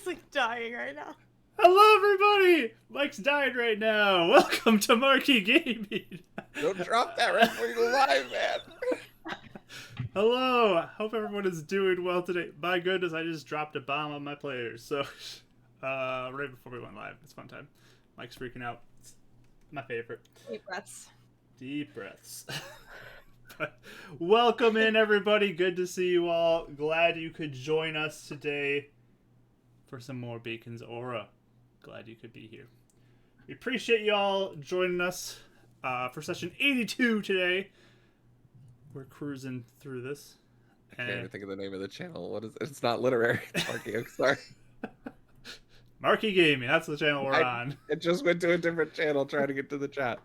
like dying right now. Hello, everybody! Mike's dying right now. Welcome to Marquee Gaming. Don't drop that right before you go live, man. Hello. Hope everyone is doing well today. My goodness, I just dropped a bomb on my players. So, right before we went live, it's fun time. Mike's freaking out. It's my favorite. Deep breaths. Deep breaths. Welcome in, everybody. Good to see you all. Glad you could join us today for some more Bacon's Aura. Glad you could be here. We appreciate you all joining us for session 82 today. We're cruising through this. I can't even think of the name of the channel. What is it? It's not literary. It's Marquee. I'm sorry. Marquee Gaming. That's the channel we're on. It just went to a different channel trying to get to the chat.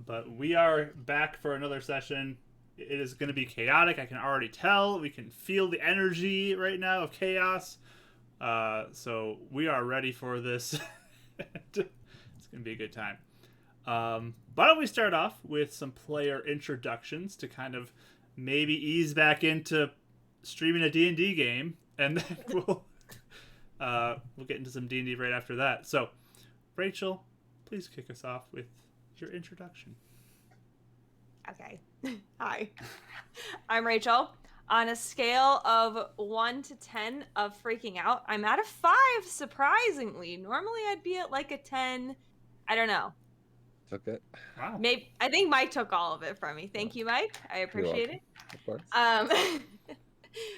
But we are back for another session. It is going to be chaotic. I can already tell. We can feel the energy right now of chaos. So we are ready for this. It's going to be a good time. Why don't we start off with some player introductions to kind of maybe ease back into streaming a D&D game, and then we'll get into some D&D right after that. So, Rachel, please kick us off with your introduction. Okay. Hi. I'm Rachel. On a scale of 1 to 10 of freaking out, I'm at a 5, surprisingly. Normally I'd be at like a 10. I don't know. Took it. Wow. Maybe I think Mike took all of it from me. Thank you, Mike. I appreciate it. Of course.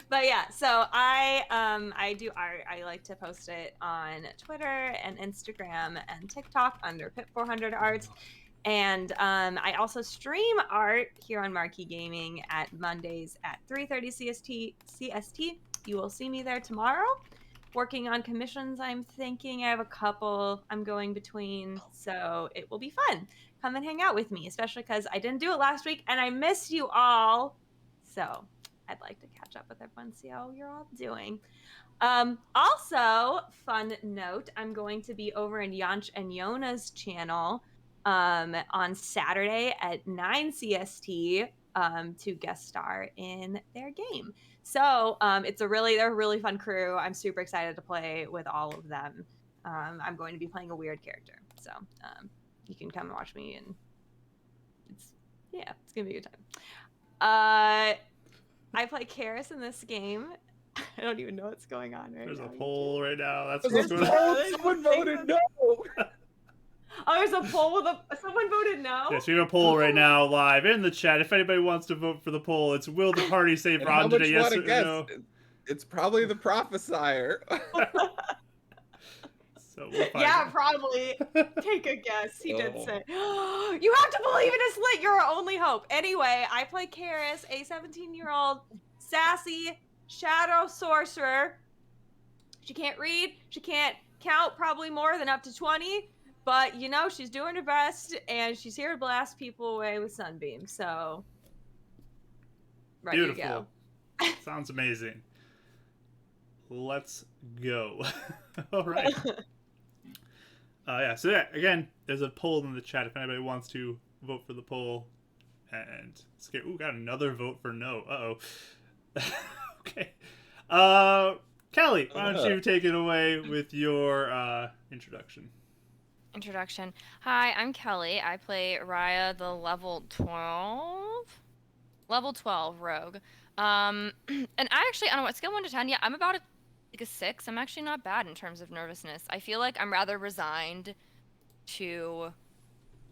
But yeah, so I do art. I like to post it on Twitter and Instagram and TikTok under Pip400Art. And I also stream art here on Marquee Gaming at Mondays at 3:30 CST. You will see me there tomorrow. Working on commissions, I'm thinking. I have a couple I'm going between, so it will be fun. Come and hang out with me, especially because I didn't do it last week and I missed you all. So I'd like to catch up with everyone, see how you're all doing. Also, fun note, I'm going to be over in Yanch and Yona's channel on Saturday at 9 CST to guest star in their game. So they're a really fun crew. I'm super excited to play with all of them. I'm going to be playing a weird character, so you can come and watch me, and it's gonna be a good time. I play Karis in this game. I don't even know what's going on right now. There's a poll right now. That's There's what's a going on. poll. Someone voted no. Oh, there's a poll with someone voted no? Yes, we have a poll right now live in the chat. If anybody wants to vote for the poll, it's will the party save And Ron how much today? you Yes wanna or guess? no? It's probably the prophesier. So we'll find Yeah, out. probably. Take a guess. He did Oh. say. You have to believe in a slit. You're our only hope. Anyway, I play Karis, a 17-year-old sassy shadow sorcerer. She can't read. She can't count probably more than up to 20. But, she's doing her best, and she's here to blast people away with sunbeams. So, right you Beautiful. go. Sounds amazing. Let's go. All right. So again, there's a poll in the chat if anybody wants to vote for the poll. And got another vote for no. Uh-oh. Okay. Kelly, why don't you take it away with your introduction? Hi, I'm Kelly. I play Raya, the level 12 rogue. And I don't know what, scale 1 to 10, yeah, I'm about a 6. I'm actually not bad in terms of nervousness. I feel like I'm rather resigned to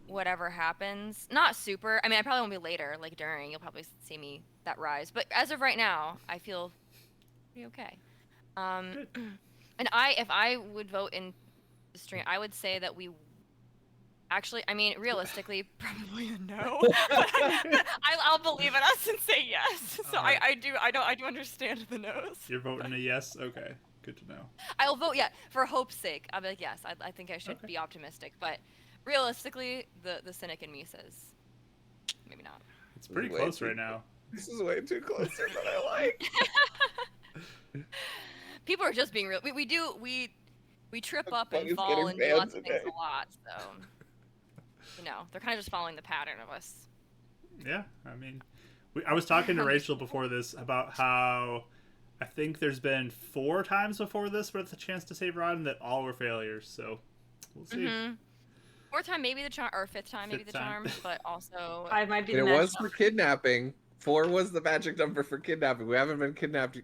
whatever happens. Not super. I mean, I probably won't be later, like during. You'll probably see me that rise. But as of right now, I feel pretty okay. Good. And if I would vote in the stream, I would say that we actually, I mean, realistically, probably a no. I'll believe in us and say yes. So Right. I do understand the no's. You're voting a yes? Okay. Good to know. I'll vote for hope's sake. I'll be like, yes, I think I should be optimistic, but realistically, the cynic in me says maybe not. It's pretty Way close too right now. This is way too closer than I like. People are just being real. We trip up Fun and is fall getting and do banned lots of things today. a lot, so they're kind of just following the pattern of us. Yeah, I mean, I was talking to Rachel before this about how I think there's been 4 times before this with a chance to save Rodden that all were failures. So we'll see. Mm-hmm. Fourth time, maybe the charm, or fifth time, maybe Fifth the time. charm, but also. 5 might be And the it magic was for kidnapping. 4 was the magic number for kidnapping. We haven't been kidnapped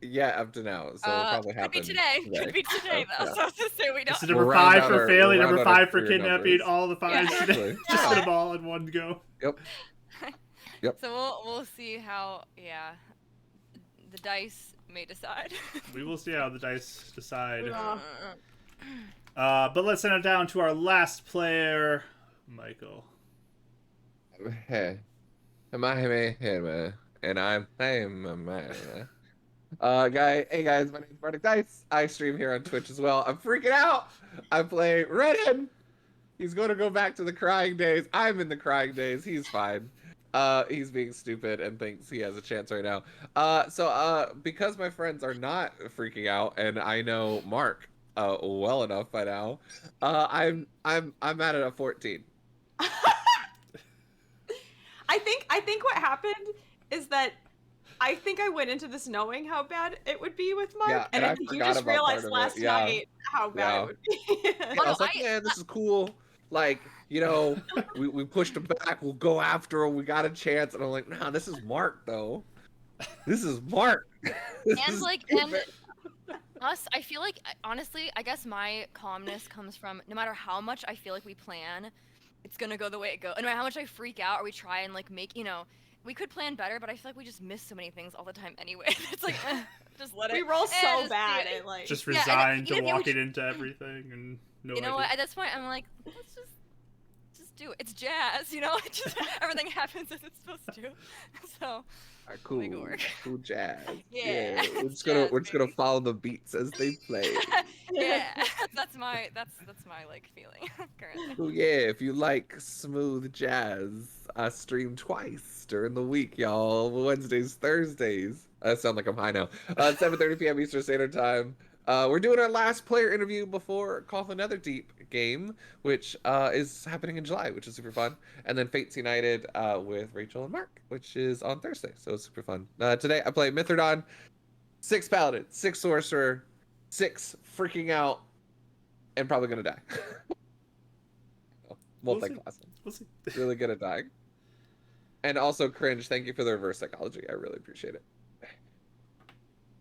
yet up to now, so it'll probably Could happen be today. Could be today, though. Yeah. So I was gonna say we don't. This is We'll number round 5 out for our- failing, we'll number round out 5 our for career kidnapping, numbers. all the 5s Yeah. today. Just Yeah. hit them all in one go. Yep. Yep. So we'll see how the dice may decide. We will see how the dice decide. Yeah. But let's send it down to our last player, Michael. Hey. And I'm hey hey guys, my name's Bardic Dice. I stream here on Twitch as well. I'm freaking out. I play Redhead. He's gonna go back to the crying days. I'm in the crying days. He's fine. He's being stupid and thinks he has a chance right now. So because my friends are not freaking out and I know Mark well enough by now, I'm at a 14. I think what happened is that I think I went into this knowing how bad it would be with Mark, Yeah, and and I I think you forgot just about part realized of it. last Yeah. night how bad Yeah. it would be. Yeah, I was like, man, this is cool. Like, you know, we pushed him back. We'll go after him. We got a chance. And I'm like, nah, this is Mark, though. This is Mark. This And is like, stupid. and us, I feel like, honestly, I guess my calmness comes from no matter how much I feel like we plan, it's gonna go the way it goes. No matter how much I freak out or we try and like make, we could plan better, but I feel like we just miss so many things all the time anyway. It's like, just let it. We roll so just do bad it. at like. Just Yeah, and resigned to even if you walking into everything and no You know idea. what? At this point, I'm like, let's just do it. It's jazz, It just everything happens as it's supposed to. So All right, cool, make it work. cool jazz. Yeah, we're it's just gonna jazz, gonna baby. follow the beats as they play. yeah, that's my like feeling currently. Oh yeah, if you like smooth jazz, I stream twice during the week, y'all. Wednesdays, Thursdays. I sound like I'm high now. 7:30 p.m. Eastern Standard Time. We're doing our last player interview before Call of Another Deep game, which is happening in July, which is super fun. And then Fates United with Rachel and Mark, which is on Thursday, so it's super fun. Today I play Mithridon, 6 Paladin, 6 Sorcerer, 6 freaking out, and probably gonna die. We'll see. Multi-classing. We'll see. Really good at dying. And also cringe. Thank you for the reverse psychology. I really appreciate it.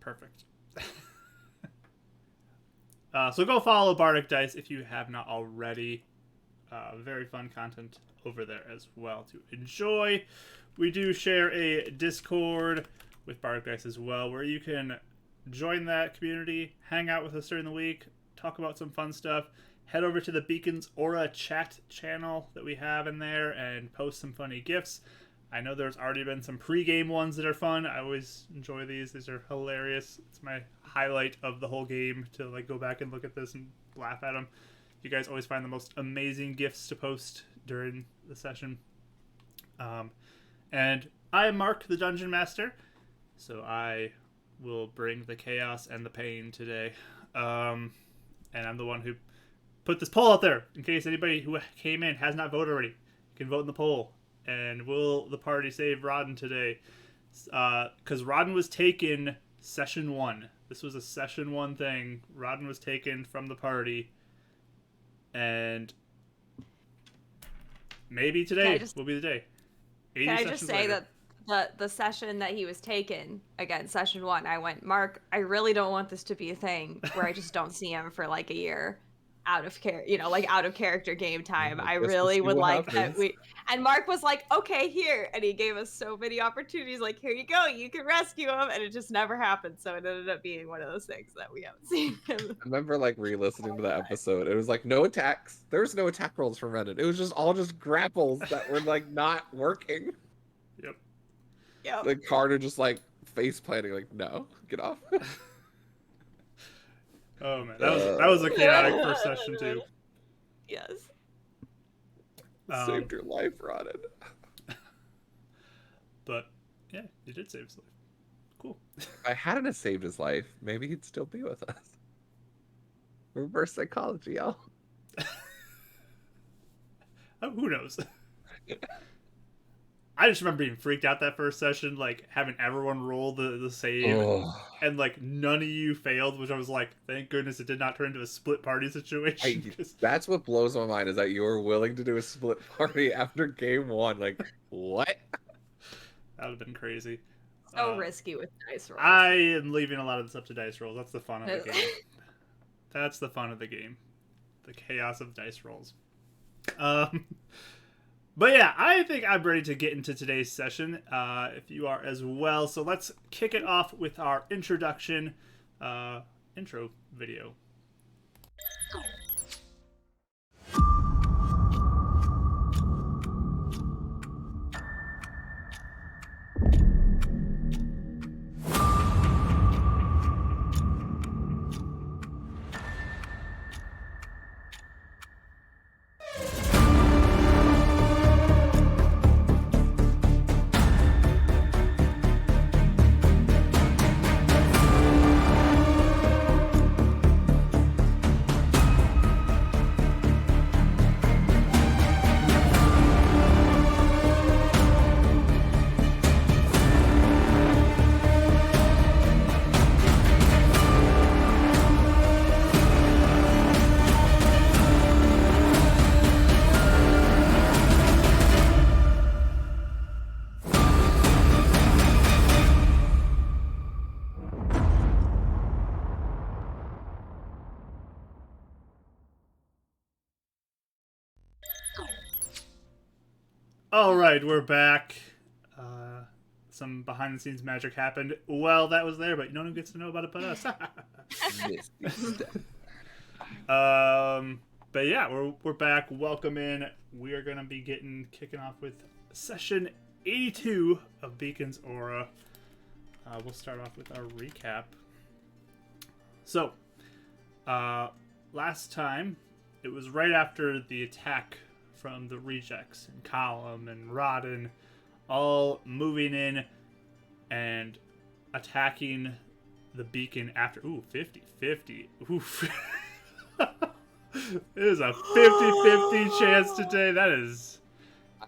Perfect. So go follow Bardic Dice if you have not already. Very fun content over there as well to enjoy. We do share a Discord with Bardic Dice as well, where you can join that community, hang out with us during the week, talk about some fun stuff. Head over to the Beacons Aura chat channel that we have in there and post some funny GIFs. I know there's already been some pre-game ones that are fun. I always enjoy these. These are hilarious. It's my highlight of the whole game to like go back and look at this and laugh at them. You guys always find the most amazing GIFs to post during the session. And I am Mark, the Dungeon Master, so I will bring the chaos and the pain today. And I'm the one who put this poll out there in case anybody who came in has not voted already. You can vote in the poll. And will the party save Rodden today? Because Rodden was taken session 1. This was a session 1 thing. Rodden was taken from the party. And maybe today will be the day. 80 Can I sessions just say later. that the session that he was taken, again, session 1, I went, Mark, I really don't want this to be a thing where I just don't see him for like a year out of character game time. I guess we'll really see would what like happens. that and Mark was like, okay, here, and he gave us so many opportunities, like, here you go, you can rescue him, and it just never happened. So it ended up being one of those things that we haven't seen him. I remember like re-listening to the episode. It was like no attacks. There was no attack rolls from Reddit. It was just all grapples that were like not working. Yep. Yep. Like Carter just like face planting, like, no, get off. Oh man, that was a chaotic first session too. Yes. Saved your life, Rodden. But yeah, you did save his life. Cool. If I hadn't saved his life, maybe he'd still be with us. Reverse psychology, y'all. Oh, who knows? I just remember being freaked out that first session, like having everyone roll the save, Ugh. and like none of you failed, which I was like, thank goodness it did not turn into a split party situation. 'Cause That's what blows my mind is that you were willing to do a split party after game 1. Like, what? that would have been crazy. So risky with dice rolls. I am leaving a lot of this up to dice rolls. That's the fun of the game. That's the fun of the game. The chaos of dice rolls. But yeah, I think I'm ready to get into today's session, if you are as well. So let's kick it off with our introduction intro video. All right, we're back. Some behind-the-scenes magic happened. Well, that was there, but no one gets to know about it but us. But yeah, we're back. Welcome in. We are gonna be kicking off with session 82 of Beacon's Aura. We'll start off with our recap. So, last time it was right after the attack from the rejects and Column and Rodden all moving in and attacking the beacon after 50-50. Oof. It is a 50-50 chance today. That is I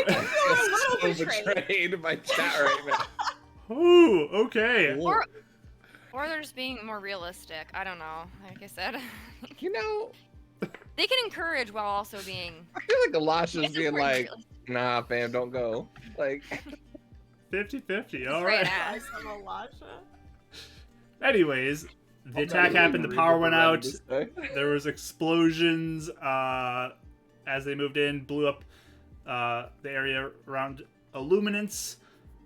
can feel a little So betrayed. betrayed by chat right now. Ooh, okay. Or they're just being more realistic. I don't know. Like I said, You know, they can encourage while also being. I feel like Elisha's being more like, realistic. nah, fam, don't go. Like, 50-50. All Right right. ass. Some Elisha. Anyways, the attack happened. The power went out. There was explosions as they moved in, blew up the area around Illuminance.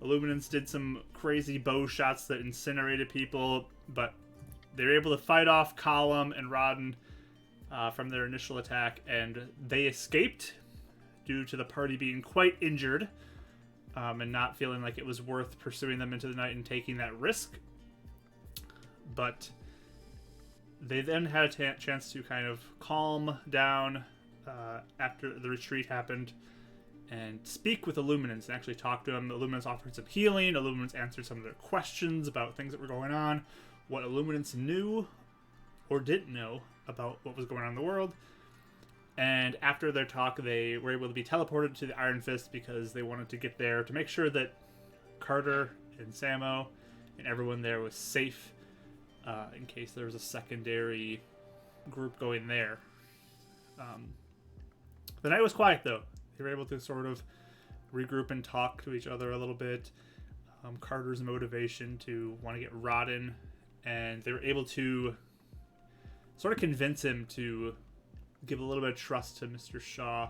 Illuminance did some crazy bow shots that incinerated people, but they were able to fight off Column and Rodden from their initial attack, and they escaped due to the party being quite injured and not feeling like it was worth pursuing them into the night and taking that risk. But they then had a chance to kind of calm down after the retreat happened and speak with Illuminance and actually talk to them. Illuminance offered some healing. Illuminance answered some of their questions about things that were going on, what Illuminance knew or didn't know about what was going on in the world. And after their talk, they were able to be teleported to the Iron Fist because they wanted to get there to make sure that Carter and Samo and everyone there was safe in case there was a secondary group going there. The night was quiet, though. They were able to sort of regroup and talk to each other a little bit. Carter's motivation to want to get Rodden, and they were able to sort of convince him to give a little bit of trust to Mr. Shaw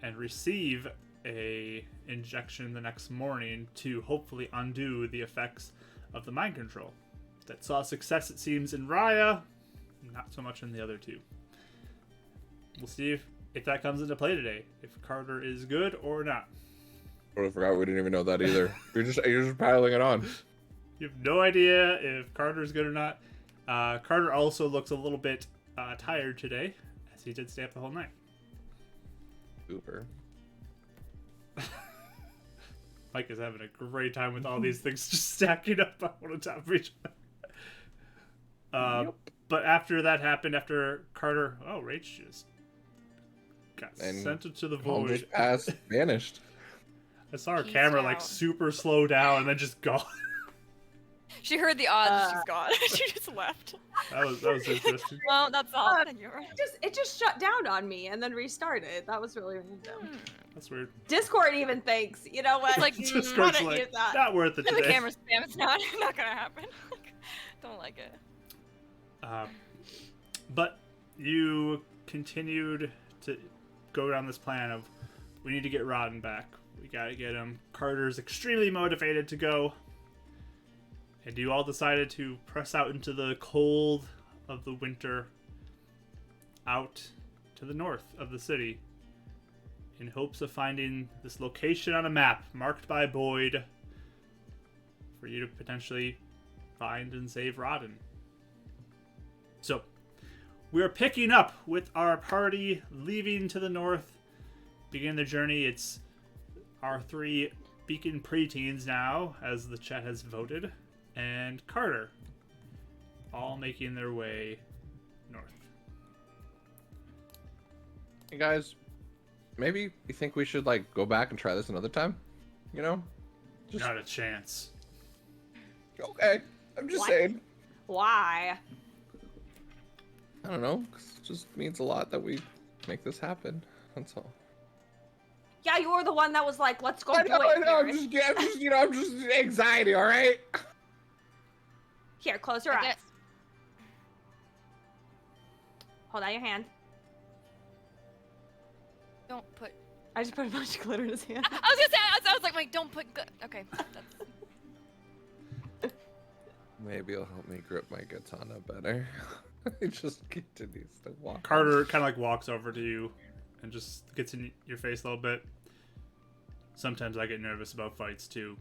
and receive a injection the next morning to hopefully undo the effects of the mind control. That saw success, it seems, in Raya, not so much in the other two. We'll see if that comes into play today, if Carter is good or not. I forgot we didn't even know that either. You're just piling it on. You have no idea if Carter is good or not. Carter also looks a little bit tired today, as he did stay up the whole night. Super. Mike is having a great time with all these things just stacking up on top of each other. Yep. But after that happened, after Carter, Rach just got And sent into the All void. just passed, vanished. I saw her Peaced camera like out. super slow down and then just gone. She heard the odds. She's gone. She just left. That was interesting. Well, that's all. Uh, Thank you. It just shut down on me and then restarted. That was really random. That's weird. Discord even thinks, you know what? It's like, Discord's why not like, use that? not worth it The today. camera spam. It's not gonna happen. Don't like it. But you continued to go down this plan of, we need to get Rodden back. We gotta get him. Carter's extremely motivated to go. And you all decided to press out into the cold of the winter, out to the north of the city, in hopes of finding this location on a map marked by Boyd for you to potentially find and save Rodden. So, we are picking up with our party leaving to the north, begin the journey. It's our 3 Beacon preteens now, as the chat has voted, and Carter, all making their way north. Hey guys, maybe you think we should like go back and try this another time? You know? Just Not a chance. okay. I'm just What? saying. Why? I don't know. 'Cause it just means a lot that we make this happen. That's all. Yeah, you were the one that was like, let's go I do know. it. I'm just anxiety. All right. Here, close your I eyes. guess- Hold out your hand. Don't put. I just put a bunch of glitter in his hand. I was gonna say. I was like, wait, don't put. Okay. That's... Maybe it'll help me grip my katana better. It just continues to walk. Carter kind of like walks over to you and just gets in your face a little bit. Sometimes I get nervous about fights too.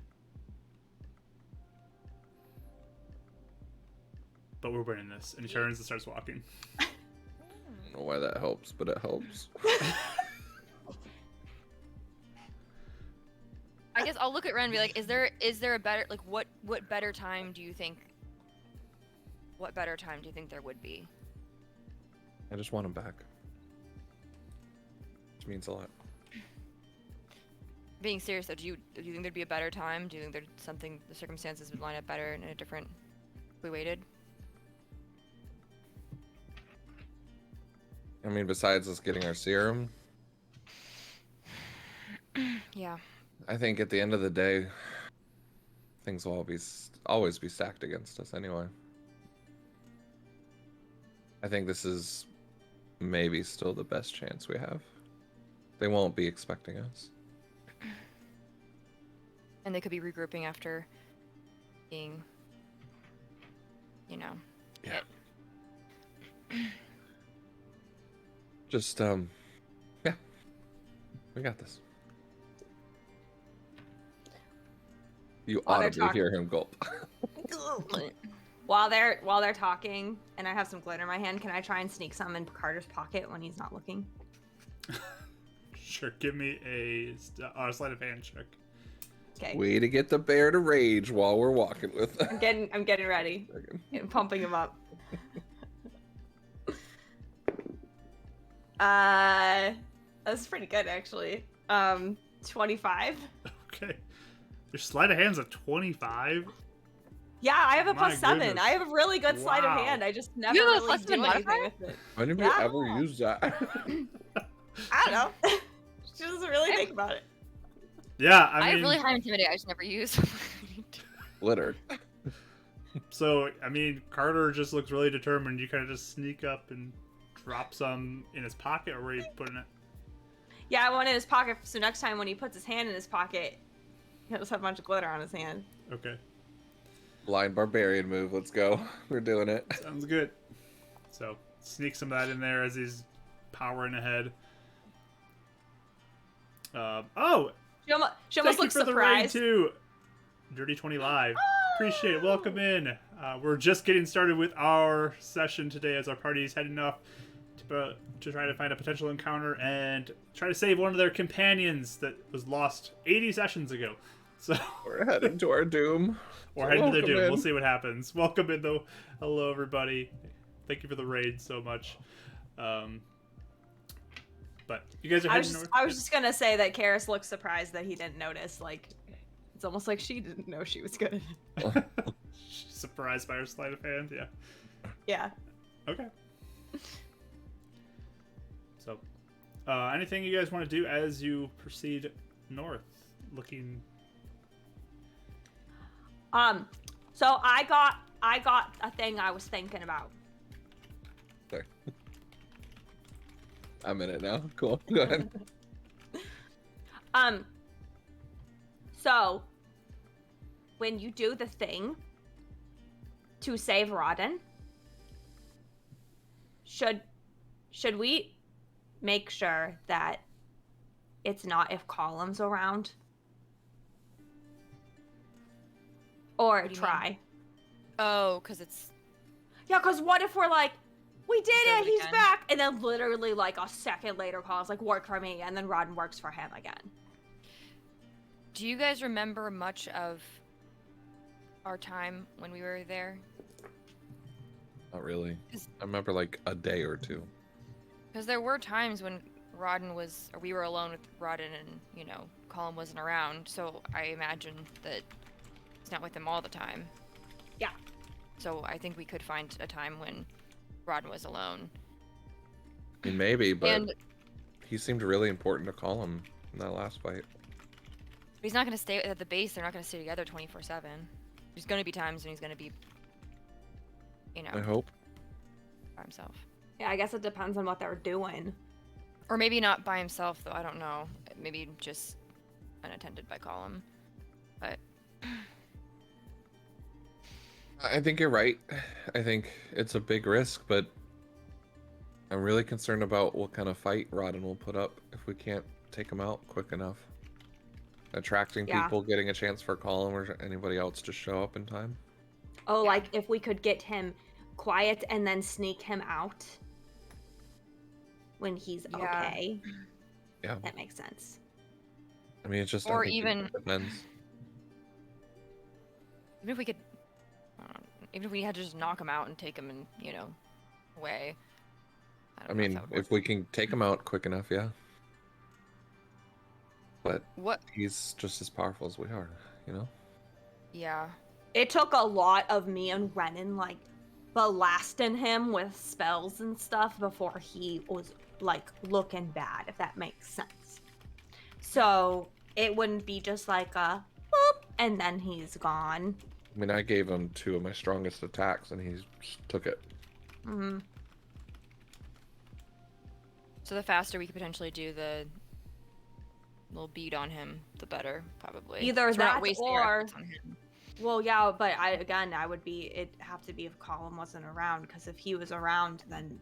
But we're winning this. And he turns and starts walking. I don't know why that helps, but it helps. I guess I'll look at Ren and be like, is there a better, like, what better time do you think? What better time do you think there would be? I just want him back. Which means a lot. Being serious though, do you think there'd be a better time? Do you think there's something, the circumstances would line up better in a different, if we waited? I mean, besides us getting our serum, Yeah. I think at the end of the day, things will always be stacked against us anyway. I think this is maybe still the best chance we have. They won't be expecting us. And they could be regrouping after being, you know, Yeah. hit. Just, yeah. We got this. You While they're audibly hear him gulp. While they're talking, and I have some glitter in my hand, can I try and sneak some in Carter's pocket when he's not looking? Sure, give me a sleight of hand check. Okay. Way to get the bear to rage while we're walking with I'm getting ready. I'm pumping him up. That's pretty good actually. 25. Okay. Your sleight of hand's a 25? Yeah, I have a My +7. goodness. I have a really good sleight of Wow. hand. I just never You have a really +7 do anything modifier? with it. When have Yeah. you ever used that? I don't know. She doesn't really think about it. Yeah, I I have mean, really high intimidate. I just never use. Glittered. so, I mean, Carter just looks really determined. You kind of just sneak up and drop some in his pocket, or where are you putting it? Yeah, I want it in his pocket, so next time when he puts his hand in his pocket, he'll just have a bunch of glitter on his hand. Okay. Blind barbarian move. Let's go. We're doing it. Sounds good. So, sneak some of that in there as he's powering ahead. Oh! She almost Thank you looks for the raid, surprised. too. Dirty 20 Live. Appreciate it. Welcome in. We're just getting started with our session today as our party is heading off to try to find a potential encounter and try to save one of their companions that was lost 80 sessions ago. So We're heading to our doom. we're heading to the welcome doom. in. We'll see what happens. Welcome in, though. Hello, everybody. Thank you for the raid so much. But you guys are heading north. I was just gonna say that Karis looks surprised that he didn't notice. Like, it's almost like she didn't know she was good. She's surprised by her sleight of hand. Yeah. Yeah. Okay. So, anything you guys want to do as you proceed north, looking? So I got a thing I was thinking about. Sorry. I'm in it now. Cool. Go ahead. So when you do the thing to save Rodden, should we make sure that it's not if Column's around? Or do you try? Oh, because it's. Yeah, because what if we're like, we did Does it, it he's again. back, and then literally like a second later calls like work for me, and then Rodden works for him again. Do you guys remember much of our time when we were there? Not really. Is- I remember like a day or two. Because there were times when Rodden was, or we were alone with Rodden, and Colin wasn't around. So I imagine that he's not with them all the time. Yeah. So I think we could find a time when Rodden was alone. I mean, maybe, but And he seemed really important to call him in that last fight. he's not going to stay at the base. They're not going to stay together 24/7. There's going to be times when he's going to be, I hope. by himself. Yeah, I guess it depends on what they're doing. Or maybe not by himself, though. I don't know. Maybe just unattended by Colin. But I think you're right. I think it's a big risk, but I'm really concerned about what kind of fight Rodden will put up if we can't take him out quick enough. Attracting Yeah. people, getting a chance for Colin or anybody else to show up in time. Oh, Yeah. like if we could get him quiet and then sneak him out when he's Yeah. okay. Yeah. That makes sense. I mean, it's just. Or I think it even- depends. even if we could, even if we had to just knock him out and take him and away. I don't know mean, that would work. if we can take him out quick enough, yeah. But What? he's just as powerful as we are, you know? Yeah. It took a lot of me and Renan like blasting him with spells and stuff before he was like looking bad, if that makes sense. So it wouldn't be just like a boop and then he's gone. I mean, I gave him 2 of my strongest attacks and he took it. Hmm. So the faster we could potentially do the little beat on him, the better, probably. Either So we're not that wasting our or- efforts on him. Well, yeah, but it'd have to be if Colin wasn't around, because if he was around, then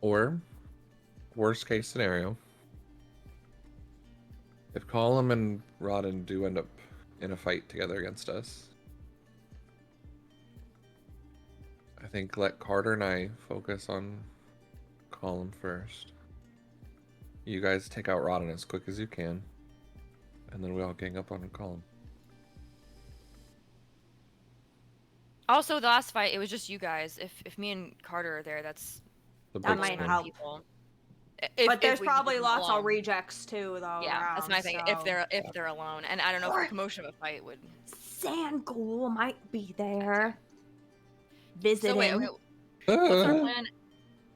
Or, worst case scenario, if Colin and Rodden do end up in a fight together against us, I think let Carter and I focus on Colin first. You guys take out Rodden as quick as you can, and then we all gang up on Colin. Also, the last fight, it was just you guys. If me and Carter are there, that's The That big might swing. help. people. but there's we probably leave them lots of alone. rejects too, though. Yeah, that's around, my thing. so- If they're alone, and I don't know Or- if the commotion of a fight would. Sandghoul might be there visiting. So wait, okay, what's our Ah! plan?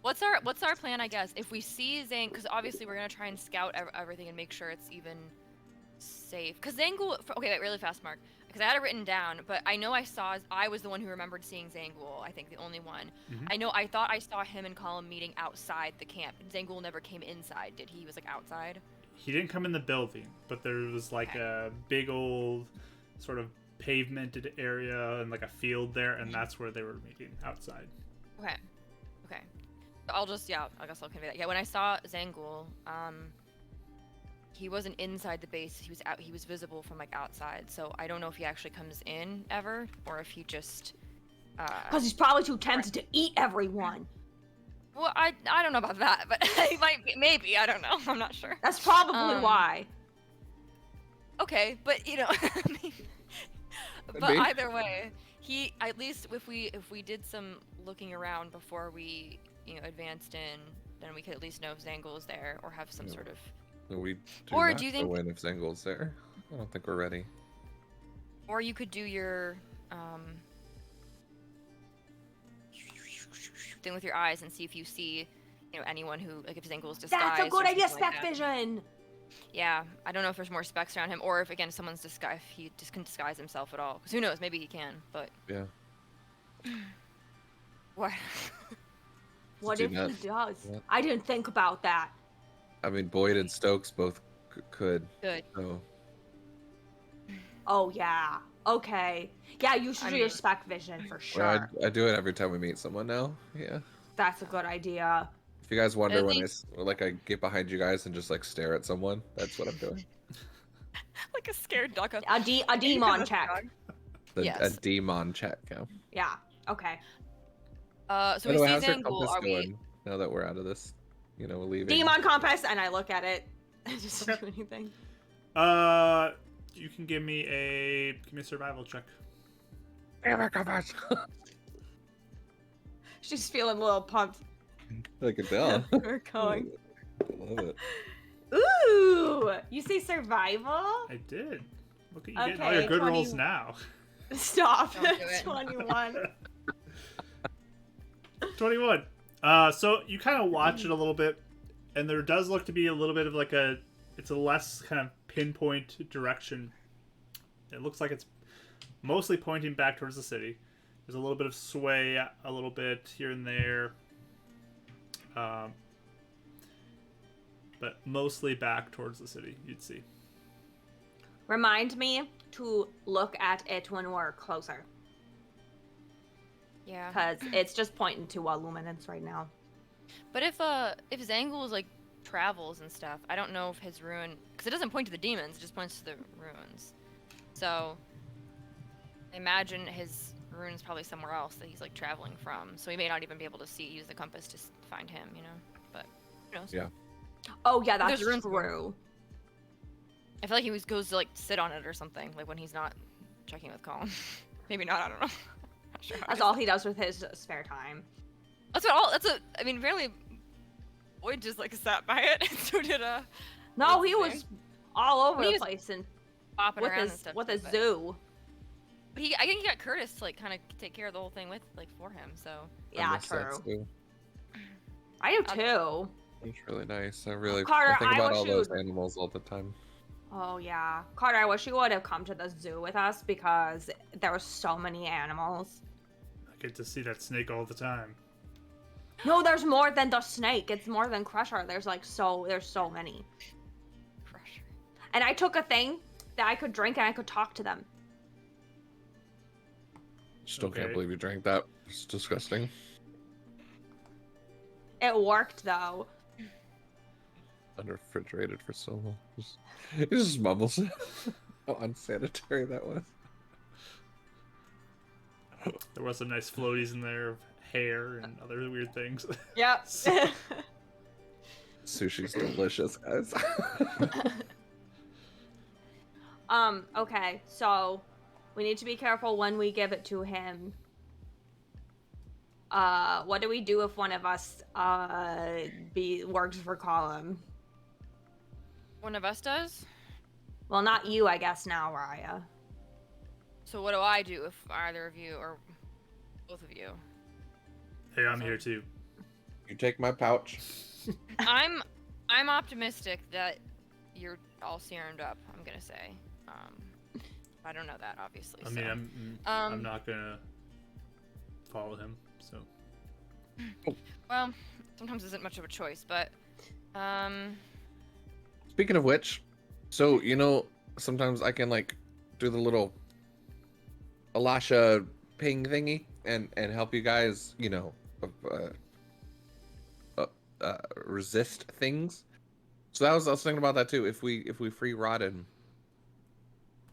What's our plan? I guess if we see Zane, because obviously we're gonna try and scout everything and make sure it's even safe. Because Zangul, okay, wait, really fast, Mark. Because I had it written down, but I know I was the one who remembered seeing Zangul. I think the only one. Mhm. I thought I saw him and Colin meeting outside the camp. Zangul never came inside, did he? He was like outside. He didn't come in the building, but there was like Okay. a big old sort of pavemented area and like a field there, and that's where they were meeting outside. Okay. Okay. So I guess I'll convey that. Yeah, when I saw Zangul, he wasn't inside the base. He was out. He was visible from like outside. So I don't know if he actually comes in ever, or if he just. Because he's probably too tempted to eat everyone. Well, I don't know about that, but he might be, maybe, I don't know. I'm not sure. That's probably why. Okay, but I mean, but Maybe. either way, he at least if we did some looking around before we advanced in, then we could at least know if Zangul is there or have some Yeah. sort of. We do Or not do you know think- when if Zangul's there? I don't think we're ready. Or you could do your thing with your eyes and see if you see, anyone who, like, if Zangul's disguised. That's a good or idea, something like spec that. vision. Yeah, I don't know if there's more specs around him, or if again someone's disguise, if he just can disguise himself at all. Because who knows? Maybe he can. But Yeah. what? What do if not- he does? yeah. I didn't think about that. I mean, Boyd and Stokes both could. Good. So Oh yeah. Okay. Yeah, you should I do your mean- spec vision for sure. well, I do it every time we meet someone now. Yeah. That's a good idea. If you guys wonder At when least- I get behind you guys and just like stare at someone, that's what I'm doing. Like a scared duck. A demon check. A Yes. demon check. Yeah. Yeah. Okay. So By we the way, see how's your Zangul. compass Are we? going now that we're out of this? Leaving. Demon compass, and I look at it. I just don't Okay. do anything. You can give me a survival check. Demon compass. She's feeling a little pumped. I can tell. We're going. I love it. Ooh! You say survival? I did. Look at you getting all Okay, your good 20 rolls now. Stop. Don't do it. 21. 21. So you kind of watch it a little bit, and there does look to be a little bit of like it's a less kind of pinpoint direction. It looks like it's mostly pointing back towards the city. There's a little bit of sway, a little bit here and there. But mostly back towards the city, you'd see. Remind me to look at it when we're closer, Yeah. because it's just pointing to luminance right now. But if Zangul like travels and stuff, I don't know if his rune, because it doesn't point to the demons, it just points to the ruins. So I imagine his rune is probably somewhere else that he's like traveling from. So he may not even be able to use the compass to find him, But who knows? Yeah. Oh yeah, that's There's runes there. true. I feel like he goes to like sit on it or something, like when he's not checking with Colin. Maybe not. I don't know. Not sure how That's he all does he does with his spare time. that. I mean, apparently Boyd just like sat by it, and so did No, What's he his was name? all over He the was place and bopping with around and his stuff. with too, a but- zoo. But I think he got Curtis to like kind of take care of the whole thing for him. So I Yeah, miss that true. too. I do too. It's really nice. I Carter, think I about wish all you those would- animals all the time. Oh yeah, Carter. I wish you would have come to the zoo with us because there were so many animals. I get to see that snake all the time. No, there's more than the snake. It's more than Crusher. There's so many. Crusher. And I took a thing that I could drink and I could talk to them. Still Okay. can't believe you drank that. It's disgusting. It worked though. Under refrigerated for so long. It just mumbles. How unsanitary that was. There was some nice floaties in there of hair and other weird things. Yep. Sushi's delicious, guys. Okay, so we need to be careful when we give it to him. What do we do if one of us works for Colin? One of us does. Well, not you, I guess now, Raya. So what do I do if either of you or both of you? Hey, I'm here too. You take my pouch. I'm optimistic that you're all serumed up. I'm gonna say. I don't know that obviously. I so. mean, I'm Um, not gonna follow him, so. Well, sometimes isn't much of a choice, but Speaking of which, so sometimes I can like do the little Elisha ping thingy and help you guys, resist things. So I was thinking about that too. If we free Rodden,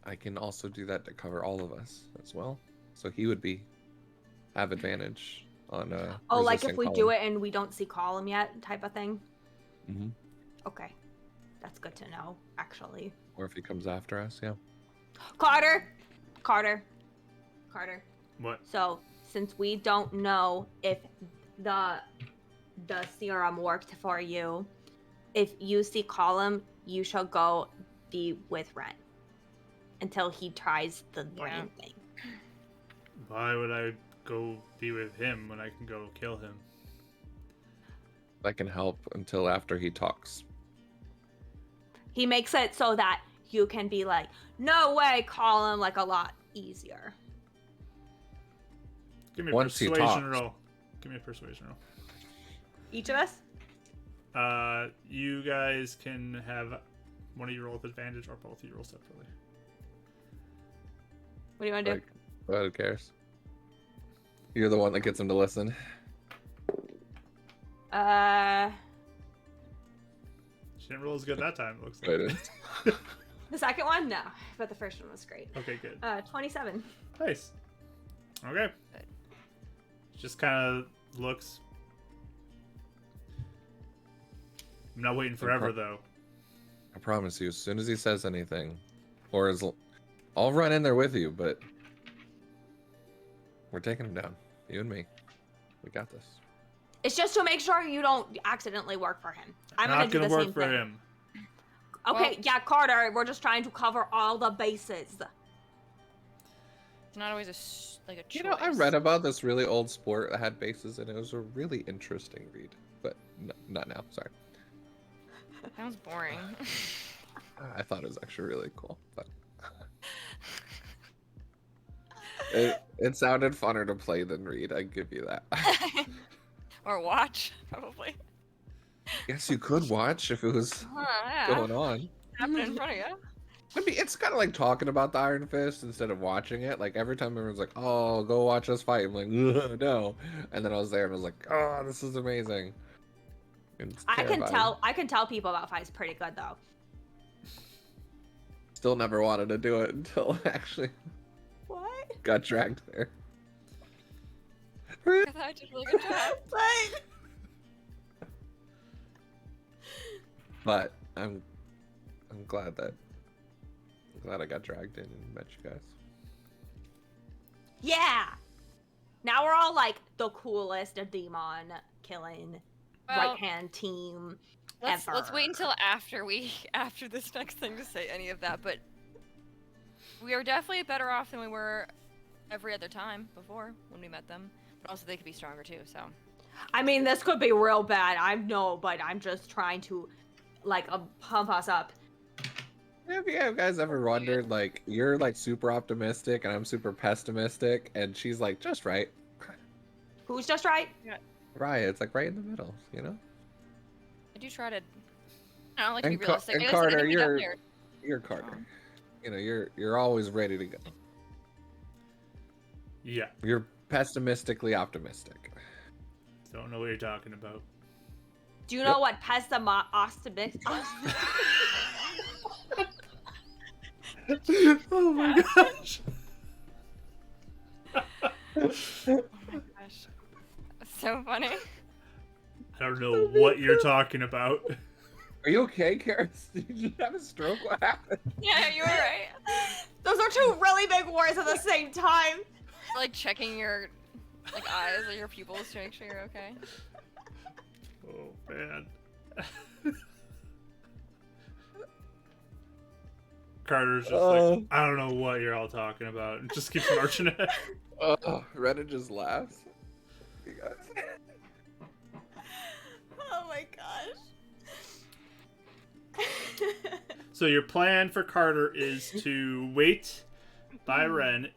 I can also do that to cover all of us as well. So he would have advantage on Oh, like if resisting we do Colin. it and we don't see Colin yet, type of thing. Mhm. Okay, that's good to know, actually. Or if he comes after us, yeah. Carter. What? So, since we don't know if the the serum worked for you. If you see Column, you shall go be with Ren until he tries the brain thing. Why would I go be with him when I can go kill him? That can help until after he talks. He makes it so that you can be like, no way, Column, like a lot easier. Give me a Once he persuasion talks. roll. Give me a persuasion roll. Each of us? You guys can have one of you roll with advantage or both of you roll separately. What do you want to do? Like, who cares? You're the one that gets him to listen. She didn't roll as good that time, it looks Wait, like. The second one? No, but the first one was great. Okay, good. 27. Nice. Okay. Just kind of looks. I'm not waiting forever, though. I promise you, as soon as he says anything, or I'll run in there with you, but we're taking him down. You and me. We got this. It's just to make sure you don't accidentally work for him. I'm Not gonna do gonna the work same for thing. him. Okay, Well- yeah, Carter, we're just trying to cover all the bases. It's not always a choice. You know, I read about this really old sport that had bases, and it was a really interesting read. But not now. Sorry. Sounds boring. I thought it was actually really cool, but it sounded funner to play than read. I give you that. Or watch, probably. Guess you could watch if it was Yeah. going on. Happening in front of you. I mean, it's kind of like talking about the Iron Fist instead of watching it. Like every time everyone's like, "Oh, go watch us fight," I'm like, "Ugh, no," and then I was there and I was like, "Oh, this is amazing." It's I can terrifying. tell people about fights pretty good though. Still never wanted to do it until I actually What? got dragged there. I thought I did a really good job. But I'm glad I got dragged in and met you guys. Yeah. Now we're all like the coolest demon killing Well, right hand team Let's ever. wait until after this next thing to say any of that. But we are definitely better off than we were every other time before when we met them. But also they could be stronger too. So I mean, this could be real bad. I know, but I'm just trying to like pump us up. Have you guys ever wondered, like, you're like super optimistic and I'm super pessimistic, and she's like just right. Who's just right? Right, it's like right in the middle, you know. I do try to. I don't like to be And realistic. I think Carter, we got you're there. Carter. Oh. You know, you're always ready to go. Yeah. You're pessimistically optimistic. Don't know what you're talking about. Do you know what pessimistic? Oh my gosh. Oh my gosh. That's so funny. I don't know what you're talking about. Are you okay, Karis? Did you have a stroke? What happened? Yeah, you were right. Those are two really big words at the same time. Like checking your eyes or your pupils to make sure you're okay. Oh man. Carter's just like, I don't know what you're all talking about. And just keeps marching ahead. Reddit just laughs. You guys. Oh my gosh. So your plan for Carter is to wait by Ren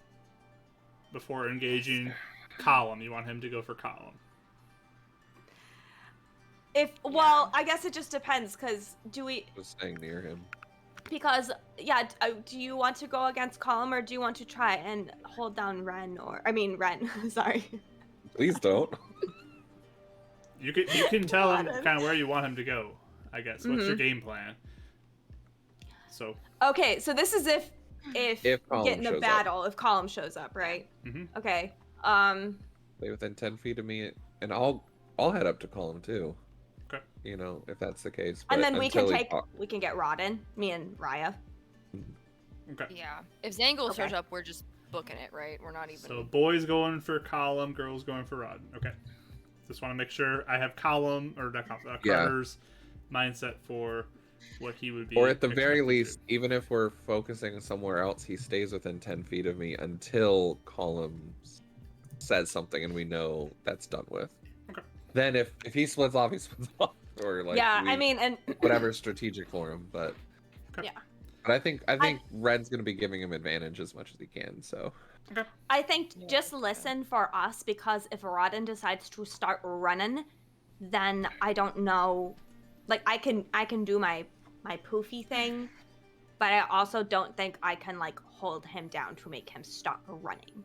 before engaging Column. You want him to go for Column. Well, I guess it just depends, because Just staying near him. because do you want to go against Column, or do you want to try and hold down Ren, Ren, sorry. Please don't. You can tell him Got him. kind of where you want him to go, I guess. What's your game plan? So Okay, so this is if we Column get in a shows up. battle, if Column shows up, right? Mhm. Okay. Stay within 10 feet of me, and I'll head up to Column too. Okay. You know, if that's the case. And but then we can until he we can get Rodden, me and Raya. okay. Yeah. If Zangle shows Okay. up, we're just booking it, right? We're not even. So boys going for Column, girls going for Rod. Okay. Just want to make sure I have Yeah. Carter's mindset for what he would be. Or at the very expected least, even if we're focusing somewhere else, he stays within 10 feet of me until Column says something and we know that's done with. Okay. Then if he splits off, he splits off. Or like yeah, I mean, and whatever's strategic for him. But Okay. yeah. But I think Red's gonna be giving him advantage as much as he can. So Okay. I think just listen for us, because if Rodden decides to start running, then I don't know. Like I can do my poofy thing, but I also don't think I can like hold him down to make him stop running.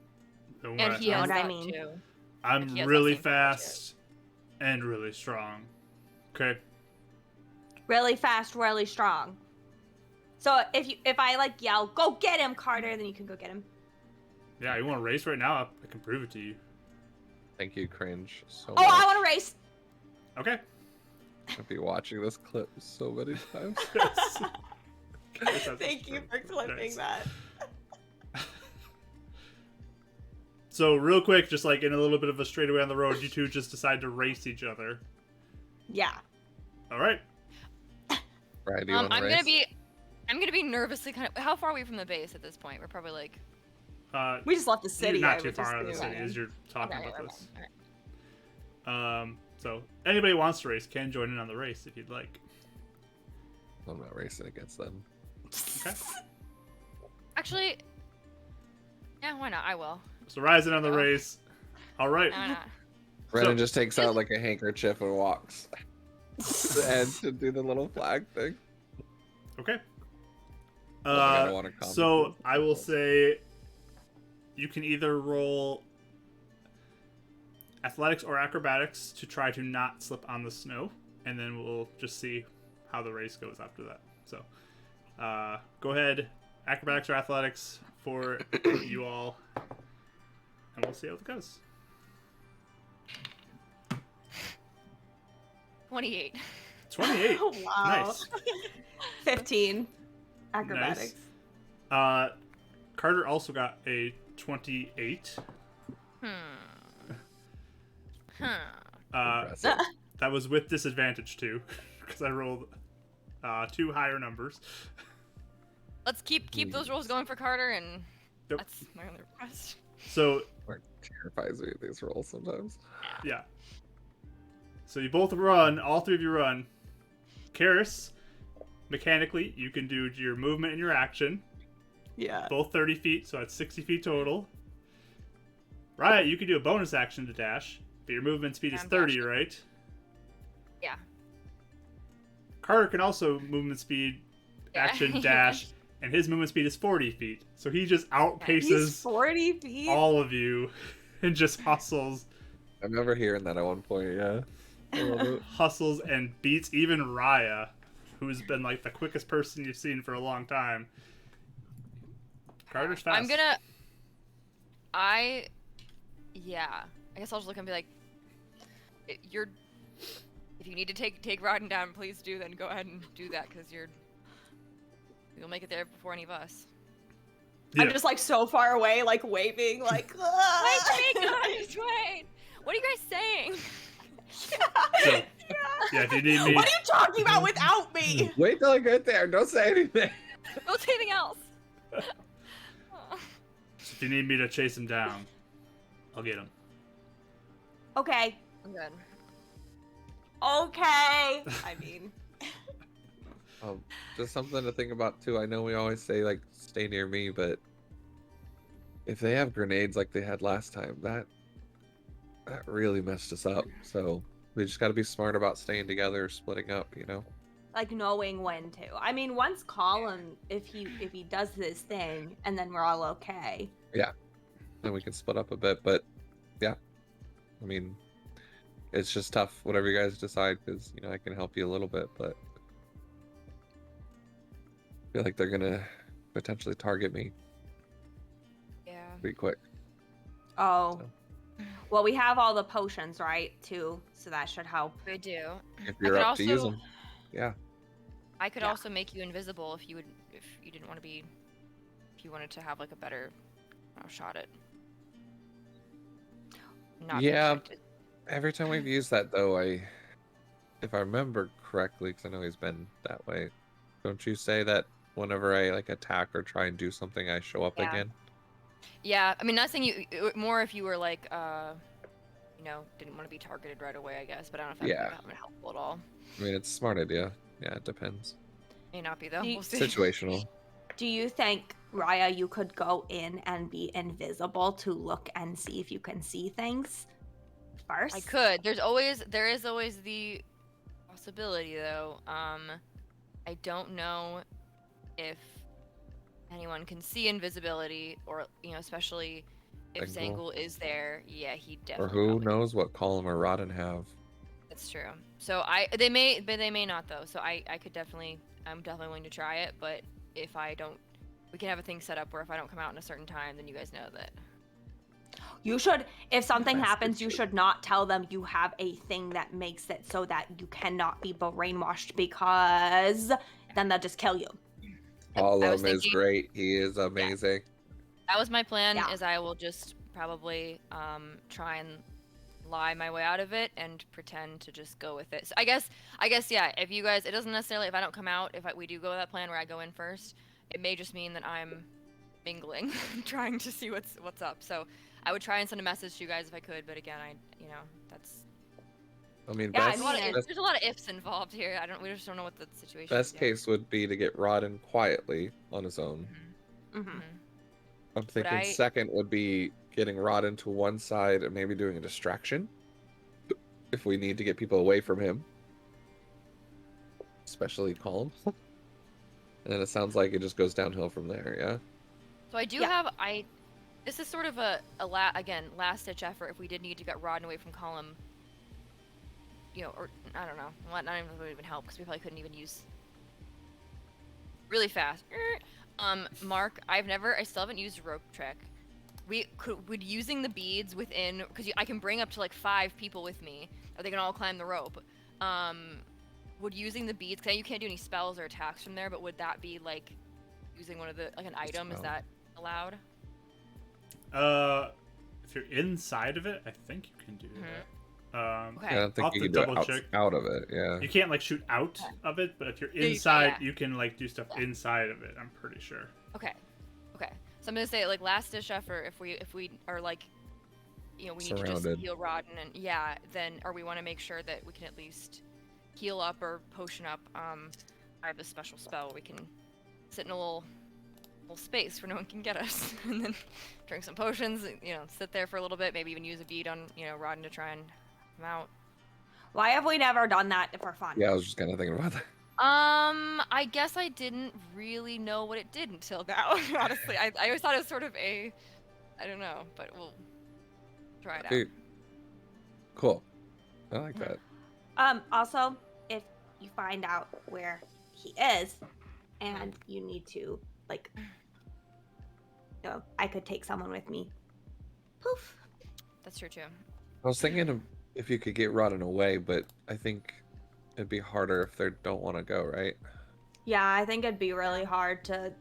Don't And worry. he know has what I that mean? too. I'm he has that really same power too. fast and really strong. Okay. Really fast, really strong. So if I like yell, "Go get him, Carter," then you can go get him. Yeah, you want to race right now? I can prove it to you. thank you, Cringe, so Oh, much. I want to race. Okay. I'll be watching this clip so many times. Thank you for clipping Nice. that. So real quick, just like in a little bit of a straightaway on the road, you two just decide to race each other. Yeah. All right. Right, do you want to I'm race? gonna be nervously kind of. How far are we from the base at this point? We're probably like. We just left the You're city. not I too would far just out of the assume. city as you're talking Okay, about okay, this. alright. So anybody who wants to race can join in on the race if you'd like. I'm not racing against them. Okay. Actually, yeah, why not? I will. So rising on the Oh. race. All right. Why not? Brennan just takes out like a handkerchief and walks. And to do the little flag thing. Okay. I don't wanna comment So on I will this. say you can either roll athletics or acrobatics to try to not slip on the snow, and then we'll just see how the race goes after that. So go ahead, acrobatics or athletics for you all, and we'll see how it goes. 28. 28. Oh, wow. Nice. 15. Acrobatics. Carter also got a 28. Impressive. That was with disadvantage too, because I rolled two higher numbers. Let's keep those rolls going for Carter, and Yep. that's my only request. So Mark terrifies me with these rolls sometimes. yeah. So you both run, all three of you run. Karis, mechanically, you can do your movement and your action, Yeah. both 30 feet, so that's 60 feet total. Riot, you can do a bonus action to dash, but your movement speed is I'm 30, dashing. right? Yeah. Carter can also movement speed, Yeah. action, dash, and his movement speed is 40 feet. So he just He's outpaces 40 feet. all of you and just hustles I remember hearing that at one point, yeah. I love it. hustles and beats even Raya, who's been like the quickest person you've seen for a long time. Carter's fast. Yeah. I guess I'll just look and be like, if you need to take Rodden down, please do. Then go ahead and do that, because you'll make it there before any of us. I'm just like so far away, like waving, like. Wait, guys, wait. What are you guys saying? So, yeah, if you need me, What are you talking about without me? Wait till I get there. Don't say anything. Don't say anything else. if you need me to chase him down, I'll get him. Okay. I'm good. Okay. I mean. Just something to think about too. I know we always say like stay near me, but if they have grenades like they had last time, that really messed us up. So we just got to be smart about staying together, splitting up. You know. Like knowing when to. I mean, once Colin, if he does this thing, and then we're all okay. Then we can split up a bit. But yeah, I mean, it's just tough. Whatever you guys decide, because I can help you a little bit, but I feel like they're gonna potentially target me Yeah. pretty quick. Oh. So. Well, we have all the potions, right? Too, so that should help. I do. If you're could up to use also- them, yeah. I could Yeah. also make you invisible if you didn't want to be, if you wanted to have like a better shot at not being Yeah. detected. Every time we've used that, though, if I remember correctly, because I know he's been that way, don't you say that whenever I like attack or try and do something, I show up Yeah. again? Yeah, I mean, not saying you more if you were like, you know, didn't want to be targeted right away, I guess. But I don't know if Yeah. that would be helpful at all. I mean, it's a smart idea. Yeah, it depends. May not be though. Do you- We'll see. Situational. Do you think, Raya, you could go in and be invisible to look and see if you can see things first? I could. There is always the possibility though. I don't know if anyone can see invisibility, or you know, especially if Zangul. Zangul is there. Yeah, he Or definitely. who probably knows what column or Rodden have. That's true. So they may not though. So I'm definitely willing to try it. But if I don't, we can have a thing set up where if I don't come out in a certain time, then you guys know that. You should, if something That's happens, the you truth. should not tell them you have a thing that makes it so that you cannot be brainwashed, because then they'll just kill you. Column is thinking- great. He is amazing. That was my plan. Yeah. Is I will just probably try and lie my way out of it and pretend to just go with it. So I guess yeah. If you guys, it doesn't necessarily, if I don't come out, we do go with that plan where I go in first, it may just mean that I'm mingling, trying to see what's up. So I would try and send a message to you guys if I could, but again, that's I mean, Yeah, I best, mean, there's a lot of ifs involved here. We just don't know what the situation best is. case would be to get Rodden quietly on his own. Mm-hmm. I'm thinking I- second would be getting Rodden to one side and maybe doing a distraction if we need to get people away from him, especially Column. And then it sounds like it just goes downhill from there. Yeah. So I do Yeah. have this is sort of a last ditch effort if we did need to get Rodden away from Column. You know, or I don't know, not even would even help because we probably couldn't even use really fast. Mark, I still haven't used a rope trick. Would using the beads within, because I can bring up to like 5 people with me, or they can all climb the rope. Would using the beads, because you can't do any spells or attacks from there, but would that be like using one of the, like an item? Is spell. that allowed? If you're inside of it, I think you can do that. Okay. I don't I'll think have you to can do it double check. out of it. Yeah. You can't like shoot out of it, but if you're you can, inside, yeah. you can like do stuff Yeah. inside of it. I'm pretty sure. Okay. So I'm gonna say like last ditch effort if we are like, you know, we need to Surrounded. just heal Rodden and then or we want to make sure that we can at least heal up or potion up. I have a special spell where we can sit in a little space where no one can get us, and then drink some potions. You know, sit there for a little bit, maybe even use a bead on Rodden to try and come out. Why have we never done that for fun? Yeah, I was just kind of thinking about that. I guess I didn't really know what it did until now. Honestly, I always thought it was sort of I don't know, but we'll try it Okay. out. Cool. I like that. Also, if you find out where he is and you need to, like, I could take someone with me. Poof. That's true too. I was thinking of if you could get Rodden away, but I think it'd be harder if they don't want to go, right? Yeah, I think it'd be really hard to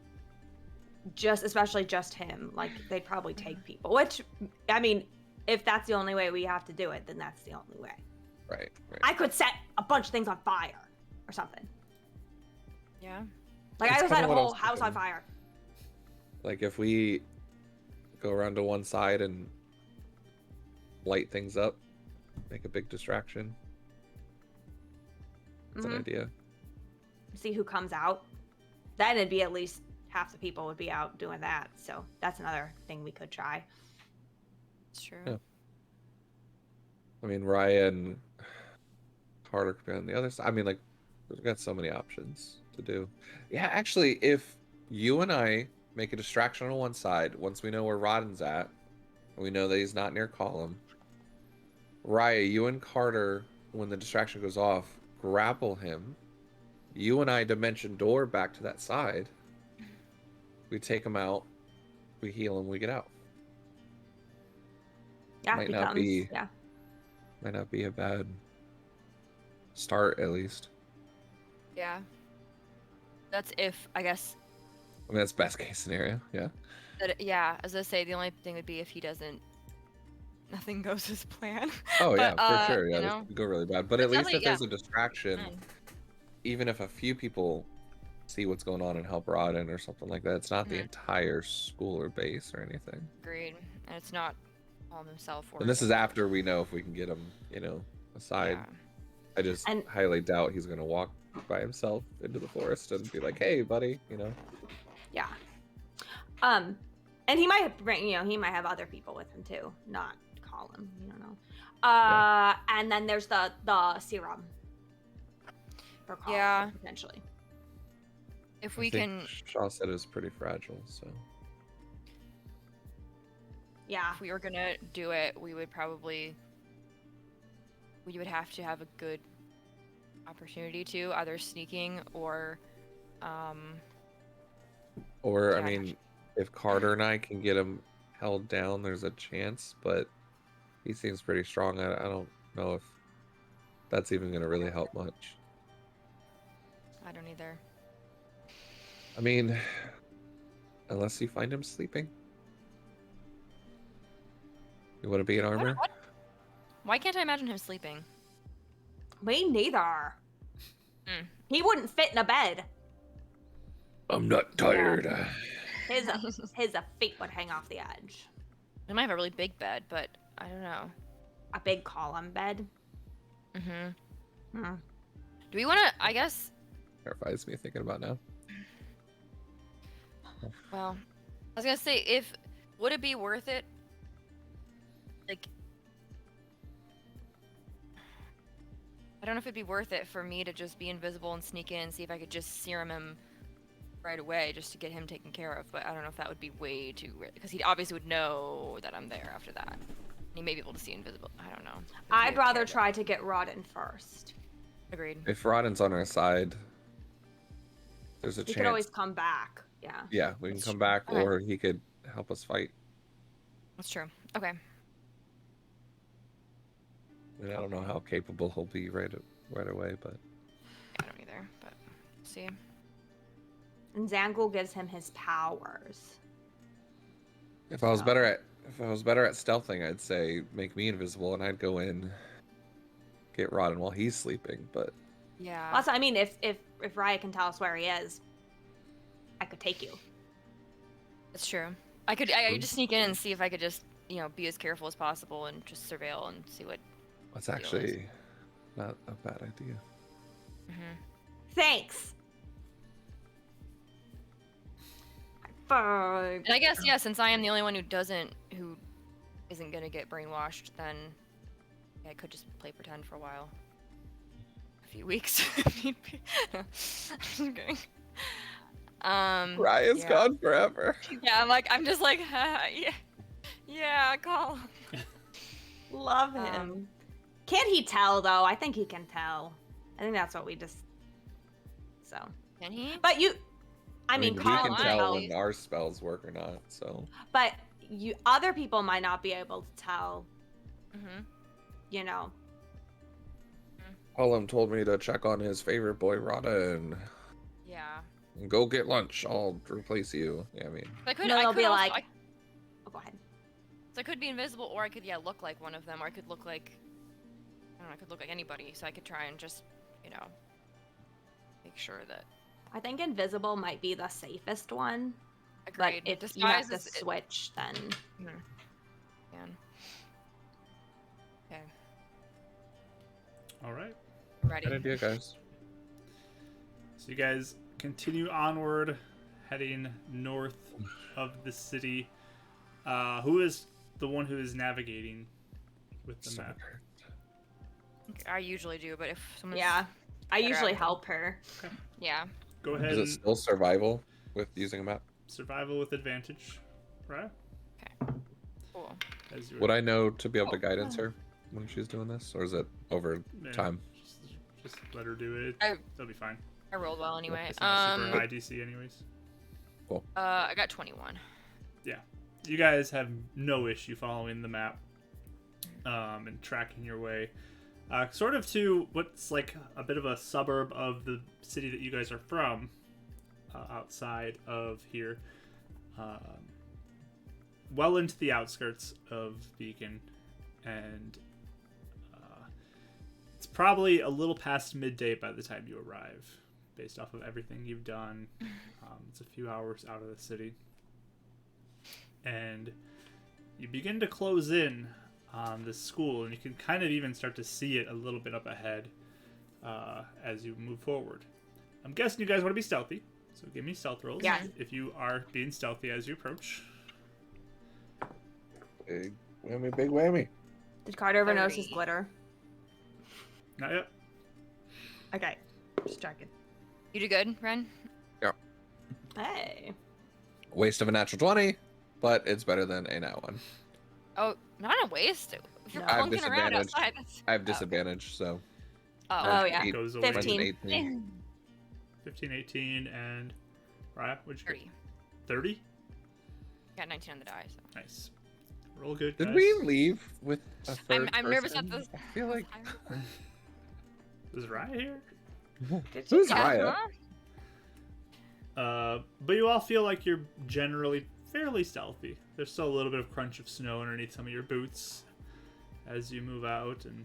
especially just him. Like, they'd probably take people, which, I mean, if that's the only way we have to do it, then that's the only way. Right. I could set a bunch of things on fire or something. Yeah. Like, That's I could set kinda a what I whole was house on thinking. fire. Like if we go around to one side and light things up, make a big distraction. That's an Mhm. idea. See who comes out. Then it'd be at least half the people would be out doing that. So that's another thing we could try. It's true. Yeah. I mean, Ryan and Carter could be on the other side. I mean, like, we've got so many options to do. Yeah, actually, if you and I make a distraction on one side, once we know where Rodden's at, and we know that he's not near Column, Raya, you and Carter, when the distraction goes off, grapple him. You and I dimension door back to that side. We take him out. We heal him. We get out. Yeah, Might it not becomes, be- yeah. Might not be a bad start, at least. Yeah. That's if, I guess, I mean, that's best case scenario. Yeah. yeah, as I say, the only thing would be if he doesn't nothing goes as planned. Oh yeah, But, for sure. you Yeah, this know, could go really bad. But it's at least definitely, if there's a distraction, fine. even if a few people see what's going on and help Rodden or something like that, it's not the Mhm. entire school or base or anything. Agreed. And it's not all himself or And this is after we know if we can get him, aside. yeah. I just And- highly doubt he's gonna walk by himself into the forest and be like, "Hey, buddy," Yeah. And he might bring, he might have other people with him too, not Colin. You don't know. Yeah. And then there's the serum for Colin, Yeah. potentially. If I we think can, Shaw said it's pretty fragile, so Yeah. if we were gonna do it, we would have to have a good opportunity to either sneaking or, or I Yeah. mean, if Carter and I can get him held down, there's a chance, but he seems pretty strong. I don't know if that's even gonna really help much. I don't either. I mean, unless you find him sleeping. You want to be in armor? Why can't I imagine him sleeping? Me neither. Mm. He wouldn't fit in a bed. I'm not tired. His feet would hang off the edge. He might have a really big bed, but I don't know. A big column bed. Mm-hmm. Hmm. Do we want to? I guess. Terrifies me thinking about now. Well, I was gonna say, would it be worth it? Like, I don't know if it'd be worth it for me to just be invisible and sneak in and see if I could just serum him right away just to get him taken care of. But I don't know if that would be way too, because he obviously would know that I'm there after that. He may be able to see invisible. I don't know. I'd rather try to get Rodden first. Agreed. If Rodden's on our side, there's a He chance. could always come back. Yeah. Yeah, we can That's come true. back, Okay. or he could help us fight. That's true. Okay. I mean, I don't know how capable he'll be right away, but I don't either. But see. And Zangul gives him his powers. if I was better at stealthing, I'd say make me invisible, and I'd go in, get Rodden while he's sleeping. But Yeah. Also, I mean, if Raya can tell us where he is, I could take you. That's true. I could just sneak in and see if I could just, be as careful as possible and just surveil and see what. that's actually not a bad idea. Mm-hmm. Thanks. Fuck. And I guess, yeah, since I am the only one who isn't gonna get brainwashed, then I could just play pretend for a while. A few weeks. if need be. No, I'm just kidding. Raya's yeah. gone forever. Yeah, I'm just like, yeah, call. Love him. Can't he tell though? I think he can tell. I think that's what we just. So. Can he? But I mean, we Colin can Colin tell tells, when our spells work or not. So but other people might not be able to tell. Mm-hmm. Colin told me to check on his favorite boy, Rodden, Yeah. and go get lunch. I'll replace you. Yeah, I mean, I could. No, I they'll could be also, like- Oh, go ahead. So I could be invisible, or I could, look like one of them, or I could look like, I don't know, I could look like anybody, so I could try and just, make sure that. I think invisible might be the safest one. Agreed. But if Disguise you have to is- switch, then Man. Okay, All right. I'm ready. good idea, guys. So you guys continue onward, heading north of the city. Who is the one who is navigating with the map? I usually do, but if someone's yeah, I better usually at it. help her. Yeah. Go ahead Is it and still survival with using a map? survival with advantage, right? Cool. As you Would I know to be able to guidance her when she's doing this, or is it over time? Just let her do it. I- That'll be fine. I rolled well anyway. It's not super high DC anyways. I got 21. You guys have no issue following the map and tracking your way sort of to what's like a bit of a suburb of the city that you guys are from, outside of here, well into the outskirts of Beacon. and it's probably a little past midday by the time you arrive, based off of everything you've done. It's a few hours out of the city, and you begin to close in on this school, and you can kind of even start to see it a little bit up ahead as you move forward. I'm guessing you guys want to be stealthy, so give me stealth rolls if you are being stealthy as you approach. Big whammy, big whammy. Did Carter ever notice 30. his glitter? Not yet. Okay, just checking. You do good, Ren? Hey. Waste of a natural 20, but it's better than a nat one. Oh, not a waste. If you're No. I have plunking around disadvantage. outside, that's... I have disadvantage, so. Oh, yeah. Goes away. 15. 18. 15, 18, and Raya, what'd you get? 30. 30? Got 19 on the die, so. Nice. Roll good, Did guys. we leave with a third I'm nervous person? at this. I feel like. Is Raya here? Did Who's you- Raya? But you all feel like you're generally fairly stealthy. There's still a little bit of crunch of snow underneath some of your boots as you move out, and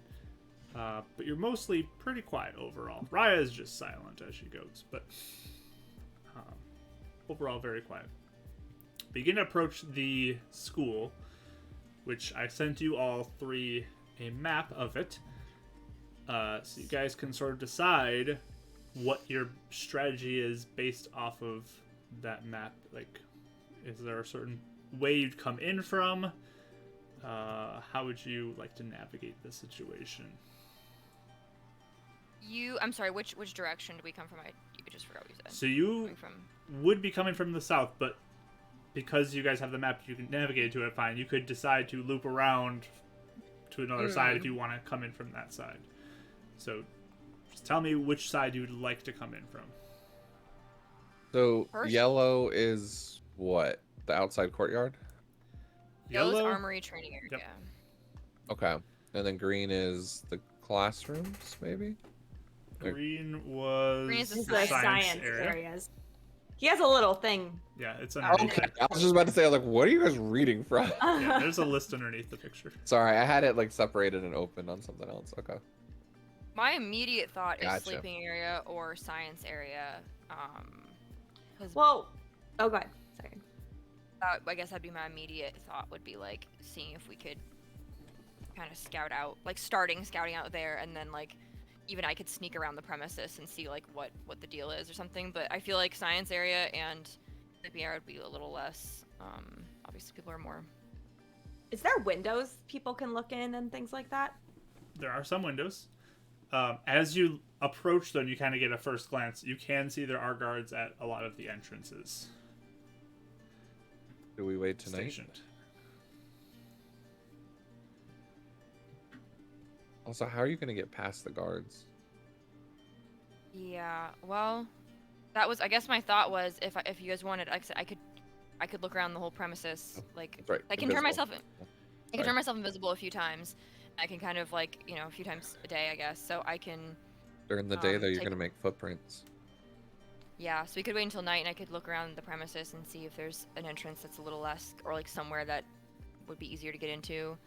but you're mostly pretty quiet overall. Raya is just silent as she goes, but overall very quiet. Begin to approach the school, which I sent you all three a map of it, so you guys can sort of decide what your strategy is based off of that map. Like, is there a certain way you'd come in from? How would you like to navigate the situation? I'm sorry, which direction do we come from? I just forgot what you said. So you Coming from... would be coming from the south, but because you guys have the map, you can navigate to it fine. You could decide to loop around to another side if you want to come in from that side. So just tell me which side you'd like to come in from. So, First- yellow is what? The outside courtyard? Yellow's Yellow? armory training area. Yep. Okay. And then green is the classrooms, maybe? Green was Green is This is the the science science area. areas. He has a little thing. Yeah, it's underneath. Okay. I was just about to say, like, what are you guys reading from? Yeah, there's a list underneath the picture. Sorry, I had it, like, separated and opened on something else. Okay. My immediate thought is Gotcha. sleeping area or science area. 'Cause Well, oh, go ahead. Sorry. I guess that'd be my immediate thought, would be like seeing if we could kind of scout out, like scouting out there, and then like even I could sneak around the premises and see like what the deal is or something. But I feel like science area and sleeping area would be a little less. Obviously, people are more. Is there windows people can look in and things like that? There are some windows. As you approach them, you kind of get a first glance. You can see there are guards at a lot of the entrances Do we wait tonight? stationed. Also, how are you going to get past the guards? Yeah. Well, that was. I guess my thought was if you guys wanted exit, I could look around the whole premises. Like That's right. I can turn invisible. myself. I can turn myself invisible a few times. I can kind of like a few times a day, I guess. So I can. During the day, though, you're take- going to make footprints. Yeah, so we could wait until night, and I could look around the premises and see if there's an entrance that's a little less, or like somewhere that would be easier to get into.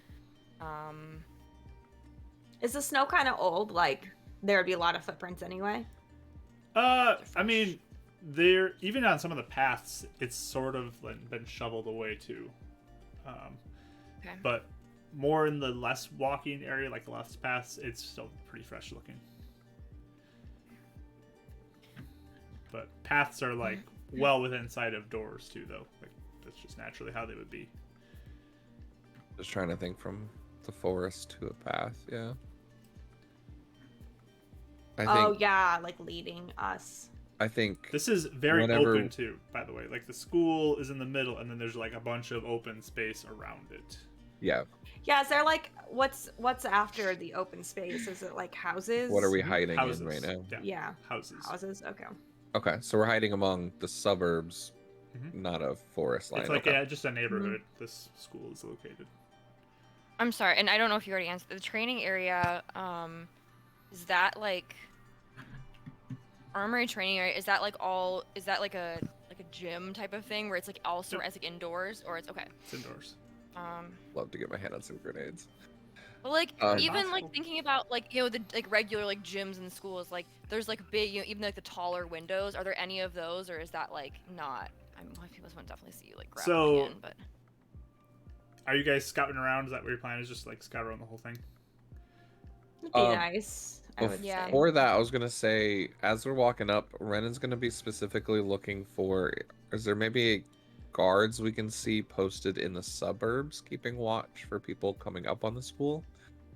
Is the snow kind of old? Like, there would be a lot of footprints anyway? I mean, there even on some of the paths, it's sort of been shoveled away too. Okay. But more in the less walking area, like the less paths, it's still pretty fresh looking. But paths are like well within sight of doors too, though. Like that's just naturally how they would be. Just trying to think from the forest to a path, yeah. Oh, yeah, like leading us. I think This is very Whenever- open too, by the way. Like the school is in the middle, and then there's like a bunch of open space around it. yeah. Yeah, is there like, what's after the open space? Is it like houses? What are we hiding Houses in right now? Yeah. Yeah, Houses. houses, okay. Okay, so we're hiding among the suburbs, Mhm. not a forest line. It's like okay. just a neighborhood. This school is located. I'm sorry, and I don't know if you already answered the training area. Is that like armory training area? Is that like all? Is that like a gym type of thing where it's like also Yep. as like indoors, or it's okay? It's indoors. Love to get my hand on some grenades. Well, like even Possible. like thinking about like the like regular like gyms in schools, like there's like big even like the taller windows. Are there any of those, or is that like not? I mean, people want to definitely see you like grappling So- in, but Are you guys scouting around? Is that what your plan is? Just like scout around the whole thing? It'd be Um, nice, I would Yeah. say. Before that, I was gonna say, as we're walking up, Renan's gonna be specifically looking for. Is there maybe guards we can see posted in the suburbs, keeping watch for people coming up on the school,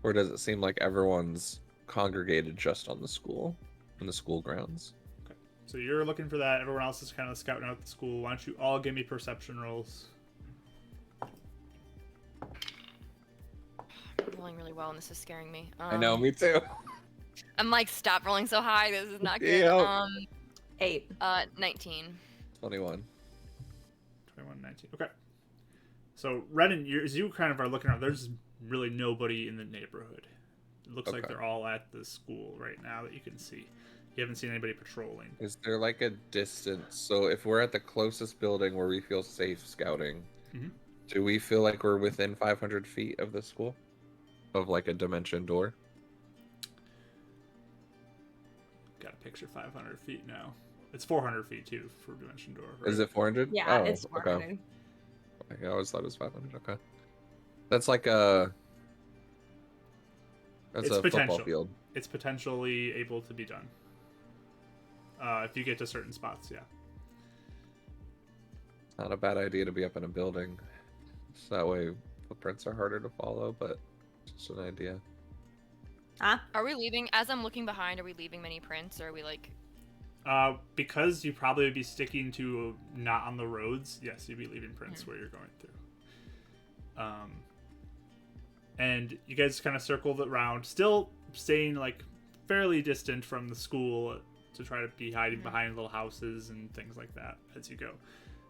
or does it seem like everyone's congregated just on the school, in the school grounds? So you're looking for that. Everyone else is kind of scouting out the school. Why don't you all give me perception rolls? I'm rolling really well, and this is scaring me. I know, me too. I'm like, stop rolling so high. This is not good. Yep. 8. 19. 21. 21, 19. Okay. So, Renan, as you kind of are looking around, there's really nobody in the neighborhood. It looks like Okay. they're all at the school right now that you can see. You haven't seen anybody patrolling. Is there like a distance? So if we're at the closest building where we feel safe scouting, Mhm. do we feel like we're within 500 feet of the school? Of like a dimension door? Got a picture 500 feet now. It's 400 feet too for Dimension Door. Right? Is it 400? Yeah, Oh, it's okay. 400. I always thought it was 500. Okay. That's like a. That's It's a football potential. field. It's potentially able to be done. If you get to certain spots, yeah. It's not a bad idea to be up in a building. So that way footprints are harder to follow, but just an idea. Huh? Are we leaving? As I'm looking behind, are we leaving many prints, or are we like? Because you probably would be sticking to not on the roads, yes, you'd be leaving prints where you're going through. And you guys kind of circled around, still staying like fairly distant from the school to try to be hiding behind little houses and things like that as you go.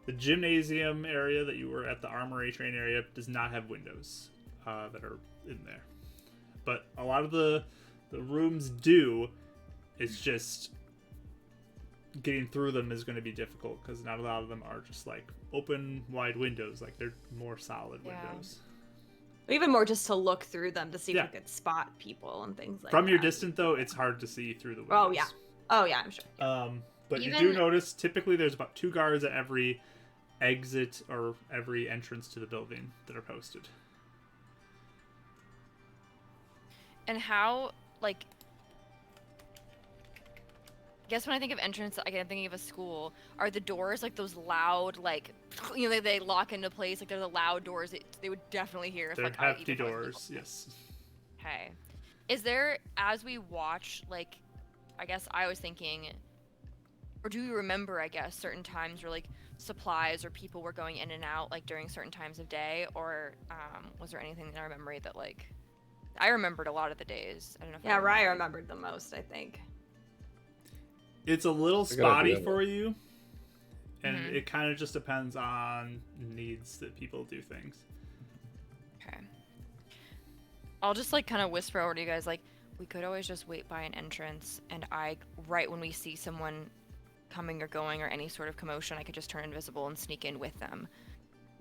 The gymnasium area that you were at, the armory train area, does not have windows that are in there. But a lot of the rooms do. It's just getting through them is going to be difficult because not a lot of them are just like open wide windows. Like they're more solid Yeah. windows. Even more just to look through them to see Yeah. if we could spot people and things like From that. your distance though, it's hard to see through the windows. Oh, yeah. Oh, yeah, I'm sure. But you do Even- notice typically there's about 2 guards at every exit or every entrance to the building that are posted. And how like? I guess when I think of entrance, like I'm thinking of a school. Are the doors like those loud, like they lock into place? Like they're the loud doors that they would definitely hear if They're like hefty even if I was doors, yes. Okay. Is there, as we watch, like, I guess I was thinking, or do you remember, I guess, certain times where, like, supplies or people were going in and out, like, during certain times of day? Or was there anything in our memory that, like, I remembered a lot of the days. I don't know if Yeah, I Raya remembered the most, I think. It's a little I gotta spotty do it. for you, and Mhm. it kind of just depends on needs that people do things. Okay. I'll just, like, kind of whisper over to you guys, like, we could always just wait by an entrance, and right when we see someone coming or going or any sort of commotion, I could just turn invisible and sneak in with them.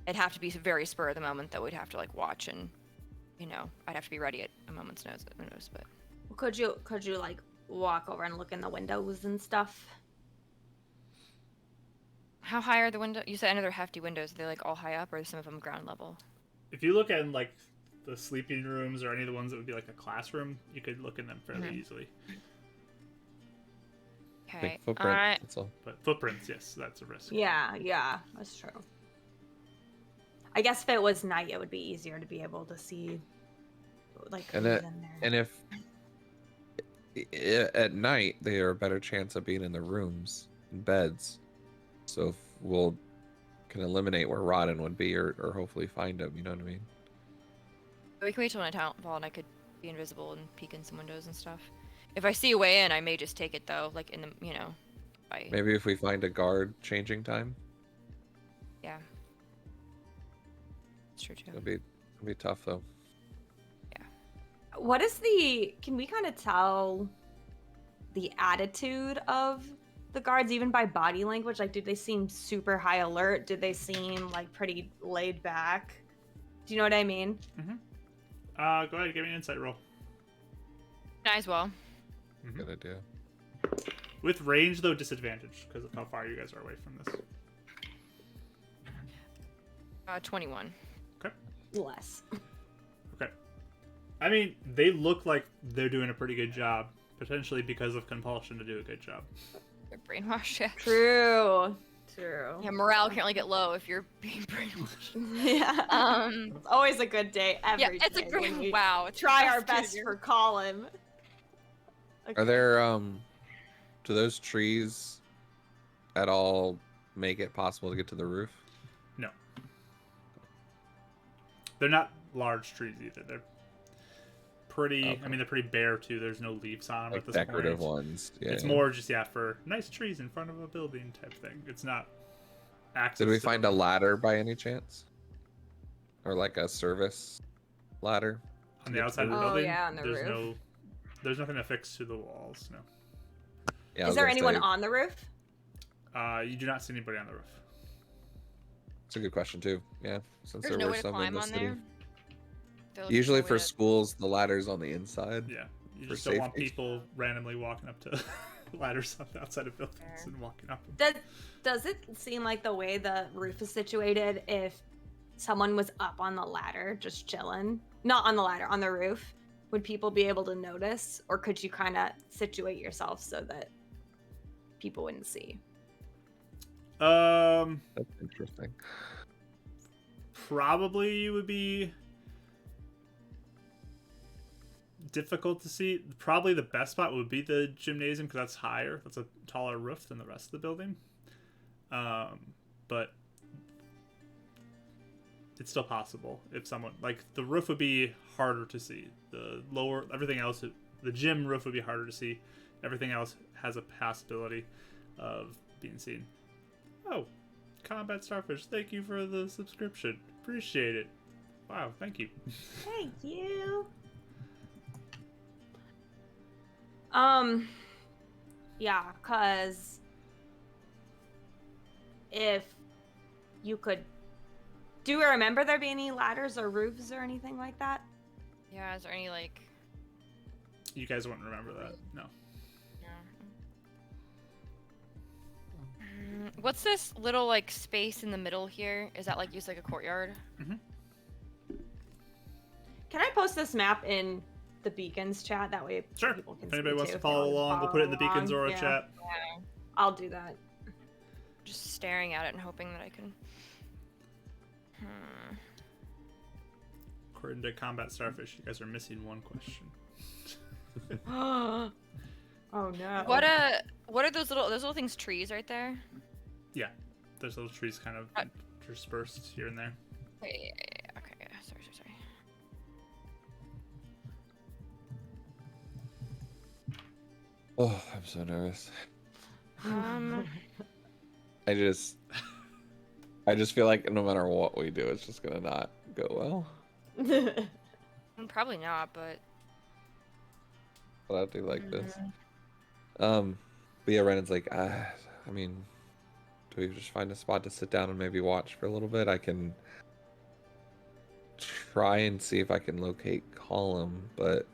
It'd have to be very spur of the moment that we'd have to, like, watch and, I'd have to be ready at a moment's notice, but... Well, could you like walk over and look in the windows and stuff? How high are the windows? You said I know they're hefty windows. Are they, like, all high up, or are some of them ground level? If you look at like the sleeping rooms or any of the ones that would be like a classroom, you could look in them fairly easily. Okay. Big footprint. That's all. But footprints, yes, that's a risk. Yeah, that's true. I guess if it was night, it would be easier to be able to see, like, And who's it- in there. And if at night, they are a better chance of being in the rooms and beds. So if we'll can eliminate where Rodden would be, or hopefully find him. You know what I mean? We can wait till nightfall, and I could be invisible and peek in some windows and stuff. If I see a way in, I may just take it though. Like in the, Maybe if we find a guard changing time, Yeah. It's true too. it'll be tough though. What is can we kind of tell the attitude of the guards even by body language? Like, did they seem super high alert? Did they seem like pretty laid back? Do you know what I mean? Go ahead, give me an insight roll. Might as well. Good idea. With range, though, disadvantage because of how far you guys are away from this. 21. Less. Okay. I mean, they look like they're doing a pretty good job, potentially because of compulsion to do a good job. They're brainwashed. Yeah. True. True. Yeah, morale can only get low if you're being brainwashed. Yeah. It's always a good day Yeah, every it's a day great. when we Wow. It's the try our day of best your- for Colin. Okay. Are there do those trees at all make it possible to get to the roof? No. They're not large trees either. They're pretty. Okay. I mean, they're pretty bare too. There's no leaves on them Like at this decorative point. ones. Yeah. It's more just for nice trees in front of a building type thing. It's not. Did we To find the a roof. ladder by any chance? Or like a service ladder? On the outside of the Oh, building? yeah, on the there's roof. There's nothing affixed to the walls. No. Yeah, I Is was there gonna anyone say, on the roof? You do not see anybody on the roof. It's a good question too. Yeah, since There's there no were way to some in climb the on city. there. They're looking Usually a way for to- schools, the ladder's on the inside. Yeah. You For just don't want safety. people randomly walking up to ladders on the outside of buildings and walking up them. Does it seem like the way the roof is situated, if someone was up on the ladder just chilling, not on the ladder, on the roof, would people be able to notice, or could you kind of situate yourself so that people wouldn't see? That's interesting. Probably would be difficult to see. Probably the best spot would be the gymnasium because that's higher. That's a taller roof than the rest of the building. But it's still possible if someone the roof would be harder to see. The lower everything else, the gym roof would be harder to see. Everything else has a possibility of being seen. Oh, Combat Starfish, thank you for the subscription. Appreciate it. Wow, thank you. Thank you. Yeah, cause if you could, do you remember there be any ladders or roofs or anything like that? Yeah. Is there any You guys wouldn't remember that. No. What's this little space in the middle here? Is that used like a courtyard? Can I post this map in the Beacons chat? That way Sure. people can If anybody see wants too, to if they follow wanna along, we'll put it in the follow Beacons along. Aura Yeah, chat. I'll do that. Just staring at it and hoping that I can. According to Combat Starfish, you guys are missing one question. Oh no. What are those little things? Trees right there. Yeah, there's little trees kind of dispersed here and there. Okay. Sorry. Oh, I'm so nervous. Um, I just feel like no matter what we do, it's just gonna not go well. probably not, but But I do like this. But yeah, Renan's like, I mean, do we just find a spot to sit down and maybe watch for a little bit? I can try and see if I can locate Column, but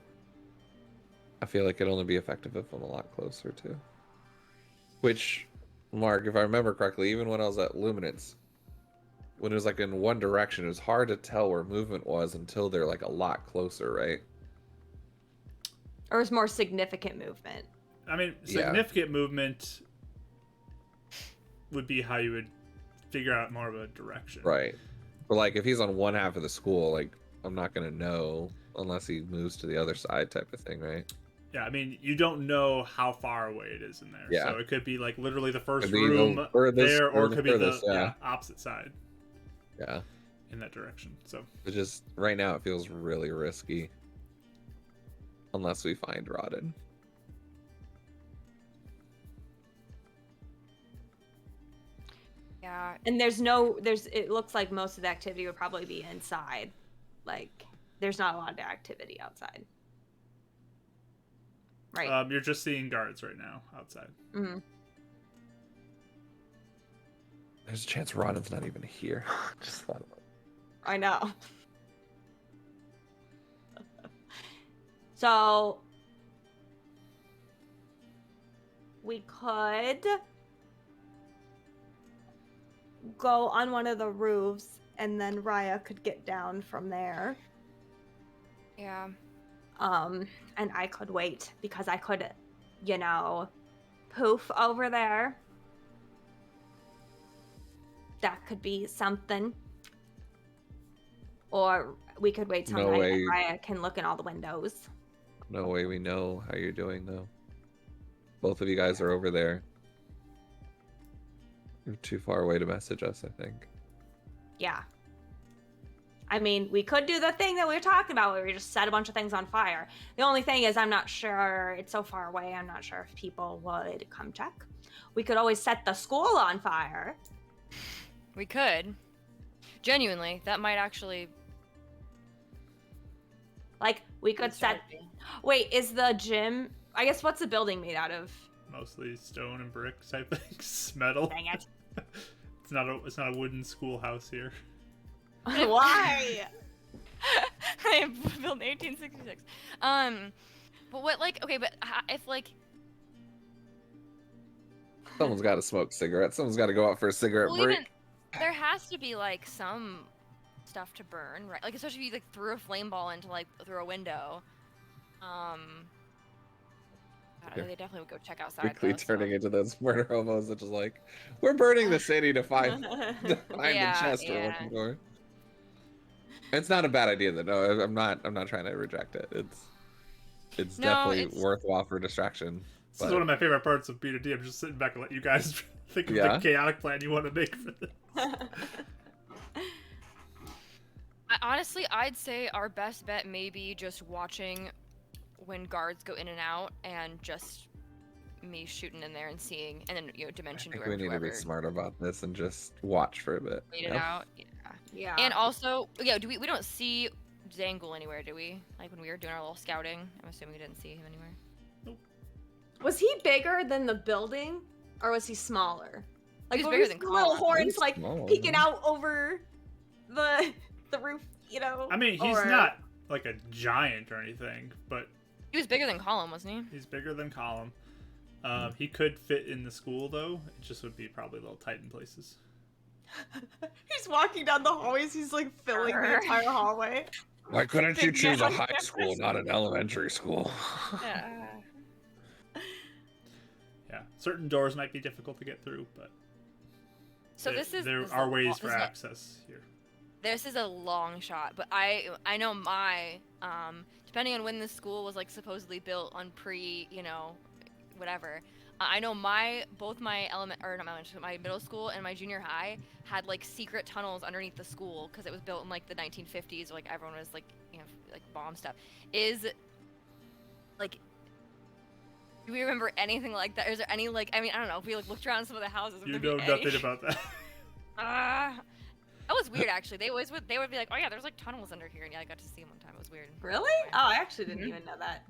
I feel like it'd only be effective if I'm a lot closer too. Which, Mark, if I remember correctly, even when I was at Luminance, when it was in one direction, it was hard to tell where movement was until they're a lot closer, right? Or is more significant movement. I mean, Yeah. significant movement would be how you would figure out more of a direction. Right. But if he's on one half of the school, I'm not gonna know unless he moves to the other side type of thing, right? Yeah, I mean, you don't know how far away it is in there. Yeah. So it could be literally the first Could be the room furthest there, or or it the could be the furthest, yeah. opposite side Yeah. in that direction. So It just right now it feels really risky. Unless we find Rodden. yeah. And it looks like most of the activity would probably be inside. There's not a lot of activity outside. Right. you're just seeing guards right now outside. Mm-hmm. There's a chance Rodden's not even here. Just thought about it. I know. So we could go on one of the roofs, and then Raya could get down from there. Yeah. And I could wait because I could, you know, poof over there. That could be something. Or we could wait till No night way. and Raya can look in all the windows. No way we know how you're doing, though. Both of you guys are over there. You're too far away to message us, I think. Yeah. I mean, we could do the thing that we were talking about where we just set a bunch of things on fire. The only thing is I'm not sure, it's so far away, I'm not sure if people would come check. We could always set the school on fire. We could. Genuinely, that might actually... Like, we could set... Wait, is the gym... I guess what's the building made out of? Mostly stone and brick type things. Metal. Dang it. It's not a wooden schoolhouse here. Why? I built in 1866. But what, like, okay, but if, like... Someone's got to smoke cigarettes. Someone's got to go out for a cigarette Well, break. even, there has to be, like, some stuff to burn, right? Like, especially if you, like, threw a flame ball into, like, through a window. God, they definitely would go check outside, Quickly though, turning so. into those murder homos that just like, we're burning the city to find, the chest we're looking for. It's not a bad idea, though. No, I'm not trying to reject it. It's definitely worthwhile for distraction. This is one of my favorite parts of B2D. I'm just sitting back and let you guys think of the chaotic plan you want to make for this. Honestly, I'd say our best bet may be just watching when guards go in and out, and just me shooting in there and seeing, and then, you know, dimension. I think we need to be smart about this and just watch for a bit. Wait it out. Yeah. And also, yeah, we don't see Zangle anywhere, do we? Like when we were doing our little scouting, I'm assuming we didn't see him anywhere. Nope. Was he bigger than the building, or was he smaller? Like, He was bigger than little Colin. horns, like peeking out over the roof, you know. I mean, he's not like a giant or anything, but he was bigger than Colin, wasn't he? He's bigger than Colin. He could fit in the school, though. It just would be probably a little tight in places. He's walking down the hallways. He's like filling the entire hallway. Why couldn't you choose a high school, not an elementary school? Yeah, certain doors might be difficult to get through, but so there are ways for access here. This is a long shot, but I know my depending on when the school was like supposedly built on you know, whatever. I know my middle school and my junior high had like secret tunnels underneath the school because it was built in like the 1950s, like everyone was like, you know, like bomb stuff. Is like, do we remember anything like that? Is there any like, I mean, I don't know, if we like looked around some of the houses. You know nothing about that. That was weird, actually. They would be like, oh yeah, there's like tunnels under here, and yeah, I got to see them one time. It was weird. Really? Oh, I actually didn't even know that.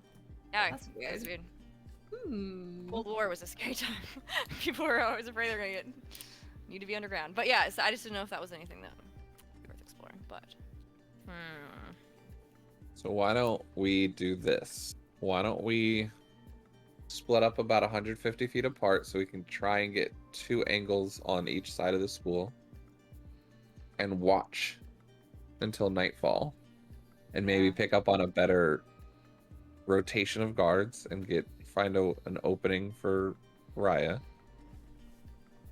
Yeah, that's weird. It was weird. Hmm. Cold War was a scary time. People were always afraid they're gonna need to be underground. But yeah, so I just didn't know if that was anything that would be worth exploring. But So why don't we do this? Why don't we split up about 150 feet apart so we can try and get 2 angles on each side of the school and watch until nightfall, and maybe pick up on a better rotation of guards and find an opening for Raya.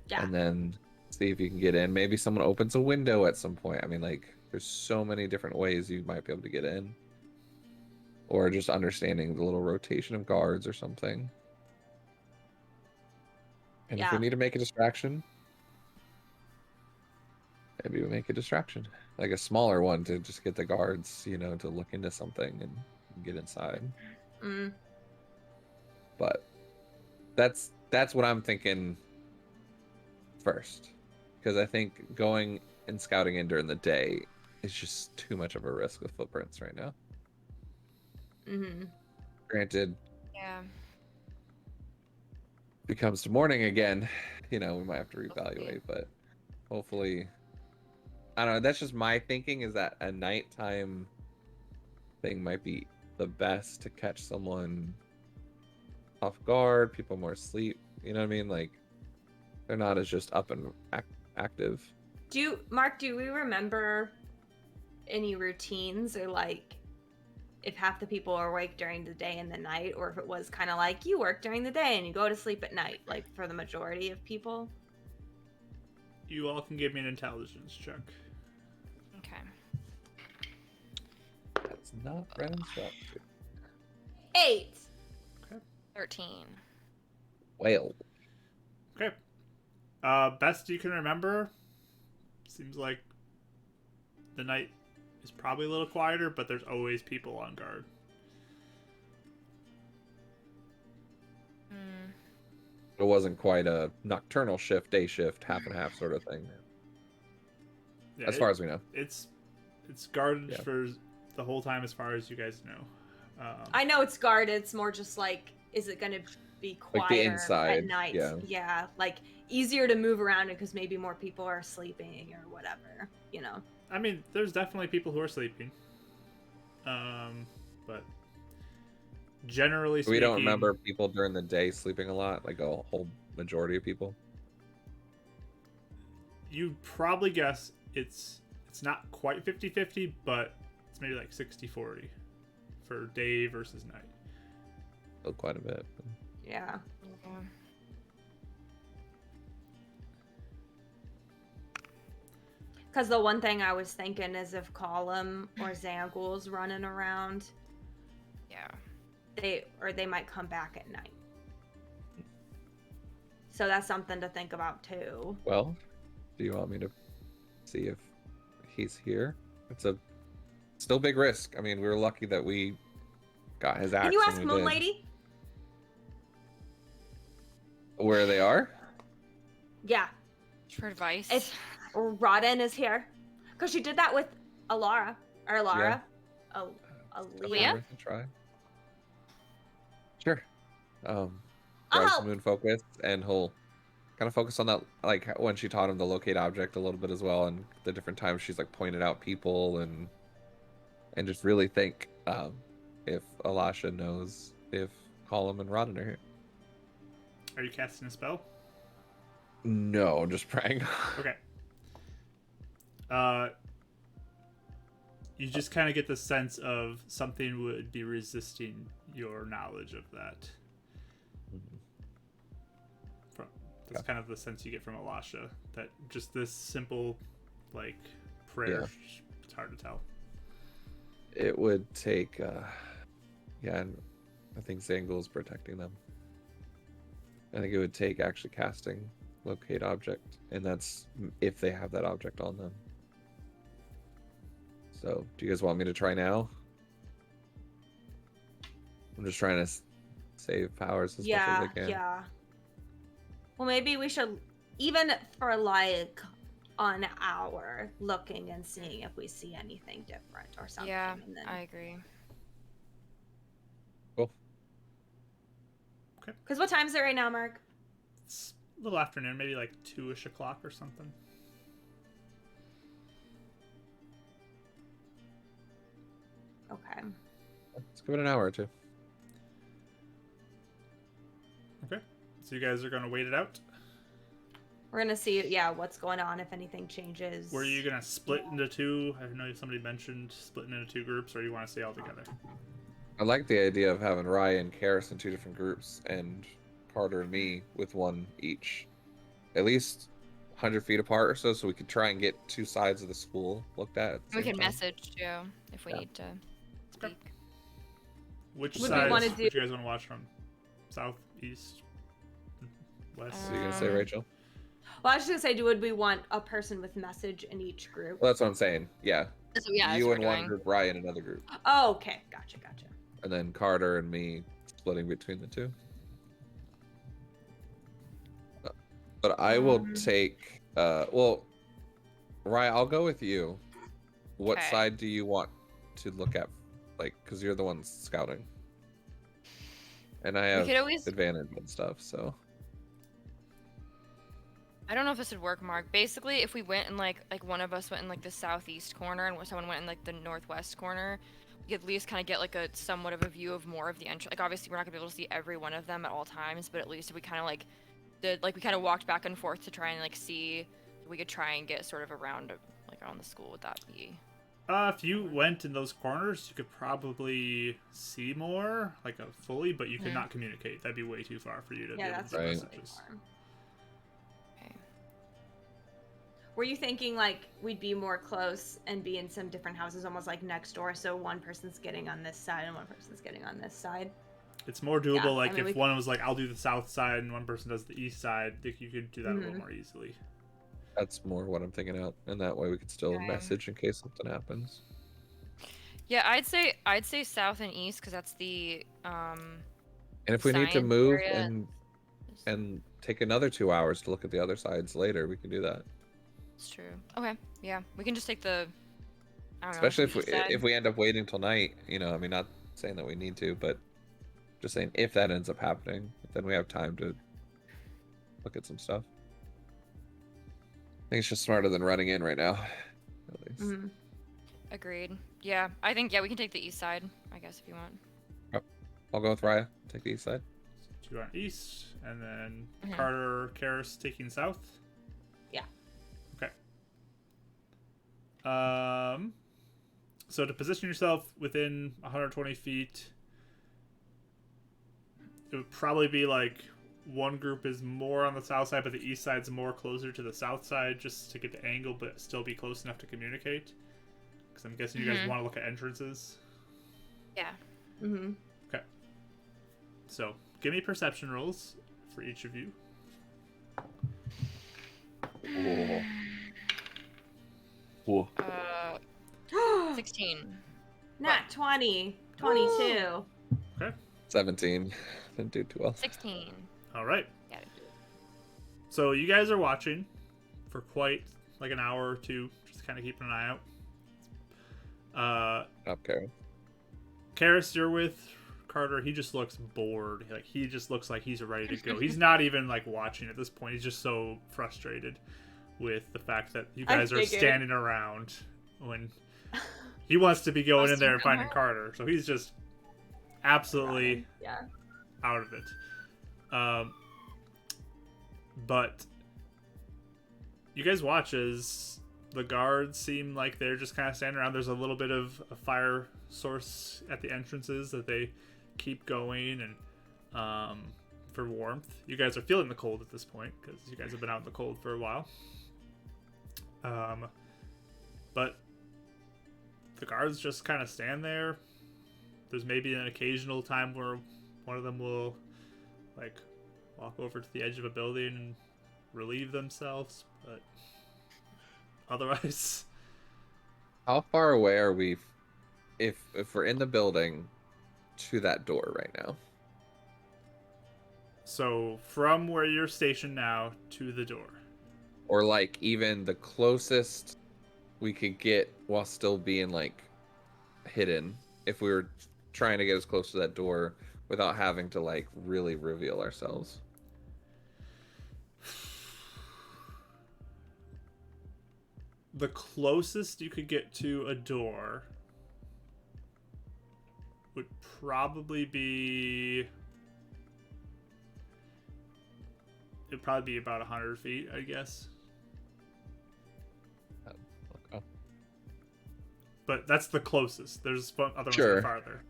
Yeah. And then see if you can get in. Maybe someone opens a window at some point. I mean, like, there's so many different ways you might be able to get in. Or just understanding the little rotation of guards or something. And if we need to make a distraction, maybe we make a distraction. Like a smaller one to just get the guards, you know, to look into something and get inside. Mm. But that's what I'm thinking first. Because I think going and scouting in during the day is just too much of a risk with footprints right now. Mm-hmm. Granted, yeah, if it comes to morning again, you know, we might have to reevaluate, but hopefully, I don't know, that's just my thinking, is that a nighttime thing might be the best to catch someone off guard, people more asleep. You know what I mean? Like, they're not as just up and active. Mark, do we remember any routines, or like if half the people are awake during the day and the night, or if it was kind of like you work during the day and you go to sleep at night, like for the majority of people? You all can give me an intelligence check. Okay. That's not Brennan's job. 8. 13. Well, Okay. Best you can remember. Seems like the night is probably a little quieter, but there's always people on guard. it wasn't quite a nocturnal shift, day shift, half and half sort of thing. Yeah, as far as we know. It's guarded Yeah. for the whole time, as far as you guys know. I know it's guarded. It's more just like, is it going to be quieter Like the inside, at night? yeah. Like easier to move around because maybe more people are sleeping or whatever, you know. I mean, there's definitely people who are sleeping. But generally speaking, We don't remember people during the day sleeping a lot, like a whole majority of people. You'd probably guess it's not quite 50-50, but it's maybe like 60-40 for day versus night. Still quite a bit. Yeah. Because the one thing I was thinking is if Column or Zangul's running around, Yeah. they might come back at night. So that's something to think about too. Well, do you want me to see if he's here? It's a still big risk. I mean, we were lucky that we got his axe. Can you ask when we Moon did. Lady? Where they are? Yeah. For advice. If Rodden is here. Because she did that with Alara. Or Alara. Oh, Leah? Worth a try. Sure. Grab I'll some moon focus, and he'll kind of focus on that, like when she taught him to locate object a little bit as well, and the different times she's like pointed out people, and just really think if Alasha knows if Colum and Rodden are here. Are you casting a spell? No, I'm just praying. Okay. You just kind of get the sense of something would be resisting your knowledge of that. That's kind of the sense you get from Alasha. That just this simple, like, prayer, it's hard to tell. It would take, and I think Zangul's protecting them. I think it would take actually casting locate object, and that's if they have that object on them. So, do you guys want me to try now? I'm just trying to save powers as much as I can. Yeah. Well, maybe we should, even for like an hour, looking and seeing if we see anything different or something. Yeah, and then... I agree. Cool. Okay. Because what time is it right now, Mark? It's a little afternoon, maybe like 2-ish o'clock or something. Okay. Let's give it an hour or two. Okay. So you guys are going to wait it out? We're gonna see, what's going on, if anything changes. Were you going to split into two? I know somebody mentioned splitting into two groups, or you want to stay all together? I like the idea of having Ryan and Karis in two different groups, and Carter and me with one each. At least 100 feet apart or so we could try and get two sides of the school looked at the We same can time. message too if we need to speak. Which Would we sides wanna would do- you guys want to watch from? South, east, west? So you gonna say, Rachel? Well, I was just gonna say, would we want a person with message in each group? Well, that's what I'm saying. Yeah. So, yeah, that's You what in we're one doing. group, Ryan in another group. Oh, okay. Gotcha. And then Carter and me splitting between the two. But I will take well, Ryan, I'll go with you. What Okay. side do you want to look at? Like, because you're the one scouting. And I We have could always. advantage and stuff, so I don't know if this would work, Mark. Basically, if we went in like one of us went in like the southeast corner and someone went in like the northwest corner, we at least kind of get like a somewhat of a view of more of the entrance. Like obviously we're not gonna be able to see every one of them at all times, but at least if we kind of like did like we kind of walked back and forth to try and like see, we could try and get sort of around like around the school. Would that be? If you went in those corners, you could probably see more, like fully, but you could not communicate. That'd be way too far for you to be able that's to do right. messages. Okay. Were you thinking like we'd be more close and be in some different houses, almost like next door, so one person's getting on this side and one person's getting on this side? It's more doable. Yeah, like I mean, if one was like, "I'll do the south side," and one person does the east side, you could do that a little more easily. That's more what I'm thinking out, and that way we could still Okay. message in case something happens. Yeah, I'd say south and east because that's the And if we need to science move area. and take another 2 hours to look at the other sides later, we can do that. It's true. Okay, yeah, we can just take the. I don't Especially know, east side. if we end up waiting till night, I mean, not saying that we need to, but just saying if that ends up happening, then we have time to look at some stuff. I think it's just smarter than running in right now. At least. Agreed. Yeah, I think we can take the east side. I guess if you want. I'll go with Raya. Take the east side. So you are east, and then Mhm. Carter, Karis taking south. Yeah. Okay. So to position yourself within 120 feet, it would probably be like one group is more on the south side, but the east side's more closer to the south side, just to get the angle, but still be close enough to communicate. Because I'm guessing you guys want to look at entrances. Yeah. Okay. So give me perception rolls for each of you. Cool. 16. Not 20, 22. 17. Didn't do too well. 16. All right. Got it. So you guys are watching for quite like an hour or two, just kind of keeping an eye out. Okay. Karis, you're with Carter. He just looks bored. Like he just looks like he's ready to go. He's not even like watching at this point. He's just so frustrated with the fact that you guys are standing around when he wants to be going in there and finding Carter. So he's just absolutely out of it. But you guys watch as the guards seem like they're just kind of standing around. There's a little bit of a fire source at the entrances that they keep going, and for warmth. You guys are feeling the cold at this point because you guys have been out in the cold for a while. But the guards just kind of stand there. There's maybe an occasional time where one of them will like walk over to the edge of a building and relieve themselves, but otherwise. How far away are we, if we're in the building, to that door right now? So from where you're stationed now to the door. Or like even the closest we could get while still being like hidden, if we were trying to get as close to that door without having to like really reveal ourselves. The closest you could get to a door would probably be... It'd probably be about 100 feet, I guess. Okay. But that's the closest. There's other ones that are farther.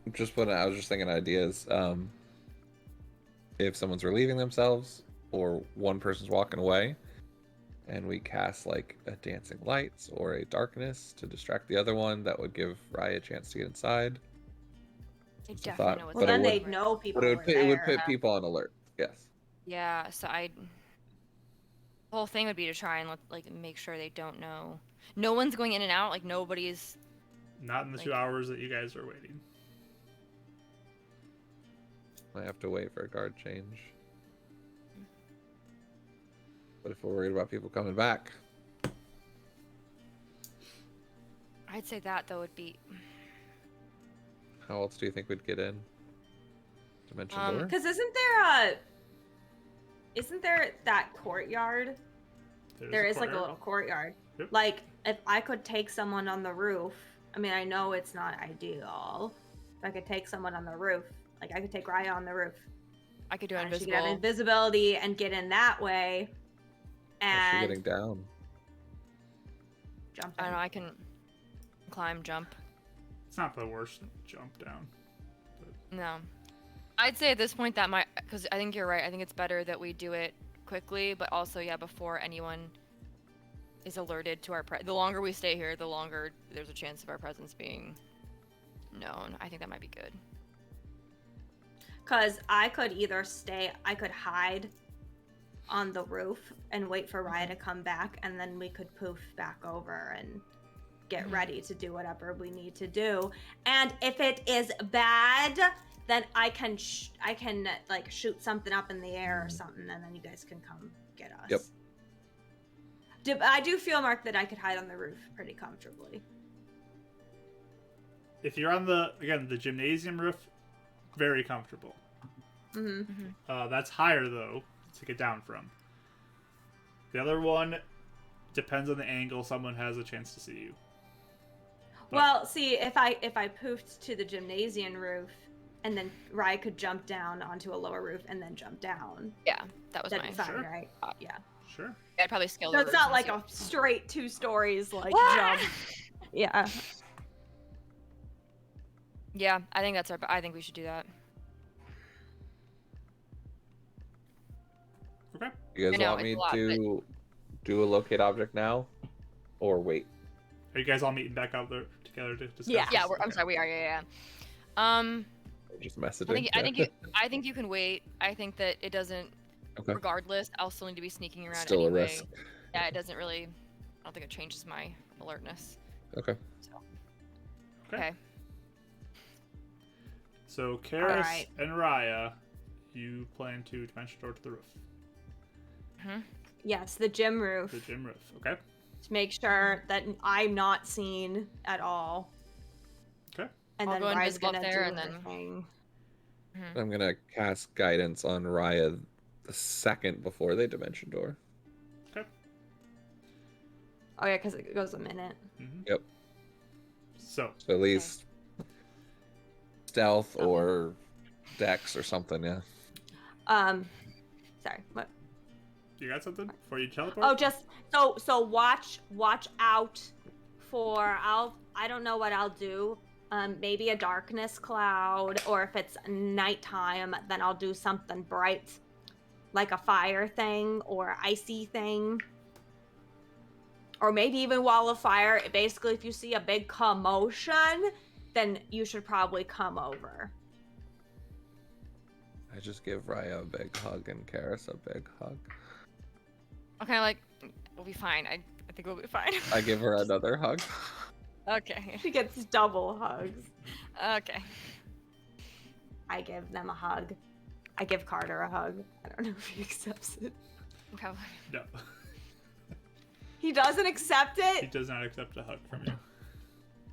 I was just thinking ideas. If someone's relieving themselves or one person's walking away, and we cast like a dancing lights or a darkness to distract the other one, that would give Raya a chance to get inside. They It's a definitely thought. know what's Well, then it they'd would- know people But were it would there. put people on alert. Yes. Yeah, so the whole thing would be to try and like make sure they don't know. No one's going in and out. Like nobody's. Not in the 2 hours that you guys are waiting. I have to wait for a guard change. But if we're worried about people coming back, I'd say that though would be. how else do you think we'd get in? Dimension door? Because isn't there that courtyard? There is like a little courtyard. Yep. Like, if I could take someone on the roof, I mean, I know it's not ideal. If I could take someone on the roof, like I could take Raya on the roof. I could do And she could invisible. have invisibility and get in that way. How's she And getting down? jump I don't in. know. I can climb, jump. It's not the worst jump down. No. I'd say at this point that might, because I think you're right. I think it's better that we do it quickly, but also, yeah, before anyone is alerted to our the longer we stay here, the longer there's a chance of our presence being known. I think that might be good. Because I could either I could hide on the roof and wait for Raya to come back, and then we could poof back over and get ready to do whatever we need to do. And if it is bad, then I can like shoot something up in the air or something, and then you guys can come get us. Yep. I do feel, Mark, that I could hide on the roof pretty comfortably. If you're on the gymnasium roof, very comfortable. That's higher though to get down from. The other one depends on the angle. Someone has a chance to see you. But Well, see, if I poofed to the gymnasium roof, and then Raya could jump down onto a lower roof and then jump down. Yeah, that was That'd mine. be fine, Sure. right? Yeah. Sure. I'd probably scale So the it's roof not and like see a what- straight 2 stories like Ah! jump. Yeah. Yeah, I think that's I think we should do that. Okay. You I guys know, want it's me a lot, to do a locate object now, or wait? Are you guys all meeting back out there together to discuss? Yeah. this? Yeah, I'm Okay. sorry, we are. Yeah. Just messaging. I think you can wait. I think that it doesn't. Okay. Regardless, I'll still need to be sneaking around Still a anyway. risk. Yeah, it doesn't really. I don't think it changes my alertness. Okay. So. Okay. Okay. So Karis Alright. and Raya, you plan to dimension door to the roof, Yes, the gym roof. the gym roof. Okay. To make sure that I'm not seen at all. Okay. And I'll then go Raya's invisible up gonna there do and her then- thing. I'm gonna cast guidance on Raya the second before they dimension door. Okay. Oh yeah, because it goes a minute. Yep. So So at least stealth or dex or something. Yeah. Sorry, what? you got something before you teleport? Oh, just so watch out for I don't know what I'll do. Maybe a darkness cloud, or if it's nighttime, then I'll do something bright, like a fire thing or icy thing, or maybe even wall of fire. Basically, if you see a big commotion, then you should probably come over. I just give Raya a big hug and Karis a big hug. Okay, like we'll be fine. I think we'll be fine. I give her another hug. Okay. She gets double hugs. Okay. I give them a hug. I give Carter a hug. I don't know if he accepts it. Probably. No. He doesn't accept He it? does not accept a hug from you.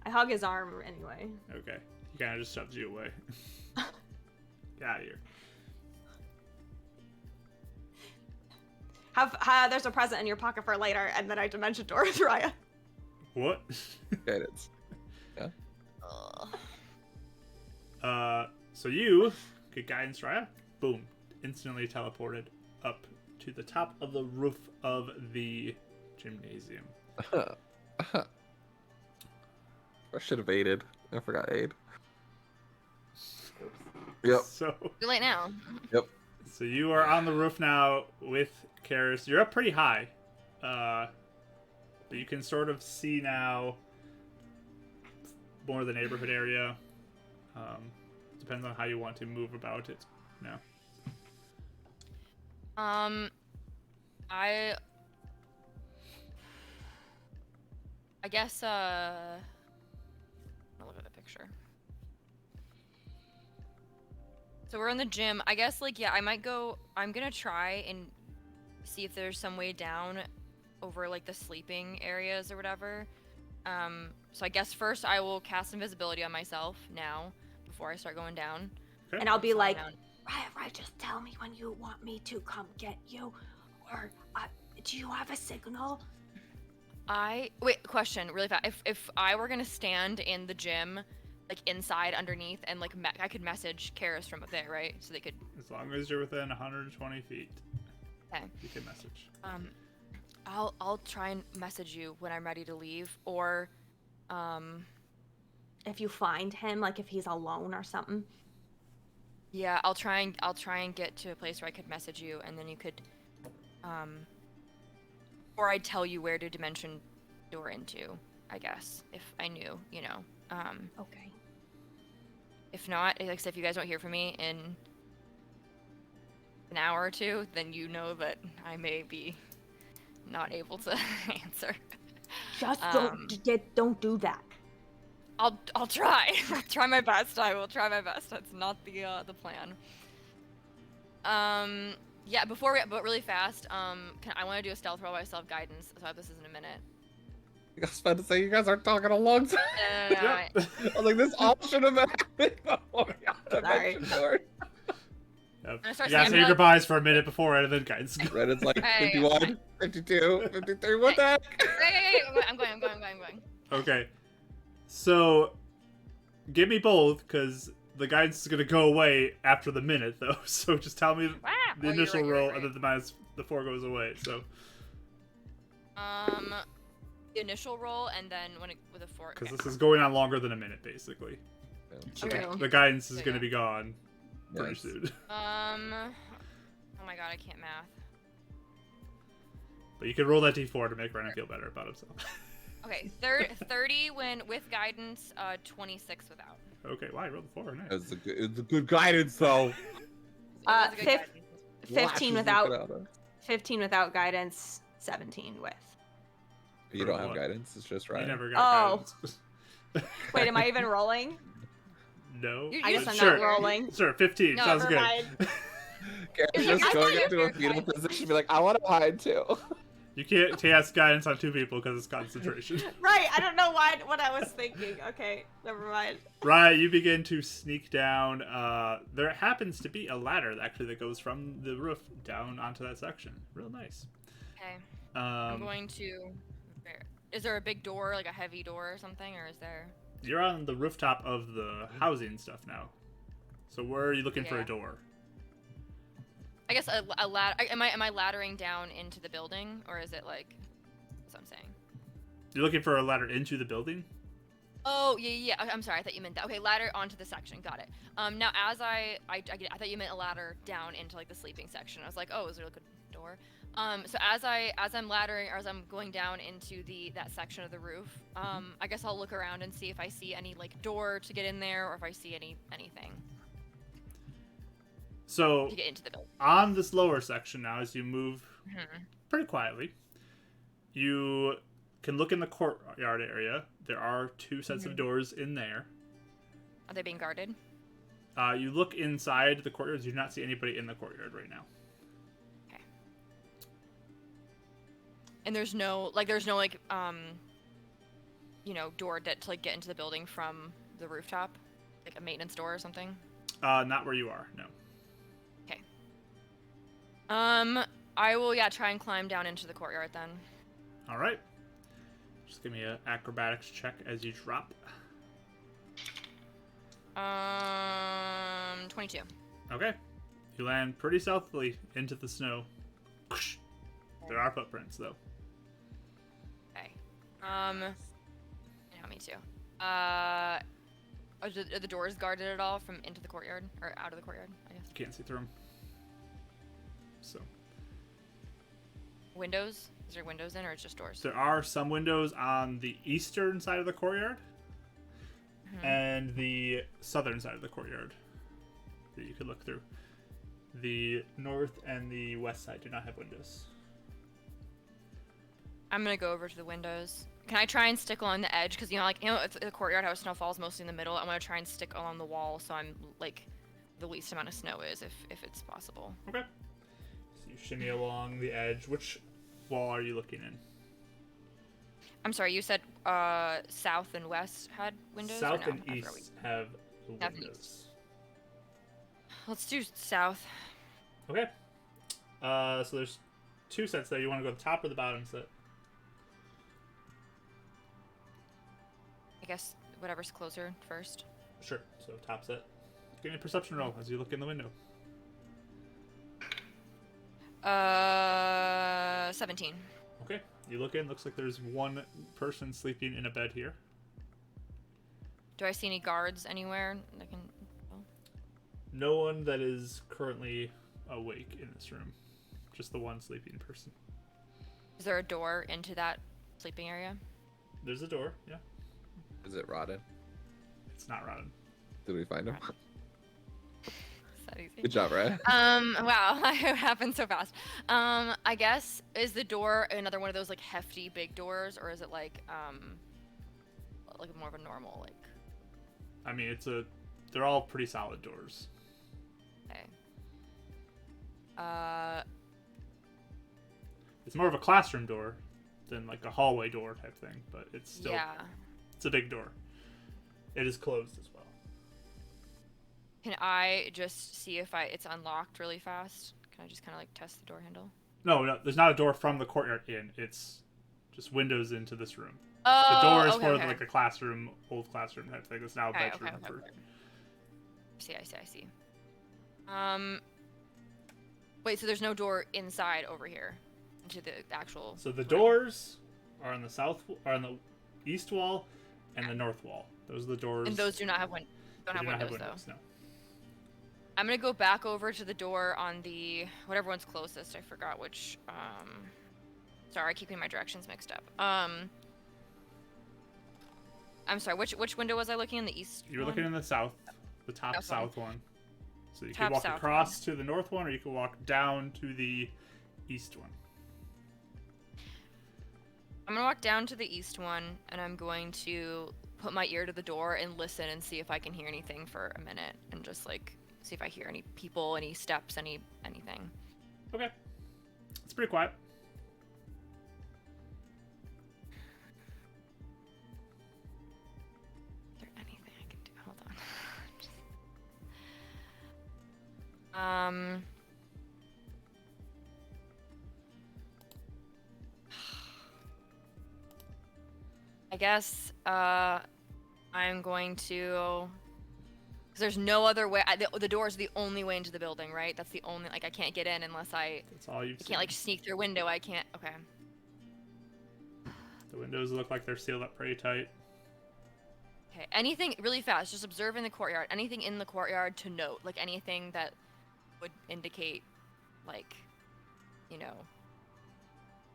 I hug his arm anyway. Okay. He kind of just shoves you away. Get out of here. There's a present in your pocket for later, and then I dimension door with Raya. What? Guidance. So you get guidance, Raya. Boom. Instantly teleported up to the top of the roof of the gymnasium. I should have aided. I forgot aid. Yep. So Too late now. So you are on the roof now with Karis. You're up pretty high. But you can sort of see now more of the neighborhood area. Depends on how you want to move about it now. I guess I'll look at the picture. So we're in the gym. I guess I'm gonna try and see if there's some way down over like the sleeping areas or whatever. So I guess first I will cast invisibility on myself now before I start going down. Okay. And I'll be Slowing like, down. Raya, just tell me when you want me to come get you. Or do you have a signal? Wait, question, really fast. If I were gonna stand in the gym, like inside underneath, and like I could message Karis from up there, right? So they could. As long as you're within 120 feet, Okay. you can message. I'll try and message you when I'm ready to leave, or, If you find him, like if he's alone or something. yeah, I'll try and get to a place where I could message you, and then you could, or I'd tell you where to dimension door into, I guess, if I knew, you know. Okay. If not, like I said, if you guys don't hear from me in an hour or two, then you know that I may be not able to answer. Just don't do that. I'll try. I'll try my best. I will try my best. That's not the plan. Yeah. But really fast. I want to do a stealth roll by self-guidance. So I hope this is in a minute. I was about to say, you guys aren't talking a long time. No. I was like, this all should have been happening before we got to Sorry. mention door. Yep. I You start gotta saying, say your like- goodbyes for a minute before and then guidance. Right, it's like Hey, 51, 52, 53, what the heck? Hey, I'm going. Okay. So, give me both, because the guidance is gonna go away after the minute, though. So just tell me Wow. the initial roll, and then the 4 goes away. So. The initial roll, and then with a 4. Because Okay. this is going on longer than a minute, basically. So Okay. the guidance is There you going to go. be gone pretty Nice. soon. Oh my god, I can't math. But you can roll that d4 to make Renan feel better about himself. Okay, 30 when with guidance, 26 without. Okay, wow, you rolled the 4. Nice. It was a good guidance, though. It was a good fif- guidance. 15 Lashes without. you put out, huh? 15 without guidance. 17 with. You don't have What? guidance, it's just right. You never Oh. got guidance. Wait, am I even rolling? No. You- I you guess I'm Sure. not rolling. Sure, 15. No, Sounds Never good. mind. Karen's just I going thought into you a were fetal fine. position and be like, I want to hide too. You can't cast guidance on 2 people because it's concentration. Right, I don't know what I was thinking. Okay, never mind. Right, you begin to sneak down. There happens to be a ladder, actually, that goes from the roof down onto that section. Real nice. Okay, I'm Um, going to. Is there a big door, like a heavy door or something, or is there? You're on the rooftop of the housing stuff now. So where are you looking for a Yeah. door? I guess a ladder. Am I laddering down into the building, or is it like? That's what I'm saying. You're looking for a ladder into the building? Oh yeah. I'm sorry. I thought you meant that. Okay, ladder onto the section. Got it. Now as I thought you meant a ladder down into like the sleeping section. I was like, oh, is there like a door? So as I'm laddering, or as I'm going down into that section of the roof, I guess I'll look around and see if I see any like door to get in there, or if I see anything So to get into the building. on this lower section now, as you move Mhm. pretty quietly, you can look in the courtyard area. There are 2 sets of doors in there. Are they being guarded? You look inside the courtyard. You do not see anybody in the courtyard right now. And there's no door to like get into the building from the rooftop, like a maintenance door or something. Not where you are, no. I will try and climb down into the courtyard then. All right. Just give me an acrobatics check as you drop. 22. Okay. You land pretty stealthily into the snow. There are footprints, though. Okay. Yeah, me too. Are the doors guarded at all from into the courtyard or out of the courtyard? I guess. You can't see through them. So Windows? Is there windows in, or it's just doors? there are some windows on the eastern side of the courtyard and the southern side of the courtyard that you could look through. The north and the west side do not have windows. I'm gonna go over to the windows. Can I try and stick along the edge? Because it's the courtyard, how snow falls mostly in the middle. I'm gonna try and stick along the wall, so I'm like the least amount of snow is, if it's possible. Okay. So you shimmy along the edge. Which wall are you looking in? I'm sorry, you said south and west had windows. South or no? and I forgot east have the South and windows. Let's do south. Okay. So there's 2 sets there. You want to go to the top or the bottom set? guess whatever's closer first. Sure. So top set. Give me a perception roll as you look in the window. 17. Okay. You look in. Looks like there's one person sleeping in a bed here. Do I see any guards anywhere that can? Oh. No one that is currently awake in this room. Just the one sleeping person. Is there a door into that sleeping area? There's a door. Yeah. Is it rotted? It's not rotten. Did we find him? Is that easy? Good job, Ryan. Wow, it happened so fast. I guess, is the door another one of those like hefty big doors, or is it like more of a normal like? I mean, they're all pretty solid doors. Okay. It's more of a classroom door than like a hallway door type thing, but it's still it's a big door. It is closed as well. Can I just see if it's unlocked really fast? Can I just kind of like test the door handle? No, there's not a door from the courtyard in. It's just windows into this room. Oh, The door is okay, for okay. like a classroom, old classroom type thing. It's now a Okay, bedroom okay. for. I see. Wait, so there's no door inside over here into the actual. So the room? doors are on the the east wall and the north wall. Those are the doors. And those do not have windows. They do not have though. windows, no. I'm gonna go back over to the door on the whatever one's closest. I forgot which. Sorry, I keep getting my directions mixed up. I'm sorry. Which window was I looking in? The east. You were looking in the south, the top south one. So you Top can walk south across to the north one, or you can walk down to the east one. I'm gonna walk down to the east one, and I'm going to put my ear to the door and listen and see if I can hear anything for a minute, and just like see if I hear any people, any steps, anything. Okay. It's pretty quiet. Is there anything I can do? Hold on. I guess I'm going to, because there's no other way. The door is the only way into the building, right? That's the only, like, I can't get in unless That's all you've I seen. can't like sneak through a window. I can't. Okay. The windows look like they're sealed up pretty tight. Okay. Anything really fast? Just observe in the courtyard. Anything in the courtyard to note, like anything that would indicate, like, you know,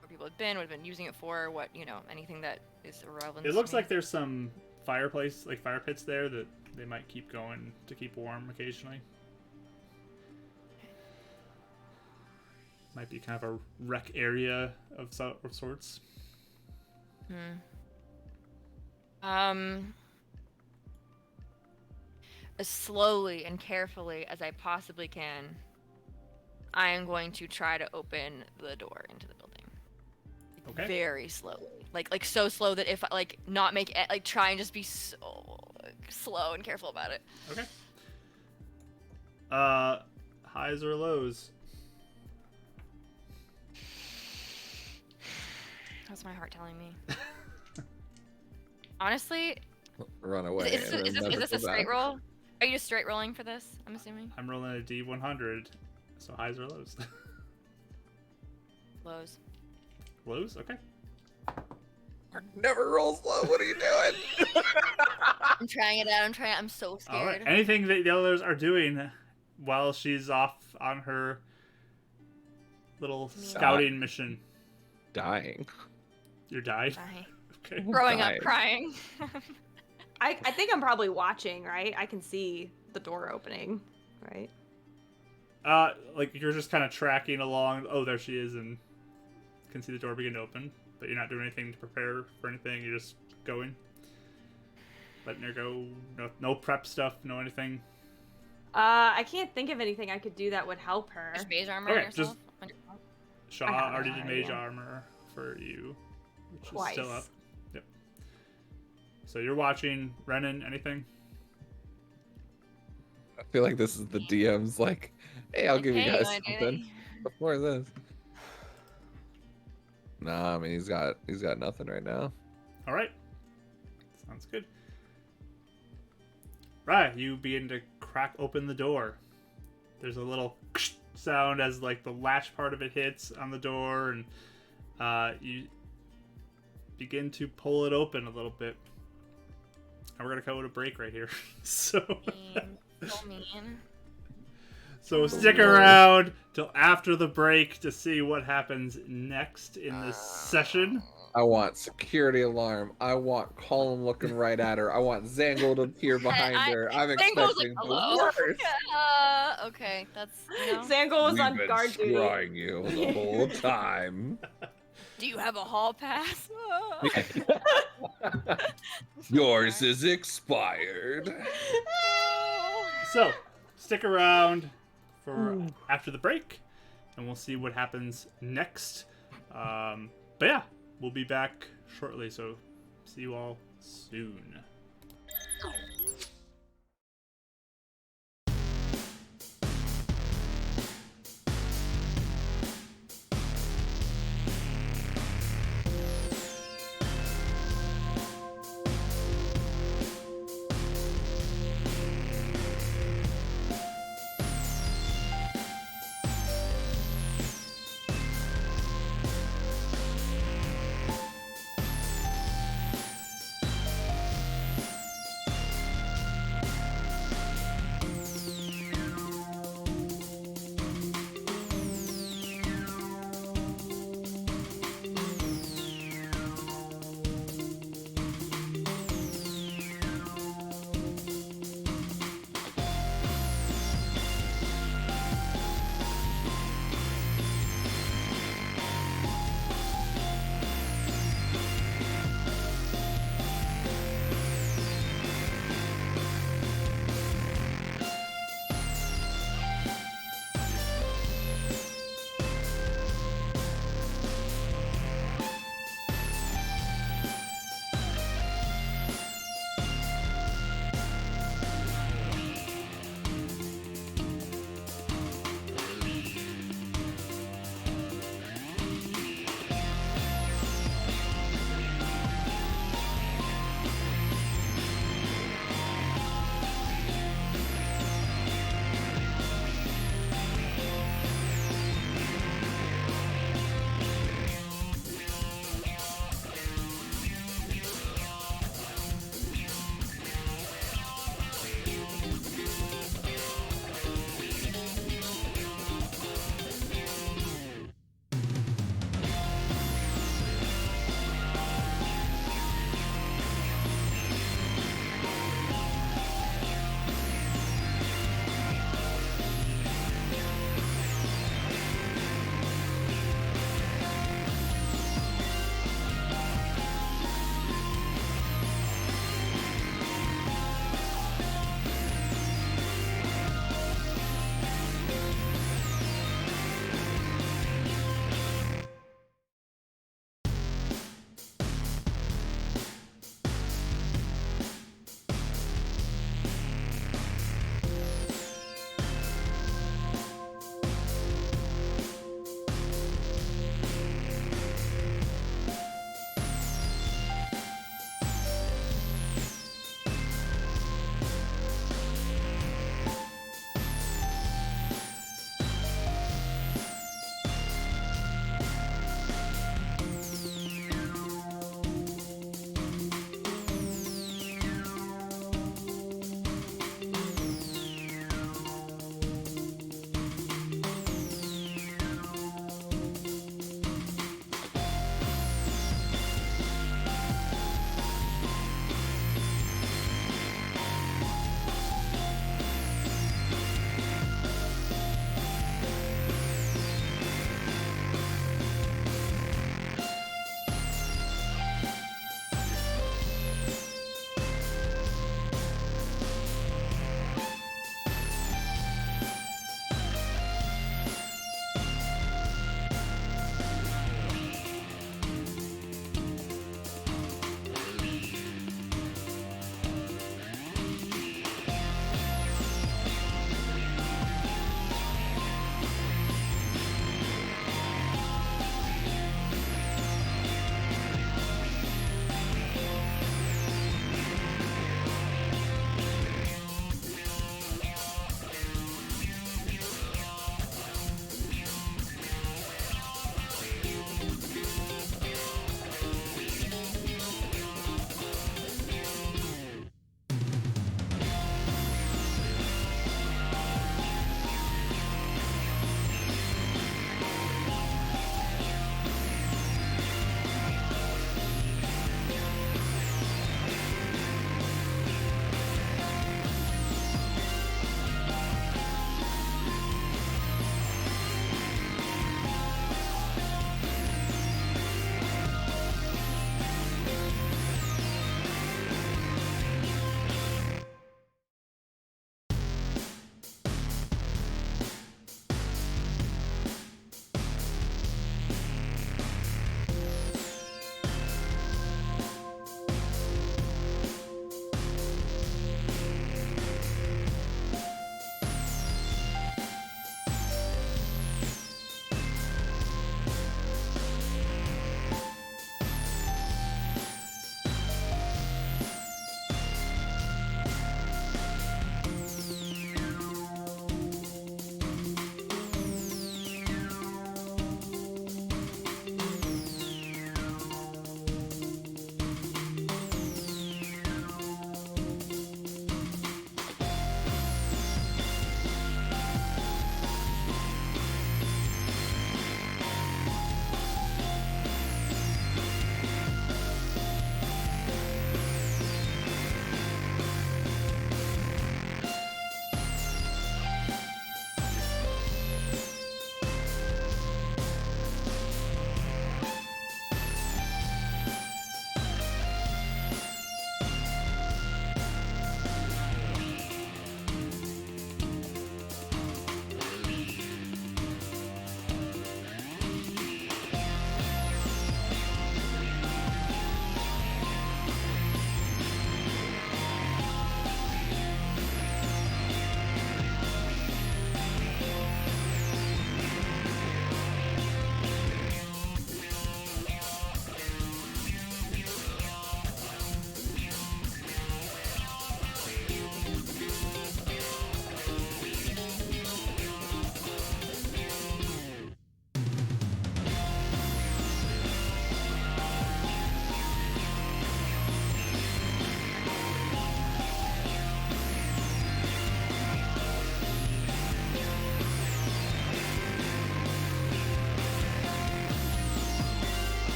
where people have been, would have been using it for, what, you know, anything that is irrelevant. It looks like there's some fire pits there that they might keep going to keep warm occasionally. Might be kind of a rec area of sorts. As slowly and carefully as I possibly can, I am going to try to open the door into the building. Okay. Very slowly, like so slow that if like not make it, like try and just be so slow and careful about it. Okay. Highs or lows? That's my heart telling me. Honestly, Run away. is this a straight roll? Are you just straight rolling for this? I'm assuming. I'm rolling a D100, so highs or lows? Lows. Lows? Okay. Never rolls low. What are you doing? I'm trying it out. I'm so scared. All right. Anything that the others are doing while she's off on her little scouting mission? Dying. You're dying? Bye. Okay. Growing up Dying. crying. I think I'm probably watching, right? I can see the door opening, right? Like you're just kind of tracking along. Oh, there she is, and can see the door begin to open. But you're not doing anything to prepare for anything. You're just going, letting her go. No prep stuff. No anything. I can't think of anything I could do that would help her. There's mage armor Okay, on yourself. On your- Shaw I have it already did already, mage yeah. armor for you, which Twice. is still up. Yep. So you're watching Renan. Anything? I feel like this is the DM's like, hey, I'll give you Hey, guys wanna do something. What more is this? Nah, I mean he's got nothing right now. All right. Sounds good. Right, you begin to crack open the door. There's a little sound as like the latch part of it hits on the door, and you begin to pull it open a little bit. And we're gonna go to break right here. So Mean. so stick around till after the break to see what happens next in this session. I want security alarm. I want Colin looking right at her. I want Zangle to appear behind her. I'm Zangle's expecting like, the hello? worst. Okay, that's, you know. Zangle was We've on been guard duty. scrying you the whole time. Do you have a hall pass? Yours is expired. So stick around for after the break, and we'll see what happens next. But yeah, we'll be back shortly. So see you all soon.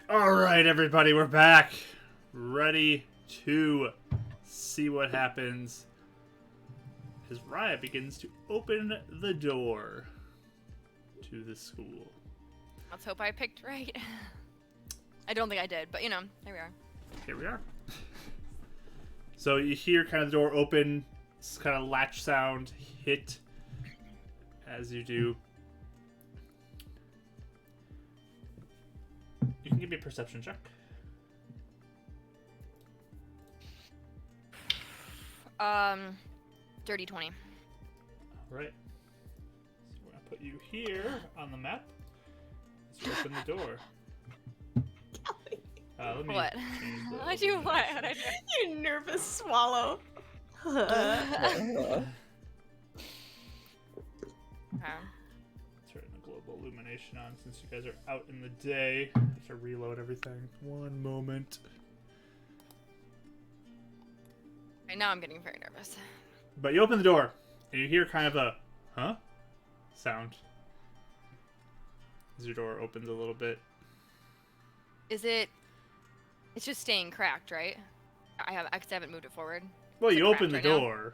All right, everybody, we're back. Ready to see what happens as Raya begins to open the door to the school. Let's hope I picked right. I don't think I did, but you know, here we are. Here we are. So you hear kind of the door open, this kind of latch sound hit as you do. You can give me a perception check. Dirty 20. All right. So we're gonna put you here on the map. Let's open the door. Let me What? change the What'd you what? illumination. What'd I do? You nervous swallow. Okay. Turn the global illumination on since you guys are out in the day. I have to reload everything. One moment. Right now I'm getting very nervous. But you open the door, and you hear kind of a, huh? Sound. As your door opens a little bit. Is it? It's just staying cracked, right? I haven't moved it forward. Well, Is it you open the cracked right now? door,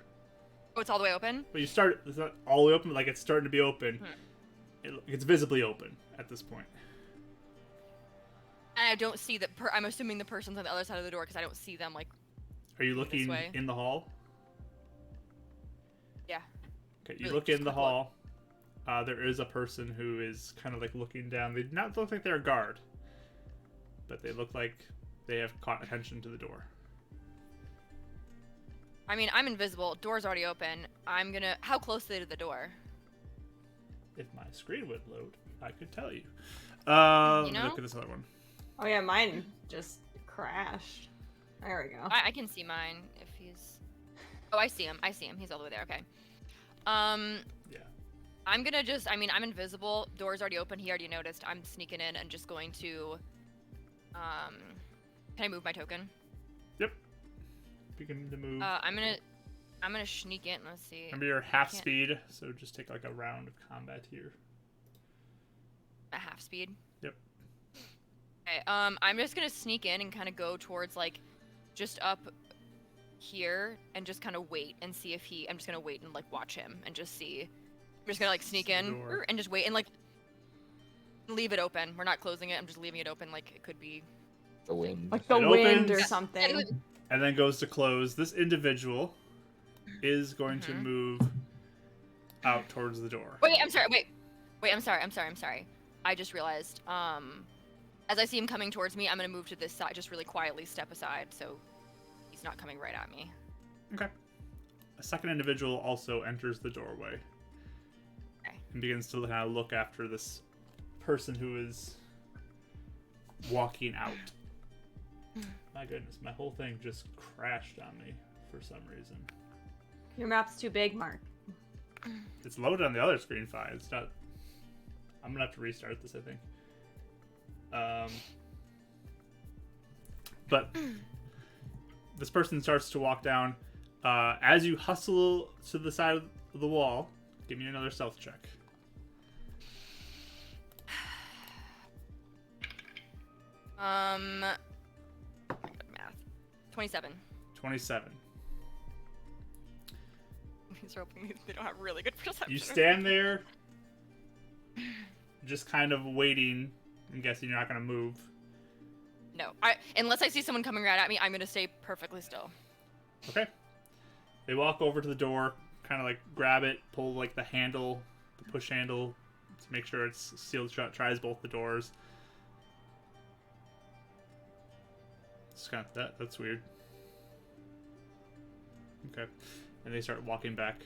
Oh, it's all the way open. but you start, it's not all the way open, but like it's starting to be open. Hmm. It's visibly open at this point. And I don't see that. I'm assuming the person's on the other side of the door because I don't see them. Like, Are you looking way. in the hall? yeah. Okay, you Really, look just in the quick look. hall. There is a person who is kind of like looking down. They do not look like they're a guard, but they look like they have caught attention to the door. I mean, I'm invisible. Door's already open. I'm gonna. How close are they to the door? If my screen would load, I could tell you. You know? Look at this other one. Oh yeah, mine just crashed. There we go. I can see mine if he's. Oh, I see him. I see him. He's all the way there. Okay. Yeah. I'm gonna just. I mean, I'm invisible. Door's already open. He already noticed. I'm sneaking in and just going to. Can I move my token? Yep. Begin to move. I'm gonna sneak in. Let's see. Remember your half can't- speed, so just take like a round of combat here. At half speed. Yep. Okay. I'm just gonna sneak in and kind of go towards like, just up here and just kind of wait and see if he. I'm just gonna wait and like watch him and just see. I'm just gonna like sneak in Door. and just wait and like leave it open. We're not closing it. I'm just leaving it open. Like it could be. The wind. Like the It wind or opens. something. And then goes to close. This individual is going to Mhm. move out towards the door. Wait, I'm sorry. Wait, I'm sorry. I just realized. As I see him coming towards me, I'm gonna move to this side, just really quietly step aside, so he's not coming right at me. Okay. A second individual also enters the doorway Okay. and begins to kind of look after this person who is walking out. My goodness, my whole thing just crashed on me for some reason. Your map's too big, Mark. It's loaded on the other screen fine. It's not. I'm gonna have to restart this, I think. But this person starts to walk down. As you hustle to the side of the wall, give me another stealth check. Oh my God, math. 27. 27. These are hoping they don't have really good perception. You stand there, just kind of waiting. I'm guessing you're not gonna move. No, unless I see someone coming right at me, I'm gonna stay perfectly still. Okay. They walk over to the door, kind of like grab it, pull like the handle, the push handle, to make sure it's sealed shut. Tries both the doors. It's kind of that's weird. Okay, and they start walking back.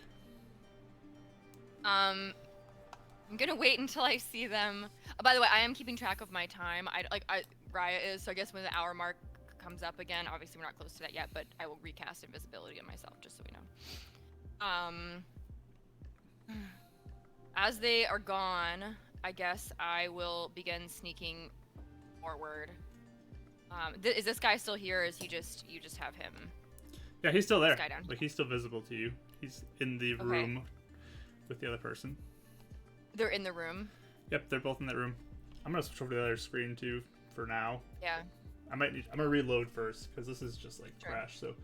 I'm gonna wait until I see them. Oh, by the way, I am keeping track of my time. Raya is, so I guess when the hour mark comes up again, obviously we're not close to that yet, but I will recast invisibility on myself just so we know. As they are gone, I guess I will begin sneaking forward. Is this guy still here? Or is you just have him? Yeah, he's still there. This guy down. Like he's still visible to you. He's in the Okay. room with the other person. They're in the room. Yep, they're both in that room. I'm gonna switch over to the other screen too for now. Yeah. I'm gonna reload first because this is just like Sure. crash. So,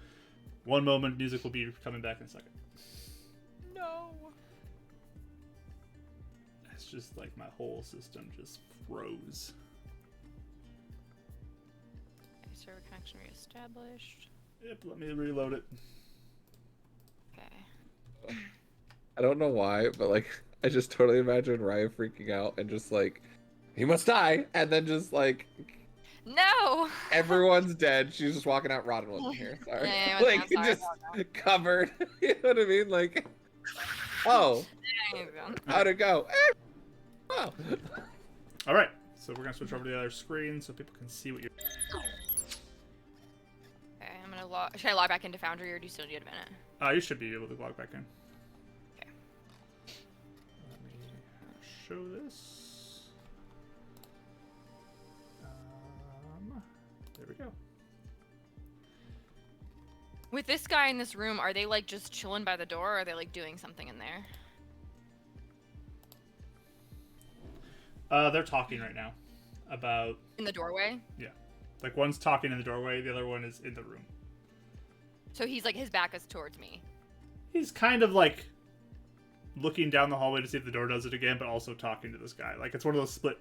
one moment, music will be coming back in a second. No. It's just like my whole system just froze. Okay, server connection reestablished. Yep, let me reload it. Okay. I don't know why, but like I just totally imagine Raya freaking out and just like, he must die, and then just like No. everyone's dead. She's just walking out. Rodden wasn't here. Sorry. Yeah, Like I'm sorry just about covered. You know what I mean? Like, oh, There you go. how'd it go? Oh. All right, so we're gonna switch over to the other screen so people can see what you're. Okay, I'm gonna log. Should I log back into Foundry, or do you still need a minute? You should be able to log back in. Okay. Let me show this. There we go. With this guy in this room, are they like just chilling by the door, or are they like doing something in there? They're talking right now about, In the doorway? like, one's talking in the doorway, the other one is in the room. So he's like, his back is towards me. He's kind of like looking down the hallway to see if the door does it again, but also talking to this guy. Like, it's one of those split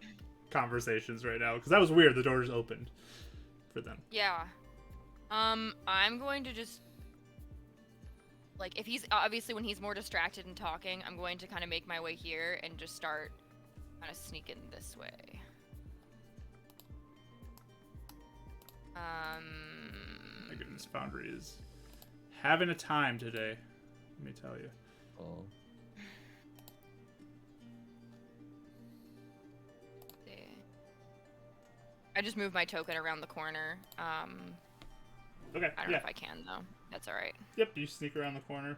conversations right now, because that was weird. The door just opened for them. Yeah. I'm going to just, like, if he's, obviously when he's more distracted and talking, I'm going to kind of make my way here and just start kind of sneaking this way. My goodness, Foundry is having a time today, let me tell you. Oh. I just moved my token around the corner. Okay, I don't know if I can though. That's all right. Yep, you sneak around the corner.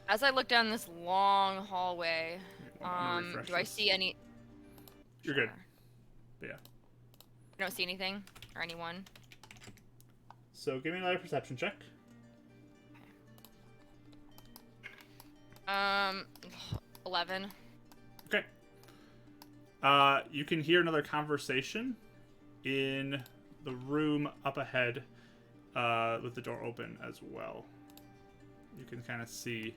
As I look down this long hallway, I'm gonna refresh do I this. see any? You're good. Sure. But yeah. I don't see anything or anyone. So give me another perception check. 11. Okay. You can hear another conversation in the room up ahead, with the door open as well. You can kind of see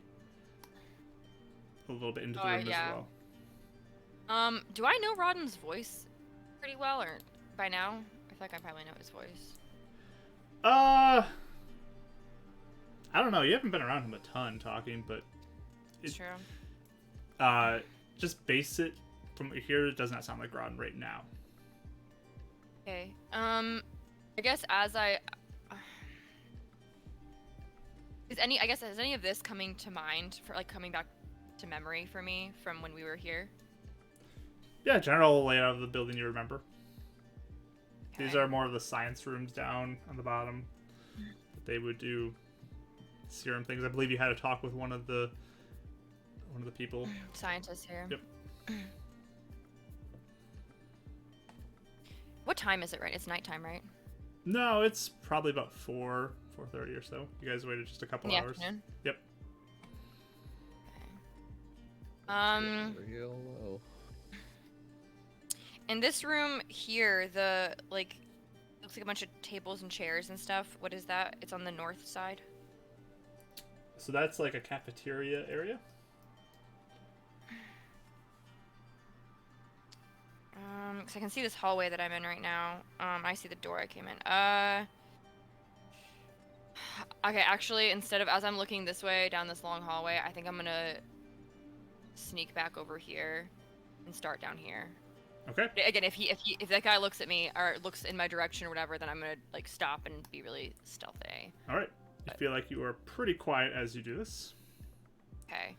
a little bit into the room yeah. as well. Do I know Rodden's voice pretty well, or by now? I feel like I probably know his voice. I don't know. You haven't been around him a ton talking, but It's true. just base it from what you hear. It does not sound like Rodden right now. Okay. I guess as I has any of this coming to mind for like coming back to memory for me from when we were here? Yeah, general layout of the building you remember. Okay. These are more of the science rooms down on the bottom. That they would do serum things. I believe you had a talk with one of the people. Scientists here. Yep. What time is it, right? It's nighttime, right? No, it's probably about 4:30 or so. You guys waited just a couple In the hours. afternoon? Yep. Real low. In this room here, the like looks like a bunch of tables and chairs and stuff. What is that? It's on the north side. So that's like a cafeteria area. Because I can see this hallway that I'm in right now. I see the door I came in. Okay, actually, instead of as I'm looking this way down this long hallway, I think I'm gonna sneak back over here and start down here. Okay. But again, if that guy looks at me or looks in my direction or whatever, then I'm gonna like stop and be really stealthy. All right. You feel like you are pretty quiet as you do this. Okay.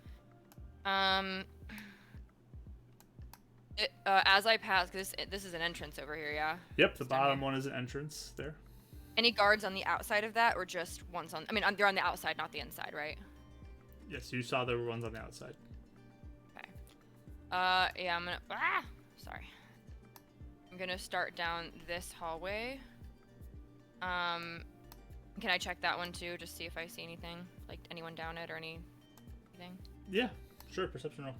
As I pass, because this is an entrance over here, yeah? Yep. The It's down bottom here. one is an entrance there. Any guards on the outside of that, or just ones on? I mean, they're on the outside, not the inside, right? Yes, you saw there were ones on the outside. Okay. Yeah, I'm gonna. Sorry. I'm gonna start down this hallway. Can I check that one too, just see if I see anything, like anyone down it or anything? Yeah. Sure. Perception roll.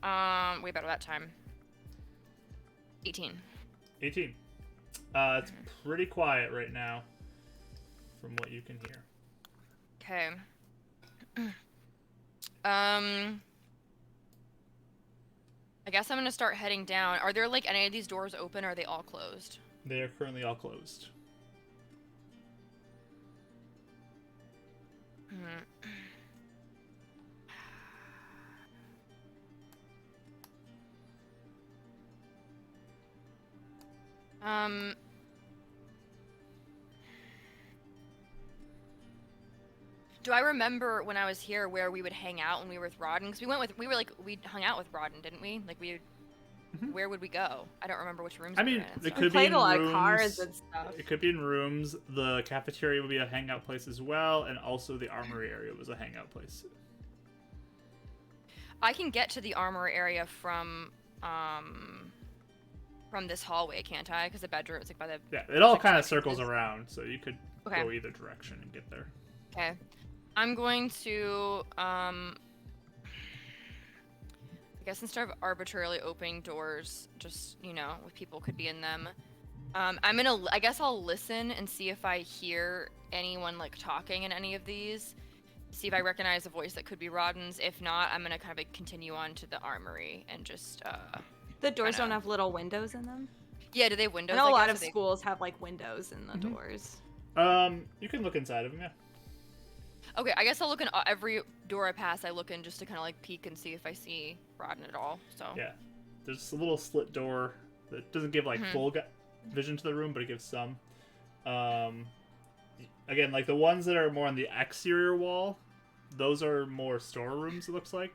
Way better that time. 18. 18. It's pretty quiet right now, from what you can hear. Okay. I guess I'm gonna start heading down. Are there like any of these doors open, or are they all closed? They are currently all closed. Do I remember when I was here where we would hang out when we were with Rodden? Because we hung out with Rodden, didn't we? Like where would we go? I don't remember which rooms. I we mean, were in and it stuff. could be played in a lot rooms. of cards and stuff. It could be in rooms. The cafeteria would be a hangout place as well, and also the armory area was a hangout place. I can get to the armor area from this hallway, can't I? Because the bedroom is like by the. Yeah, it all like, kind of circles around, so you could Okay. go either direction and get there. Okay. I'm going to I guess instead of arbitrarily opening doors, just with people could be in them. I guess I'll listen and see if I hear anyone like talking in any of these. See if I recognize a voice that could be Rodden's. If not, I'm gonna kind of continue on to the armory and just The doors don't have little windows in them. Yeah, do they have windows? I know a lot guess, of or they- schools have like windows in the doors. You can look inside of them, yeah. Okay, I guess I'll look in every door I pass. I look in just to kind of like peek and see if I see Rodden at all. So Yeah, there's a little slit door that doesn't give like full vision to the room, but it gives some. Again, like the ones that are more on the exterior wall, those are more storerooms. It looks like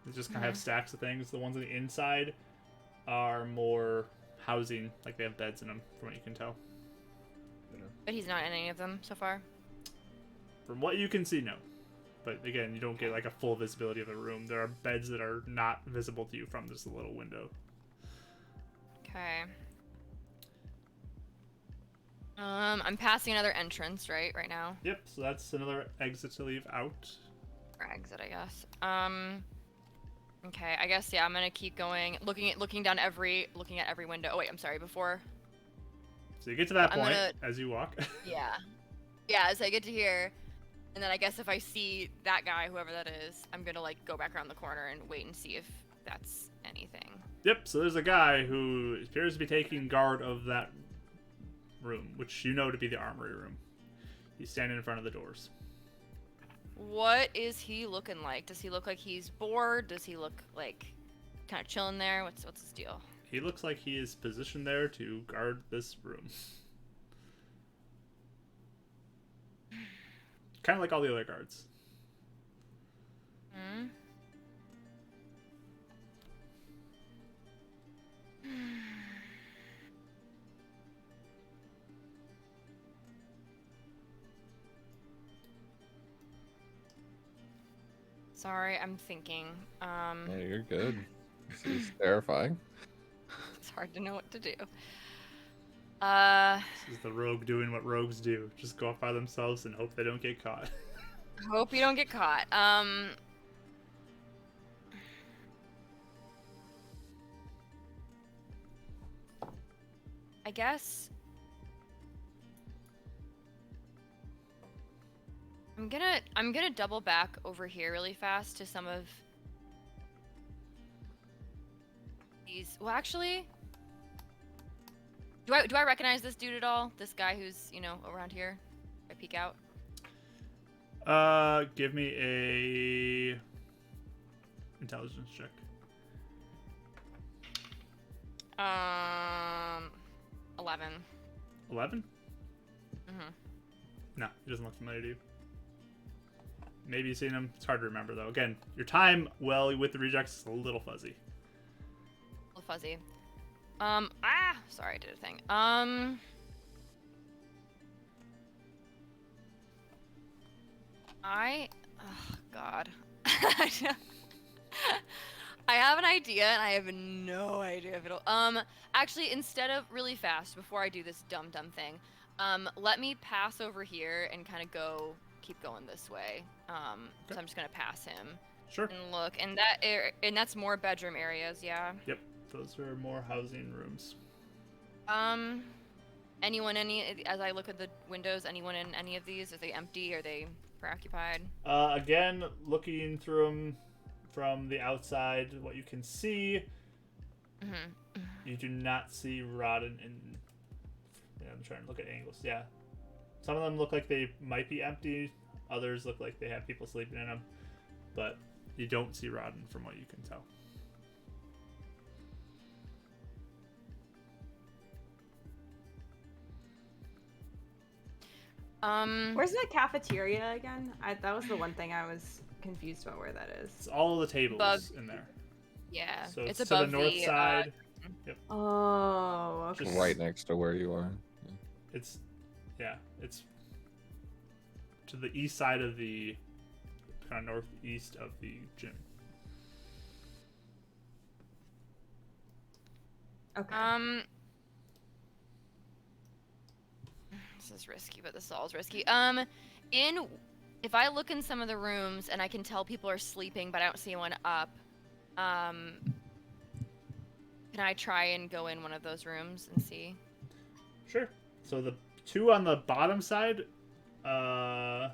they just kind of have stacks of things. The ones on the inside are more housing, like they have beds in them, from what you can tell. But he's not in any of them so far. From what you can see, no. But again, you don't get like a full visibility of the room. There are beds that are not visible to you from this little window. Okay. I'm passing another entrance, right now? Yep, so that's another exit to leave out. Or exit, I guess. Okay, I guess yeah, I'm gonna keep going, looking at every window. Oh wait, I'm sorry, before. So you get to that I'm point gonna- as you walk. Yeah, so I get to here, and then I guess if I see that guy, whoever that is, I'm gonna like go back around the corner and wait and see if that's anything. Yep, so there's a guy who appears to be taking guard of that room, which you know to be the armory room. He's standing in front of the doors. What is he looking like? Does he look like he's bored? Does he look like kind of chilling there? What's his deal? He looks like he is positioned there to guard this room. Kind of like all the other guards. Sorry, I'm thinking. Yeah, you're good. This is terrifying. It's hard to know what to do. This is the rogue doing what rogues do. Just go off by themselves and hope they don't get caught. Hope you don't get caught. I guess I'm gonna double back over here really fast to some of these. Well, actually, do I recognize this dude at all? This guy who's around here? If I peek out. Give me a intelligence check. 11. 11? No, he doesn't look familiar to you. Maybe you've seen him. It's hard to remember, though. Again, your time with the rejects is a little fuzzy. A little fuzzy. Sorry, I did a thing. Oh, God. I have an idea, and I have no idea if it'll. Actually, instead of really fast, before I do this dumb thing, let me pass over here and kind of keep going this way. So I'm just gonna pass him. Sure. and look, and that's more bedroom areas, yeah. Yep. Those are more housing rooms. Anyone, as I look at the windows, anyone in any of these? Are they empty? Are they preoccupied? Again, looking through them from the outside, what you can see, you do not see Rodden in. Yeah, I'm trying to look at angles. Yeah, some of them look like they might be empty. Others look like they have people sleeping in them, but you don't see Rodden from what you can tell. Where's the cafeteria again? That was the one thing I was confused about where that is. It's all the tables Above. in there. Yeah, So it's to above the north side. Yep. Oh, okay. Just- Right next to where you are. It's to the east side of the kind of northeast of the gym. Okay. This is risky, but this all is risky. If I look in some of the rooms and I can tell people are sleeping, but I don't see anyone up, can I try and go in one of those rooms and see? Sure. So the two on the bottom side, or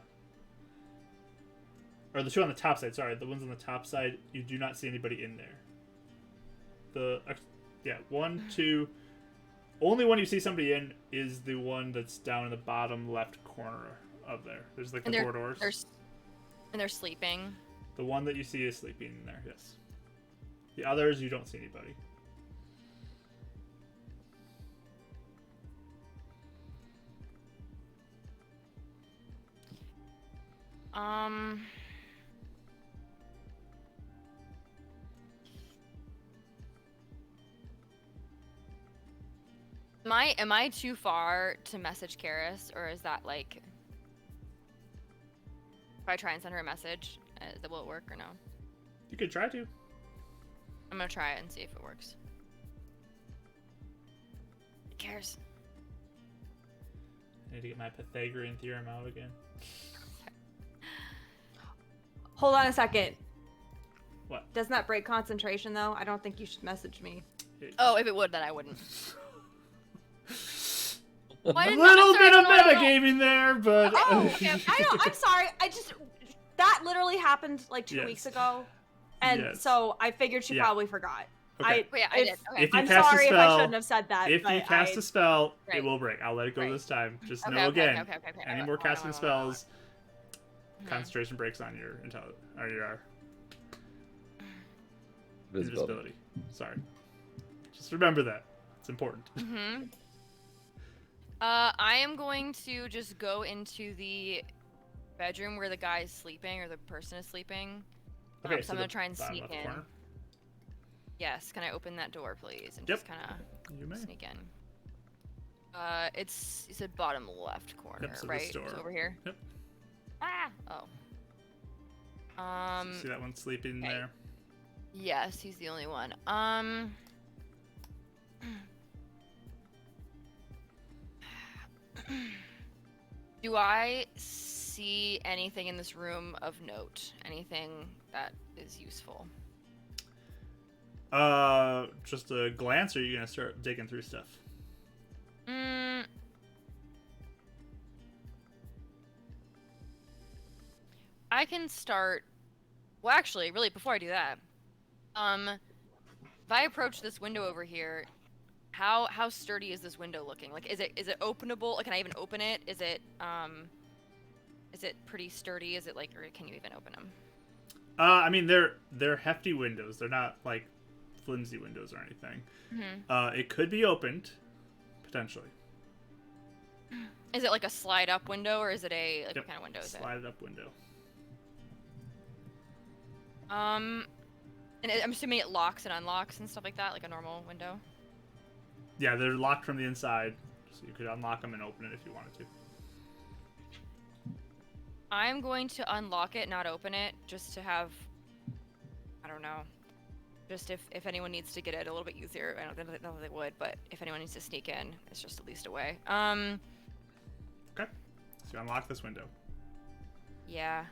the two on the top side. Sorry, the ones on the top side. You do not see anybody in there. One, two. Only one you see somebody in is the one that's down in the bottom left corner of there. There's like the four doors. And they're sleeping. The one that you see is sleeping in there. Yes. The others, you don't see anybody. Am I too far to message Karis, or is that like, if I try and send her a message, will it work or no? You could try to. I'm gonna try it and see if it works. Karis. I need to get my Pythagorean theorem out again. Hold on a second. What? Doesn't that break concentration though? I don't think you should message me. Oh, if it would, then I wouldn't. A little bit of metagaming there, but... Oh, okay. I'm sorry. That literally happened like 2 Yes. weeks ago. And Yes. so I figured she Yeah. probably forgot. Okay. Oh, yeah, I did. Okay. If you I'm cast a sorry if I spell- shouldn't have said that. If you cast a spell, Right. it will break. I'll let it go Right. this time. Just Okay, know okay, again, okay. any more I won't, casting I won't. spells, Mhm. concentration breaks on your your Visibility. invisibility. Sorry. Just remember that. It's important. Mhm. I am going to just go into the bedroom where the guy is sleeping or the person is sleeping. Okay, So I'm gonna the try and bottom sneak left in. corner. Yes, can I open that door, please, and Yep. just kind You may. of sneak in? It's at bottom left corner, Yep, so right? this door. So over here. Yep. Ah. Oh. See that one sleeping okay. there? Yes, he's the only one. Do I see anything in this room of note? Anything that is useful? Just a glance, or are you gonna start digging through stuff? I can start. Well, actually, really, before I do that, if I approach this window over here, how sturdy is this window looking? Like, is it openable? Like, can I even open it? Is it pretty sturdy? Is it like, or can you even open them? I mean, they're hefty windows. They're not like flimsy windows or anything. Mm-hmm. It could be opened, potentially. Is it like a slide up window, or is it a like Yep. what kind of window is it? Slide up window. And I'm assuming it locks and unlocks and stuff like that, like a normal window. Yeah, they're locked from the inside, so you could unlock them and open it if you wanted to. I'm going to unlock it, not open it, just to have, I don't know, just if anyone needs to get it a little bit easier. I don't know that they would, but if anyone needs to sneak in, it's just at least a way. Okay. So you unlock this window. Yeah.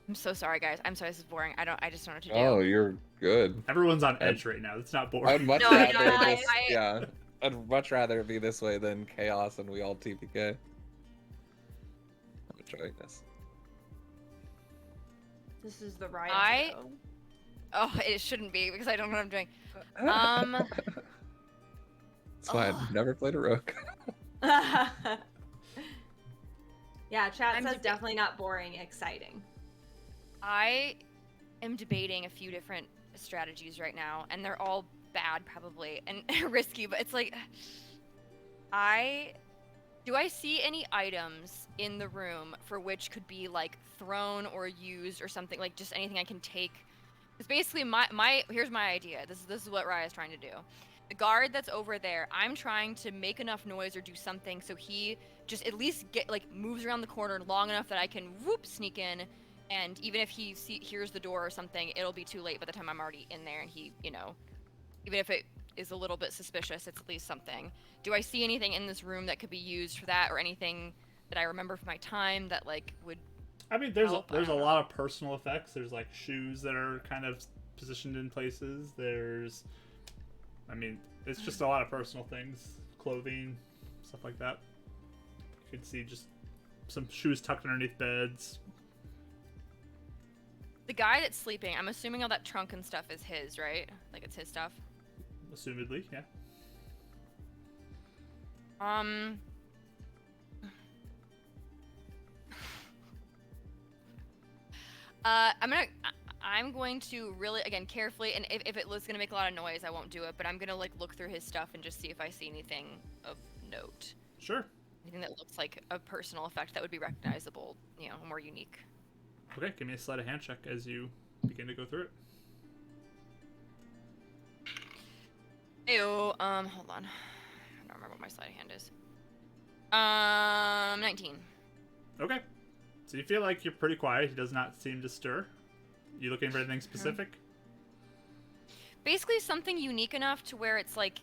I'm so sorry, guys. I'm sorry. This is boring. I just don't know what to do. Oh, you're good. Everyone's on edge right now. It's not I'd boring. much No, I rather know, just I- yeah. I'd much rather it be this way than chaos and we all TPK. I'm enjoying this. This is the riot. I- Oh, it shouldn't be because I don't know what I'm doing. It's fine. Ugh. Never played a rook. Yeah, chat I'm says deba- definitely not boring, exciting. I am debating a few different strategies right now, and they're all bad probably and risky, but it's like do I see any items in the room for which could be like thrown or used or something, like just anything I can take? Because basically here's my idea. This is what Raya's trying to do. The guard that's over there, I'm trying to make enough noise or do something so he just at least moves around the corner long enough that I can sneak in, and even if he hears the door or something, it'll be too late by the time I'm already in there, and he, even if it is a little bit suspicious, it's at least something. Do I see anything in this room that could be used for that, or anything that I remember from my time that would? I mean, there's help? I a don't know. lot of personal effects. There's like shoes that are kind of positioned in places. It's just a lot of personal things, clothing, stuff like that. You could see just some shoes tucked underneath beds. The guy that's sleeping, I'm assuming all that trunk and stuff is his, right? Like it's his stuff. Assumedly, yeah. I'm going to really, again, carefully, and if it was gonna make a lot of noise, I won't do it, but I'm gonna look through his stuff and just see if I see anything of note. Sure. Anything that looks like a personal effect that would be recognizable, more unique. Okay, give me a sleight of hand check as you begin to go through it. Ew, hold on. I don't remember what my sleight of hand is. 19. Okay. So you feel like you're pretty quiet. He does not seem to stir. You looking for anything specific? Basically something unique enough to where it's like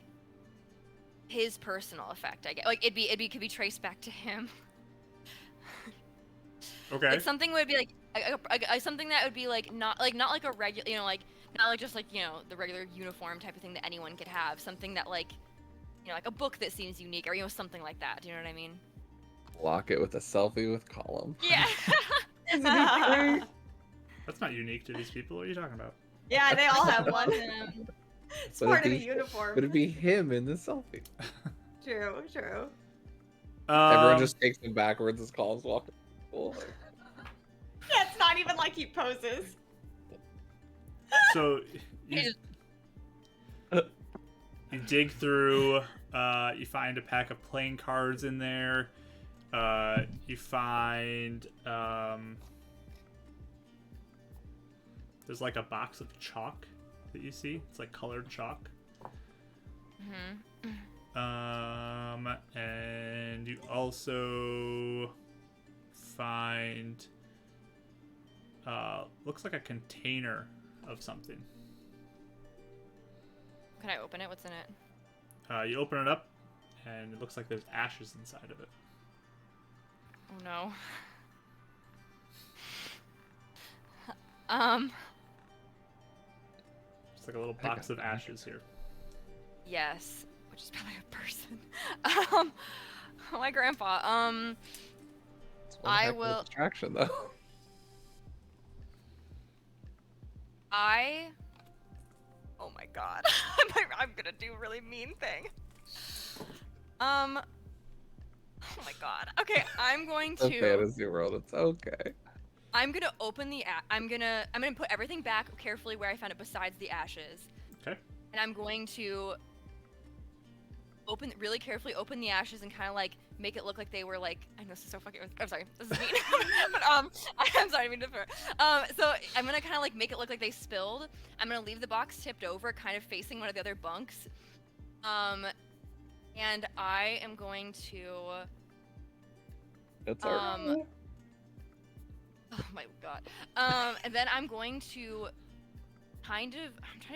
his personal effect, I guess. Like it could be traced back to him. Okay. Like something would be something that would be not like a regular, not like just the regular uniform type of thing that anyone could have. Something that like a book that seems unique, or something like that. Do you know what I mean? Lock it with a selfie with column. Yeah. Isn't it great? That's not unique to these people. What are you talking about? Yeah, they all have one. It's But part of it'd the be- uniform. But it'd be him in the selfie. True, true. Everyone just takes him backwards as columns walking. Cool. Yeah, it's not even like he poses. So you dig through. You find a pack of playing cards in there. You find there's like a box of chalk that you see. It's like colored chalk. And you also find looks like a container of something. Can I open it? What's in it? You open it up, and it looks like there's ashes inside of it. Oh no. It's like a little box of ashes here. Yes, which is probably a person. My grandpa. It's one I heck of a will- distraction though. Oh my god. I'm gonna do a really mean thing. Oh my god. Okay, I'm going It's a to. fantasy world. It's okay. I'm gonna open the. I'm gonna put everything back carefully where I found it, besides the ashes. Okay. And I'm going to really carefully open the ashes and kind of make it look like they were I know this is so fucking. I'm sorry, this is mean. But I'm sorry, I mean to. So I'm gonna kind of make it look like they spilled. I'm gonna leave the box tipped over, kind of facing one of the other bunks. And I am going to. It's alright. Oh my god. And then I'm going to I'm trying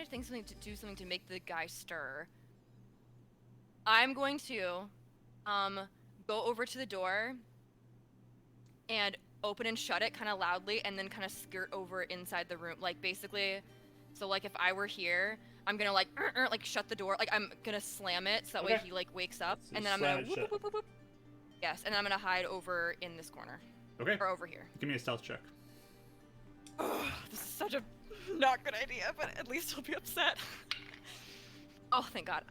to think do something to make the guy stir. I'm going to go over to the door and open and shut it kind of loudly, and then kind of skirt over inside the room. Like basically, so like if I were here, I'm gonna like shut the door. Like I'm gonna slam it so that way Okay. he like wakes up, So and then I'm slam gonna it shut. whoop. Yes, and then I'm gonna hide over in this corner Okay. or over here. Give me a stealth check. This is such a not good idea, but at least he'll be upset. Oh, thank God.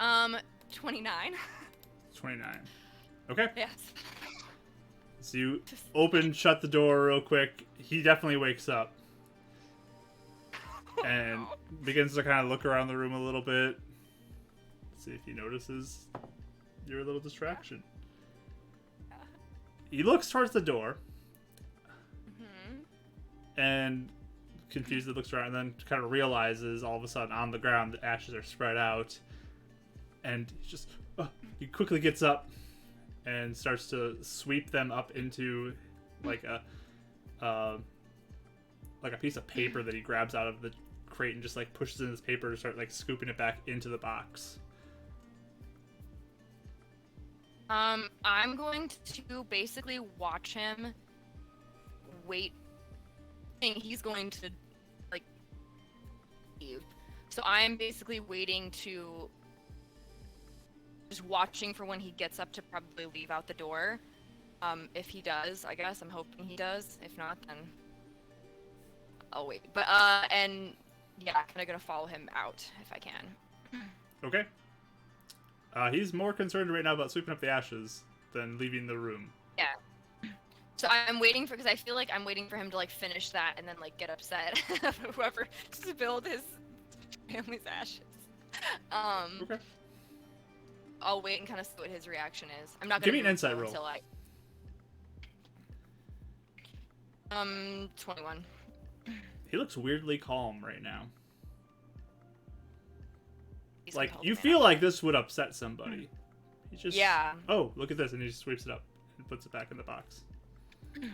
29. 29. Okay. Yes. So you shut the door real quick. He definitely wakes up and begins to kind of look around the room a little bit. See if he notices your little distraction. He looks towards the door and confusedly looks around and then kind of realizes all of a sudden on the ground the ashes are spread out. And he quickly gets up and starts to sweep them up into like a piece of paper that he grabs out of the crate and just like pushes in this paper to start like scooping it back into the box. I'm going to basically watch him wait. He's going to like leave. So I'm basically waiting to just watching for when he gets up to probably leave out the door. If he does, I guess. I'm hoping he does. If not, then I'll wait. But, and yeah, I'm kind of gonna follow him out if I can. Okay. He's more concerned right now about sweeping up the ashes than leaving the room. Yeah. So I'm waiting because I feel like I'm waiting for him to like finish that and then like get upset whoever spilled his family's ashes. Okay. I'll wait and kind of see what his reaction is. I'm not Give gonna me an insight roll. until I 21. He looks weirdly calm right now. He's Like, called you a feel man. like this would upset somebody. He just... Yeah. Oh, look at this. And he just sweeps it up and puts it back in the box. Ugh.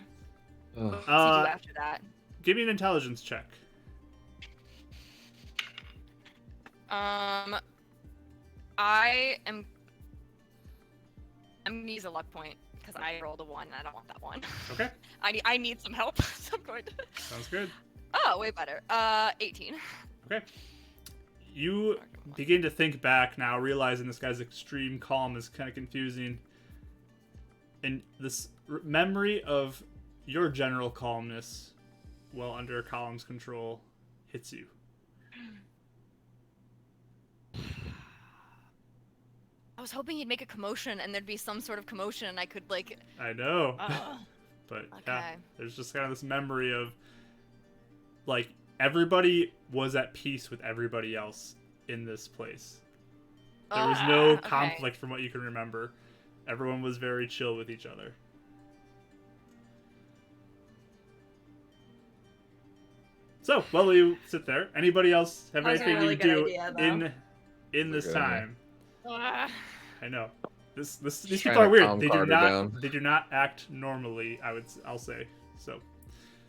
What does he do after that? Give me an intelligence check. I'm gonna use a luck point because I rolled a 1 and I don't want that one. Okay. I need some help, so I'm going to. Sounds good. Oh, way better. 18. Okay. You begin to think back now, realizing this guy's extreme calm is kind of confusing. And this memory of your general calmness while under Column's control hits you. I was hoping he'd make a commotion and there'd be some sort of commotion and I could like. I know. Uh, But okay. yeah, there's just kind of this memory of like everybody was at peace with everybody else in this place. There was no okay. conflict from what you can remember. Everyone was very chill with each other. So, while you sit there, anybody else have That was a anything really you good do idea, though. in this Good idea. time? Ah. I know. These Just people trying are to weird. calm They do Carter not down. they do not act normally, I'll say. So,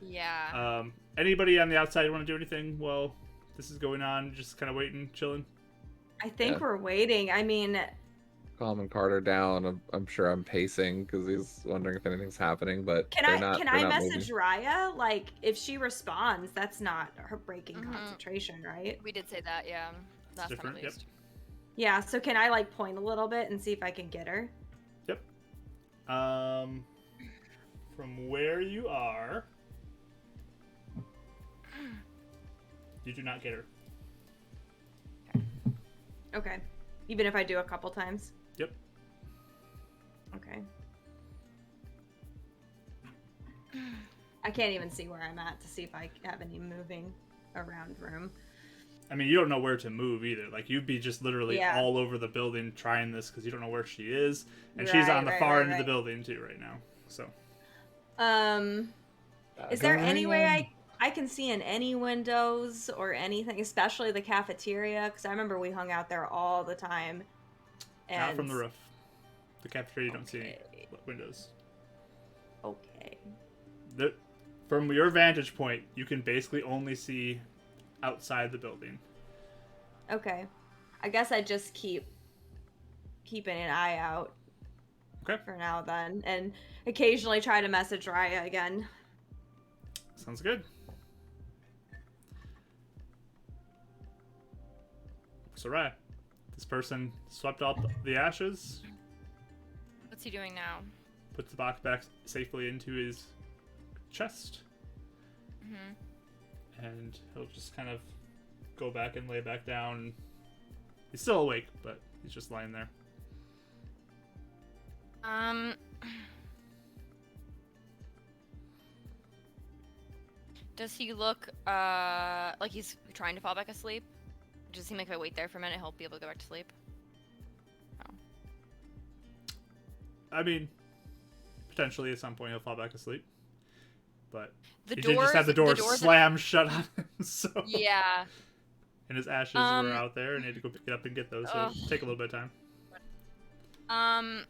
Yeah. anybody on the outside want to do anything while this is going on? Just kind of waiting, chilling? I think Yeah. we're waiting. I mean, Calming Carter down. I'm sure I'm pacing because he's wondering if anything's happening, but can they're I not, can they're I not message moving. Raya? Like, if she responds, that's not her breaking Mhm. concentration, right? We did say that, yeah. Last time different, at yep. least. Yeah. So can I like point a little bit and see if I can get her? Yep. From where you are, you do not get her. Okay. Even if I do a couple times. Yep. Okay. I can't even see where I'm at to see if I have any moving around room. I mean, you don't know where to move either. Like, you'd be just literally Yeah. all over the building trying this because you don't know where she is. And she's on the Right, far right, end of the right. building, too, right now. So, Is there any way I can see in any windows or anything, especially the cafeteria? Because I remember we hung out there all the time. And... not from the roof. The cafeteria, you don't see any Okay. windows. Okay. From your vantage point, you can basically only see outside the building. Okay. I guess I just keeping an eye out Okay. for now then, and occasionally try to message Raya again. Sounds good. Soraya, this person swept out the ashes, What's he doing now? puts the box back safely into his chest, and he'll just kind of go back and lay back down. He's still awake, but he's just lying there. Does he look like he's trying to fall back asleep? Does it seem like if I wait there for a minute, he'll be able to go back to sleep? Oh. I mean, potentially at some point he'll fall back asleep, but The he did just have the door slam shut on him, so Yeah. and his ashes were out there, and he had to go pick it up and get those, so it'll take a little bit of time.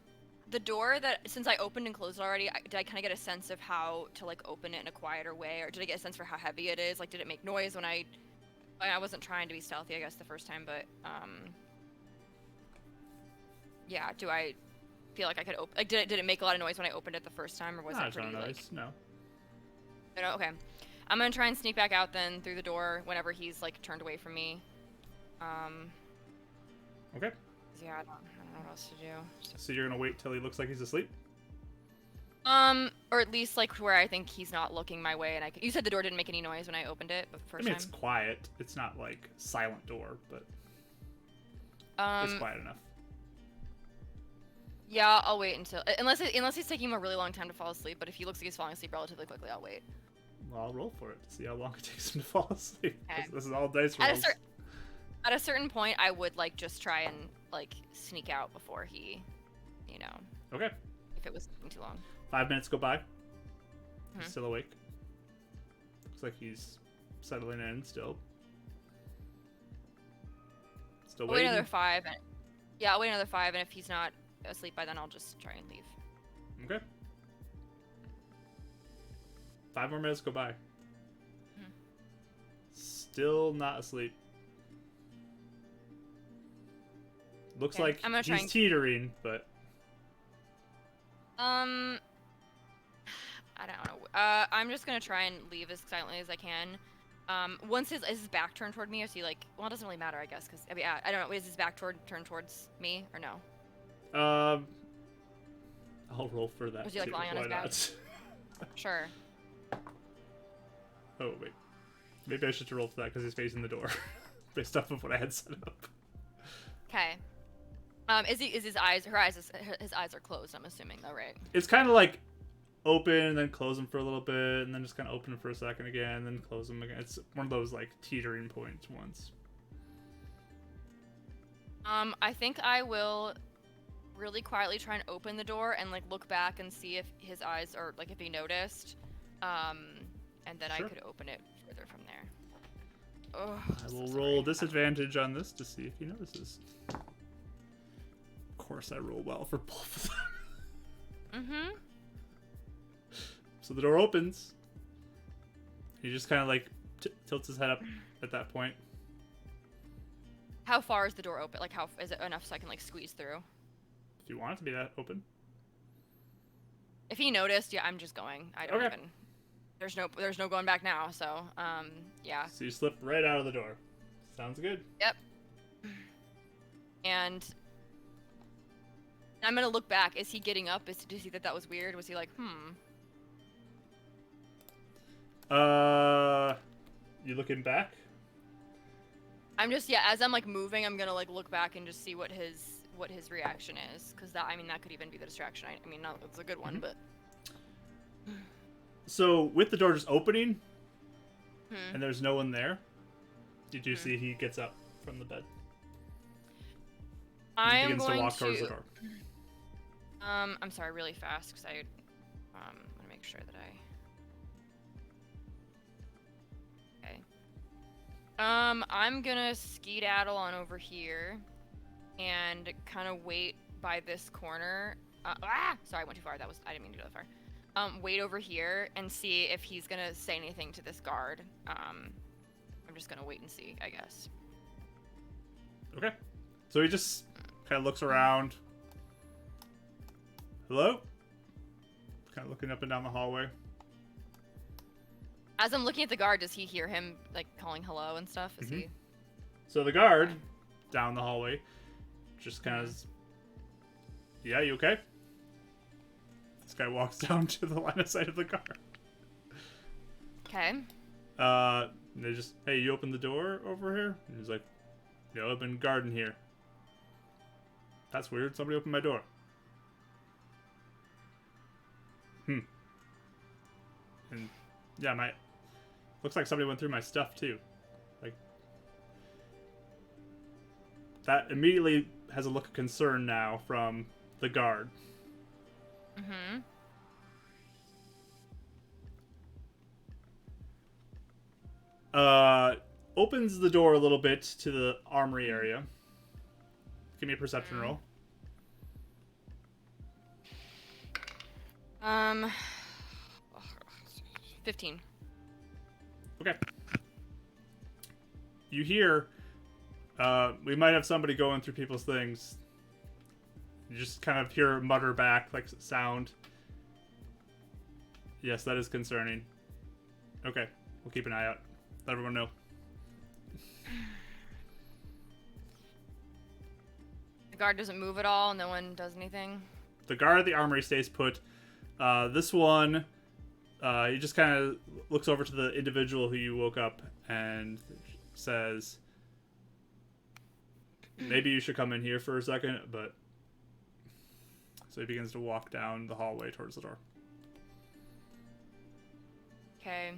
The door that, since I opened and closed it already, did I kind of get a sense of how to like open it in a quieter way, or did I get a sense for how heavy it is? Like, did it make noise when I wasn't trying to be stealthy, I guess, the first time, but yeah. Do I feel like I could open? Like, did it make a lot of noise when I opened it the first time, or was it pretty like? No. No. Okay. I'm gonna try and sneak back out then through the door whenever he's like turned away from me. Okay. Yeah, I don't know what else to do. So you're gonna wait till he looks like he's asleep? Or at least like where I think he's not looking my way, and you said the door didn't make any noise when I opened it the first I mean, time. it's quiet. It's not like silent door, but it's quiet enough. Yeah, I'll wait until unless he's taking him a really long time to fall asleep. But if he looks like he's falling asleep relatively quickly, I'll wait. Well, I'll roll for it to see how long it takes him to fall asleep. Okay. This is all dice rolls. At a certain point, I would like just try and like sneak out before he, you know. Okay. If it was taking too long. 5 minutes go by. He's still awake. Looks like he's settling in still. Still I'll waiting. wait another 5. Yeah, I'll wait another 5, and if he's not asleep by then, I'll just try and leave. Okay. 5 more minutes go by. Still not asleep. Looks Okay, like I'm gonna try he's and... teetering, but... I don't know. I'm just gonna try and leave as silently as I can. Once is his back turned toward me, or is he like... Well, it doesn't really matter, I guess, because... I mean, I don't know. Is his back turned towards me, or no? I'll roll for that. Was he like too. lying on Why his back? not? Sure. Oh, wait. Maybe I should roll for that because he's facing the door. Based off of what I had set up. Okay. Is his eyes... His eyes are closed, I'm assuming, though, right? It's kind of like open and then close them for a little bit, and then just kind of open them for a second again, and then close them again. It's one of those like teetering points once. I think I will really quietly try and open the door and like look back and see if his eyes are like if he noticed, and then Sure. I could open it further from there. Oh, I will roll disadvantage on this to see if he notices. Of course, I roll well for both of them. So the door opens. He just kind of like tilts his head up at that point. How far is the door open? Like, how is it enough so I can like squeeze through? Do you want it to be that open? If he noticed, yeah, I'm just going. I don't even. There's no going back now. So, yeah. So you slip right out of the door. Sounds good. Yep. And I'm gonna look back. Is he getting up? Did he see that was weird? Was he like, You looking back? I'm just as I'm like moving, I'm gonna like look back and just see what his reaction is, because that could even be the distraction. I mean, not it's a good one, but. So with the door just opening, and there's no one there, you do see he gets up from the bed. I He am begins going to walk towards the door. I'm sorry, really fast, because I want to make sure that Okay. I'm gonna skedaddle on over here, and kind of wait by this corner. Sorry, I went too far. I didn't mean to go that far. Wait over here and see if he's gonna say anything to this guard. I'm just gonna wait and see, I guess. Okay. So he just kind of looks around. Hello? Kind of looking up and down the hallway. As I'm looking at the guard, does he hear him like calling hello and stuff? Is he? So the guard down the hallway just kind of, yeah, you okay? This guy walks down to the line of sight of the guard. Okay. They just, hey, you opened the door over here? And he's like, yeah, I've been guarding here. That's weird. Somebody opened my door. And yeah, looks like somebody went through my stuff too. Like, that immediately has a look of concern now from the guard. Mm-hmm. Opens the door a little bit to the armory area. Give me a perception roll. 15. Okay. You hear, we might have somebody going through people's things. You just kind of hear a mutter back, like sound. Yes, that is concerning. Okay, we'll keep an eye out. Let everyone know. The guard doesn't move at all. No one does anything. The guard at the armory stays put. This one, he just kind of looks over to the individual who you woke up and says, maybe you should come in here for a second, but... So he begins to walk down the hallway towards the door. Okay.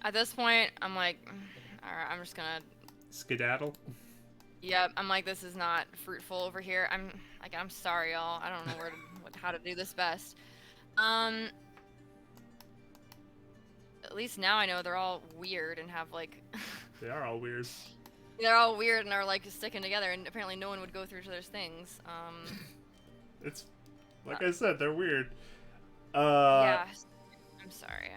At this point, I'm like, alright, I'm just gonna... Skedaddle? Yep, I'm like, this is not fruitful over here. I'm sorry, y'all. I don't know how to do this best. At least now I know they're all weird and have like... They are all weird. They're all weird and are like sticking together, and apparently no one would go through each other's things. It's, like I said, they're weird. Yeah, I'm sorry.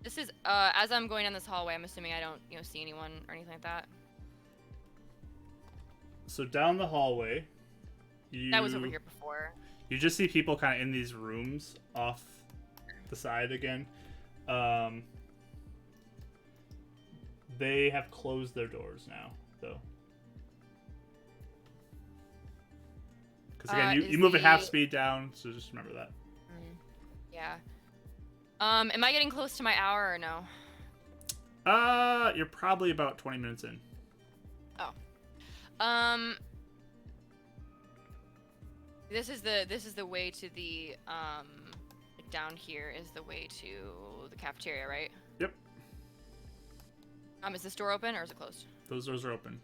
This is, as I'm going down this hallway, I'm assuming I don't, see anyone or anything like that. So down the hallway, That was over here before. You just see people kind of in these rooms off the side again. They have closed their doors now, though. Because again, you move at half speed down, so just remember that. Yeah. Am I getting close to my hour or no? You're probably about 20 minutes in. Oh. This is the way to the down here is the way to the cafeteria, right? Yep. Is this door open or is it closed? Those doors are open.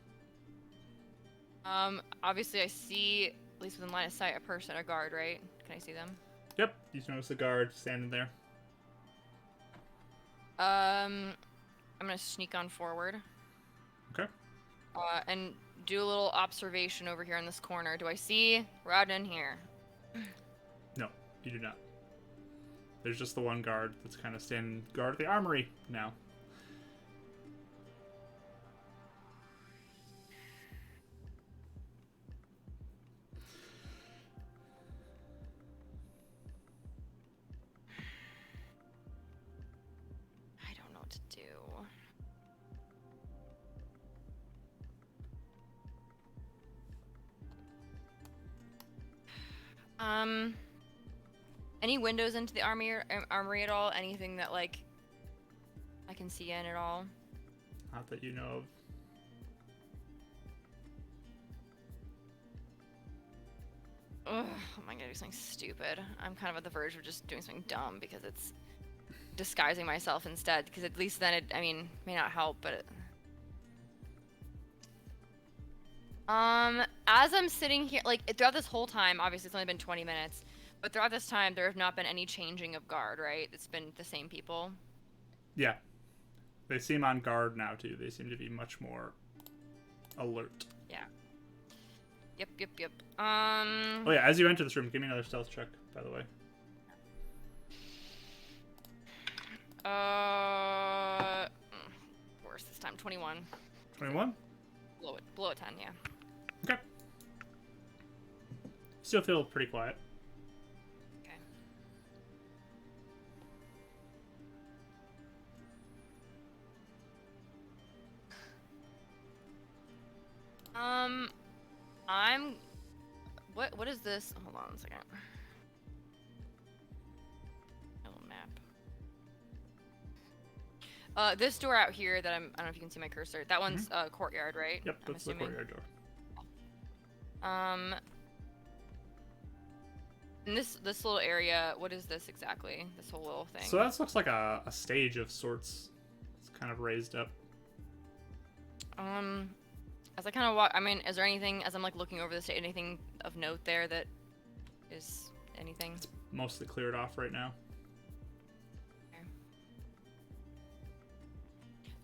Obviously I see, at least within line of sight, a guard, right? Can I see them? Yep. You notice the guard standing there. I'm gonna sneak on forward. Okay. And do a little observation over here in this corner. Do I see Rod in here? No, you do not. There's just the one guard that's kind of standing guard at the armory now. I don't know what to do. Any windows into the armory at all? Anything that like I can see in at all? Not that you know of. Ugh, am I gonna do something stupid? I'm kind of at the verge of just doing something dumb because it's disguising myself instead. Because at least then it, may not help, but it... As I'm sitting here, like, throughout this whole time, obviously it's only been 20 minutes, but throughout this time, there have not been any changing of guard, right? It's been the same people. Yeah. They seem on guard now, too. They seem to be much more alert. Yeah. Yep. Oh, yeah, as you enter this room, give me another stealth check, by the way. Worse this time, 21. 21? Below 10, yeah. Okay. Still feel pretty quiet. Okay. I'm. What is this? Hold on a second. A little map. This door out here that I don't know if you can see my cursor. That one's courtyard, right? Yep, I'm that's the assuming. courtyard door. And this little area, what is this exactly? This whole little thing. So that looks like a stage of sorts. It's kind of raised up. As I kind of walk, I mean, is there anything, as I'm like looking over the stage, anything of note there that is anything? It's mostly cleared off right now.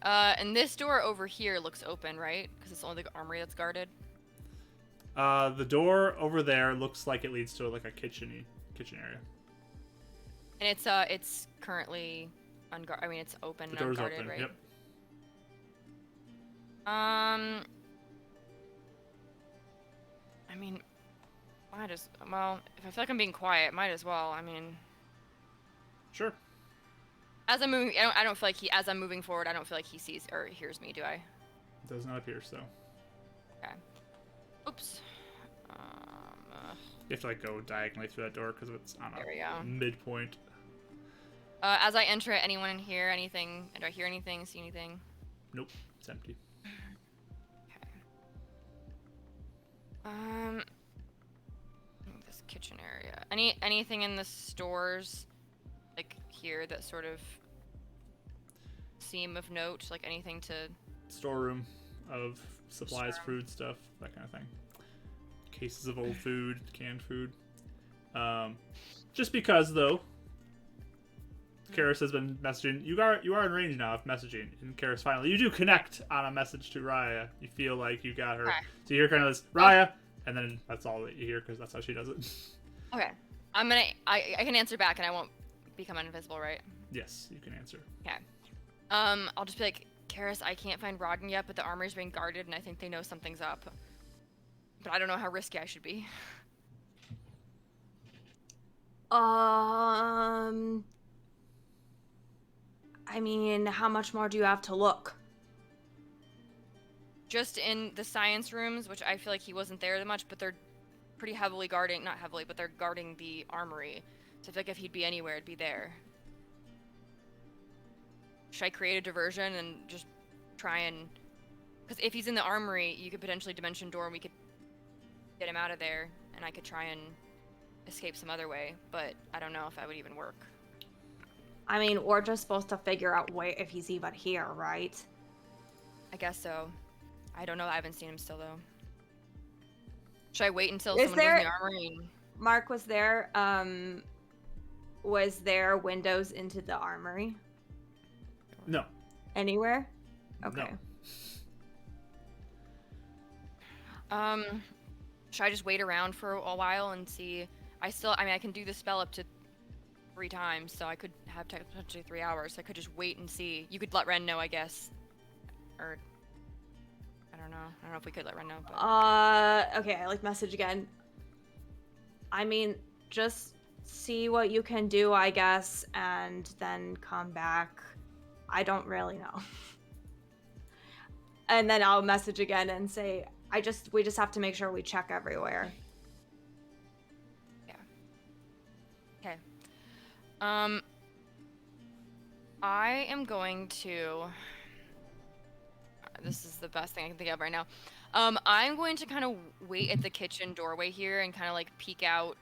And this door over here looks open, right? Because it's only the armory that's guarded. The door over there looks like it leads to like a kitchen area. And it's currently unguarded. I mean, it's open The and door's unguarded, open. right? Yep. I mean, well, if I feel like I'm being quiet, might as well. I mean, Sure. as I'm moving, I don't feel like as I'm moving forward, I don't feel like he sees or hears me, do I? Does not appear so. Okay. Oops. You have to like go diagonally through that door because it's on There we a go. midpoint. As I enter it, anyone in here, anything? Do I hear anything? See anything? Nope, it's empty. Okay. This kitchen area. Anything in the stores, like here, that sort of seem of note? Like anything to? Storeroom of supplies, food stuff, that kind of thing. Cases of old food, canned food. Just because though, Karis has been messaging. You are in range now of messaging, and Karis finally you do connect on a message to Raya. You feel like you got her. Okay. So you hear kind of this Raya, and then that's all that you hear because that's how she does it. Okay. I can answer back, and I won't become invisible, right? Yes, you can answer. Okay. I'll just be like, Karis, I can't find Rodden yet, but the armory's being guarded, and I think they know something's up. But I don't know how risky I should be. I mean, how much more do you have to look? Just in the science rooms, which I feel like he wasn't there that much, but they're pretty heavily guarding, not heavily, but they're guarding the armory. So I feel like if he'd be anywhere, it'd be there. Should I create a diversion and just try and... Because if he's in the armory, you could potentially dimension door and we could get him out of there, and I could try and escape some other way, but I don't know if that would even work. I mean, we're just supposed to figure out where if he's even here, right? I guess so. I don't know. I haven't seen him still, though. Should I wait until Is someone goes in there- the armory? And... Mark, was there windows into the armory? No. Anywhere? Okay. No. Should I just wait around for a while and see? I mean, I can do the spell up to 3 times, so I could have potentially 3 hours. So I could just wait and see. You could let Ren know, I guess. Or, I don't know. I don't know if we could let Ren know. But... Okay, I message again. I mean, just see what you can do, I guess, and then come back. I don't really know. And then I'll message again and say, we just have to make sure we check everywhere. Yeah. Okay. I am going to... This is the best thing I can think of right now. I'm going to kind of wait at the kitchen doorway here and kind of peek out.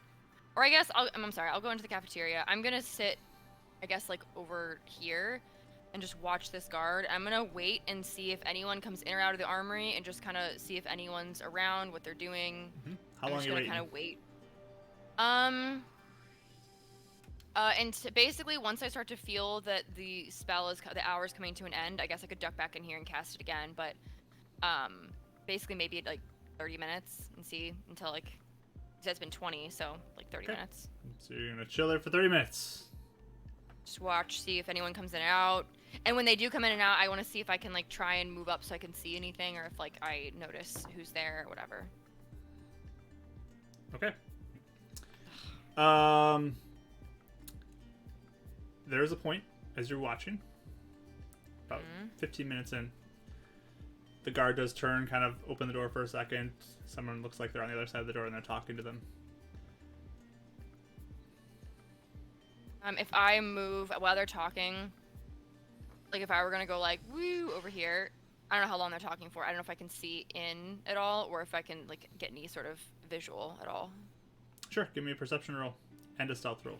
Or I guess I'm sorry, I'll go into the cafeteria. I'm going to sit, I guess, over here and just watch this guard. I'm going to wait and see if anyone comes in or out of the armory and just kind of see if anyone's around, what they're doing. Mm-hmm. How long are you waiting? I'm just going to kind of wait. And basically, once I start to feel that the spell the hour's coming to an end, I guess I could duck back in here and cast it again. But basically, maybe 30 minutes and see until you said it's been 20, so 30 minutes. So you're gonna chill there for 30 minutes. Just watch, see if anyone comes in and out. And when they do come in and out, I want to see if I can try and move up so I can see anything, or if I notice who's there or whatever. Okay. There's a point as you're watching, about 15 minutes in, The guard does turn, kind of open the door for a second. Someone looks like they're on the other side of the door and they're talking to them. If I move while they're talking, like if I were gonna go like woo over here, I don't know how long they're talking for. I don't know if I can see in at all or if I can like get any sort of visual at all. Sure, give me a perception roll and a stealth roll.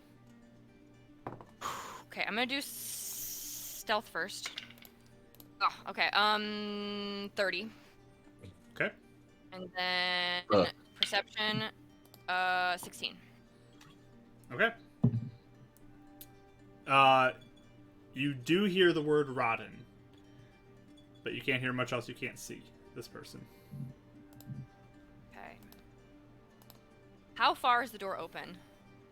Okay, I'm gonna do stealth first. Oh, okay. 30. Okay. And then perception, 16. Okay. You do hear the word rotten, but you can't hear much else. You can't see this person. Okay. How far is the door open?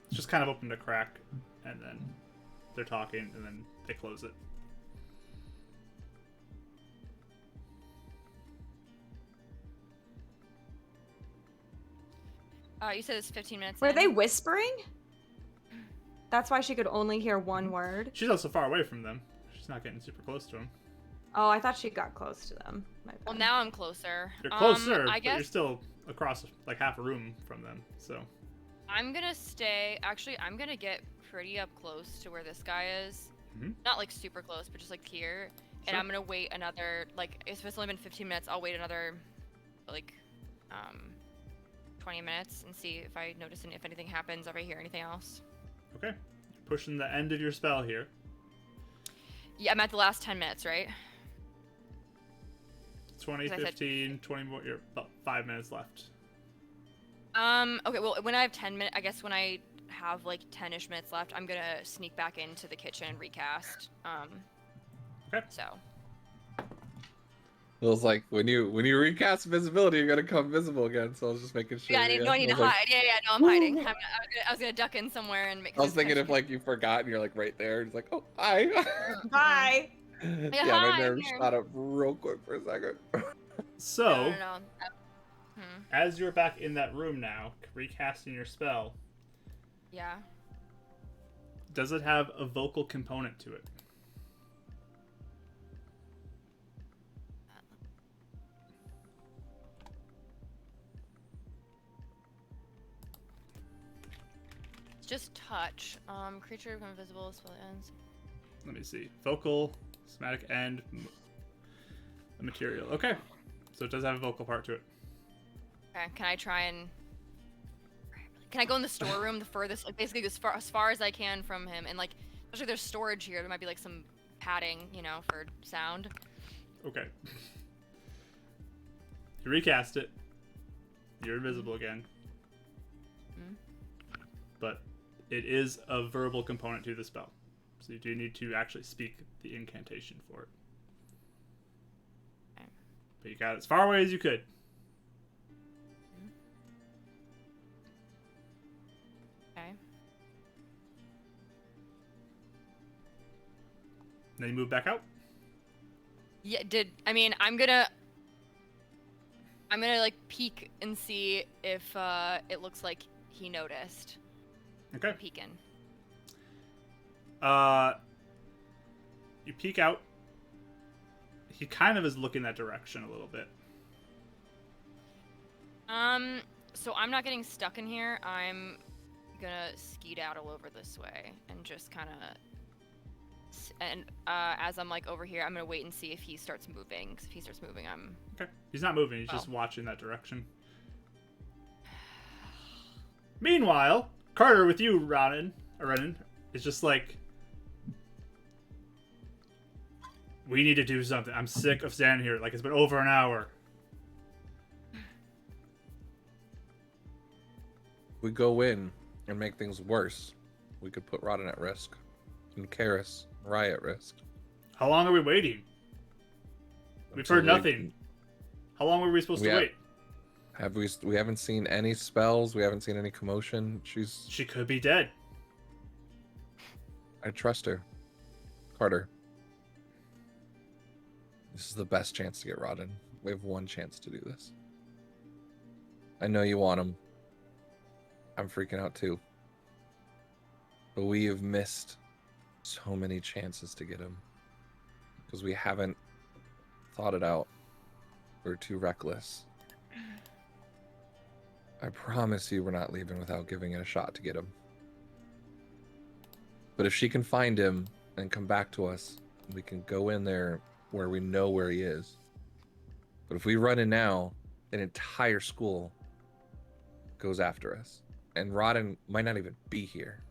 It's just kind of open to crack, and then they're talking, and then they close it. You said it's 15 minutes. Were in. they whispering? That's why she could only hear one word. She's also far away from them. She's not getting super close to them. Oh, I thought she got close to them. My Well, bad. now I'm closer. You're closer, I but guess you're still across like half a room from them. So I'm gonna stay. Actually, I'm gonna get pretty up close to where this guy is. Mhm. Not like super close, but just like here. And Sure. I'm gonna wait another, like, if it's only been 15 minutes, I'll wait another, like, 20 minutes and see if I notice if anything happens, if I hear anything else. okay, you're pushing the end of your spell here. Yeah, I'm at the last 10 minutes, right? 20, As I said- 15, 20 more. You're about 5 minutes left. Okay, well, when I have 10 minutes, I guess when I have, like, 10-ish minutes left, I'm gonna sneak back into the kitchen and recast. Okay. So. It was like when you recast visibility, you're gonna come visible again. So I was just making sure. Yeah, I need to was like- hide. Yeah, no, I'm hiding. I was gonna duck in somewhere and make. I was thinking if like you forgot and you're like right there, it's like, oh hi. Bye. Yeah, hi, my I'm nerves here. shot up real quick for a second. So, No. as you're back in that room now, recasting your spell, Yeah. does it have a vocal component to it? It's just touch. Creature become invisible spell ends. Let me see. Vocal, somatic, and the material. Okay. So it does have a vocal part to it. Okay, can I try and... Can I go in the storeroom the furthest, like basically as far as I can from him, and like, especially if there's storage here, there might be like some padding, you know, for sound. Okay. You recast it. You're invisible again. Mhm. But it is a verbal component to the spell. So you do need to actually speak the incantation for it. Okay. But you got it as far away as you could. Okay. Then you move back out. Yeah, I'm gonna like peek and see if it looks like he noticed. Okay. Peeking. You peek out. He kind of is looking that direction a little bit. So I'm not getting stuck in here. I'm gonna skedaddle over this way and just kind of. And as I'm like over here, I'm gonna wait and see if he starts moving. 'Cause if he starts moving, I'm. Okay. He's not moving. He's just watching that direction. Meanwhile, Carter with you, Renan, is just like, we need to do something. I'm sick of standing here. Like, it's been over an hour. We go in and make things worse. We could put Rodden at risk, and Karis, Rye at risk. How long are we waiting? We've heard Until nothing. How long were we supposed to wait? We haven't seen any spells. We haven't seen any commotion. She could be dead. I trust her. Carter. This is the best chance to get Rodden. We have one chance to do this. I know you want him. I'm freaking out too. But we have missed so many chances to get him. Because we haven't thought it out. We're too reckless. I promise you we're not leaving without giving it a shot to get him. But if she can find him and come back to us, we can go in there where we know where he is. But if we run in now, an entire school goes after us. And Rodden might not even be here.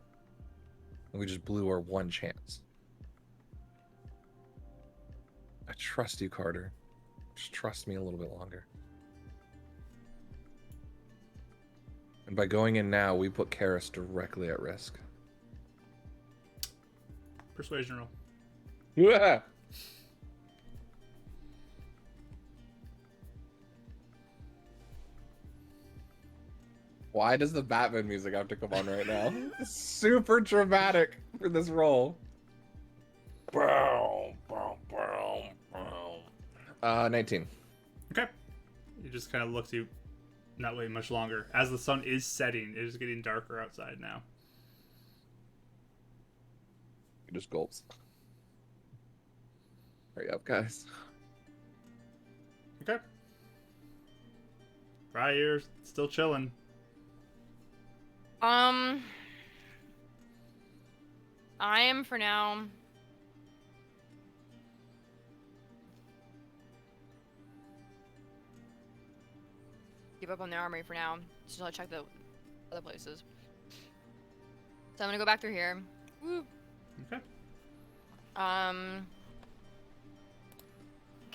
And we just blew our one chance. I trust you, Carter. Just trust me a little bit longer. And by going in now, we put Karis directly at risk. Persuasion roll. Yeah. Why does the Batman music have to come on right now? It's super dramatic for this role. 19. Okay. You just kind of look to not wait much longer. As the sun is setting, it is getting darker outside now. He just gulps. Hurry up, guys. Okay. Right here, still chilling. I am for now. Give up on the armory for now, just until I check the other places. So I'm gonna go back through here. Woo. Okay. Can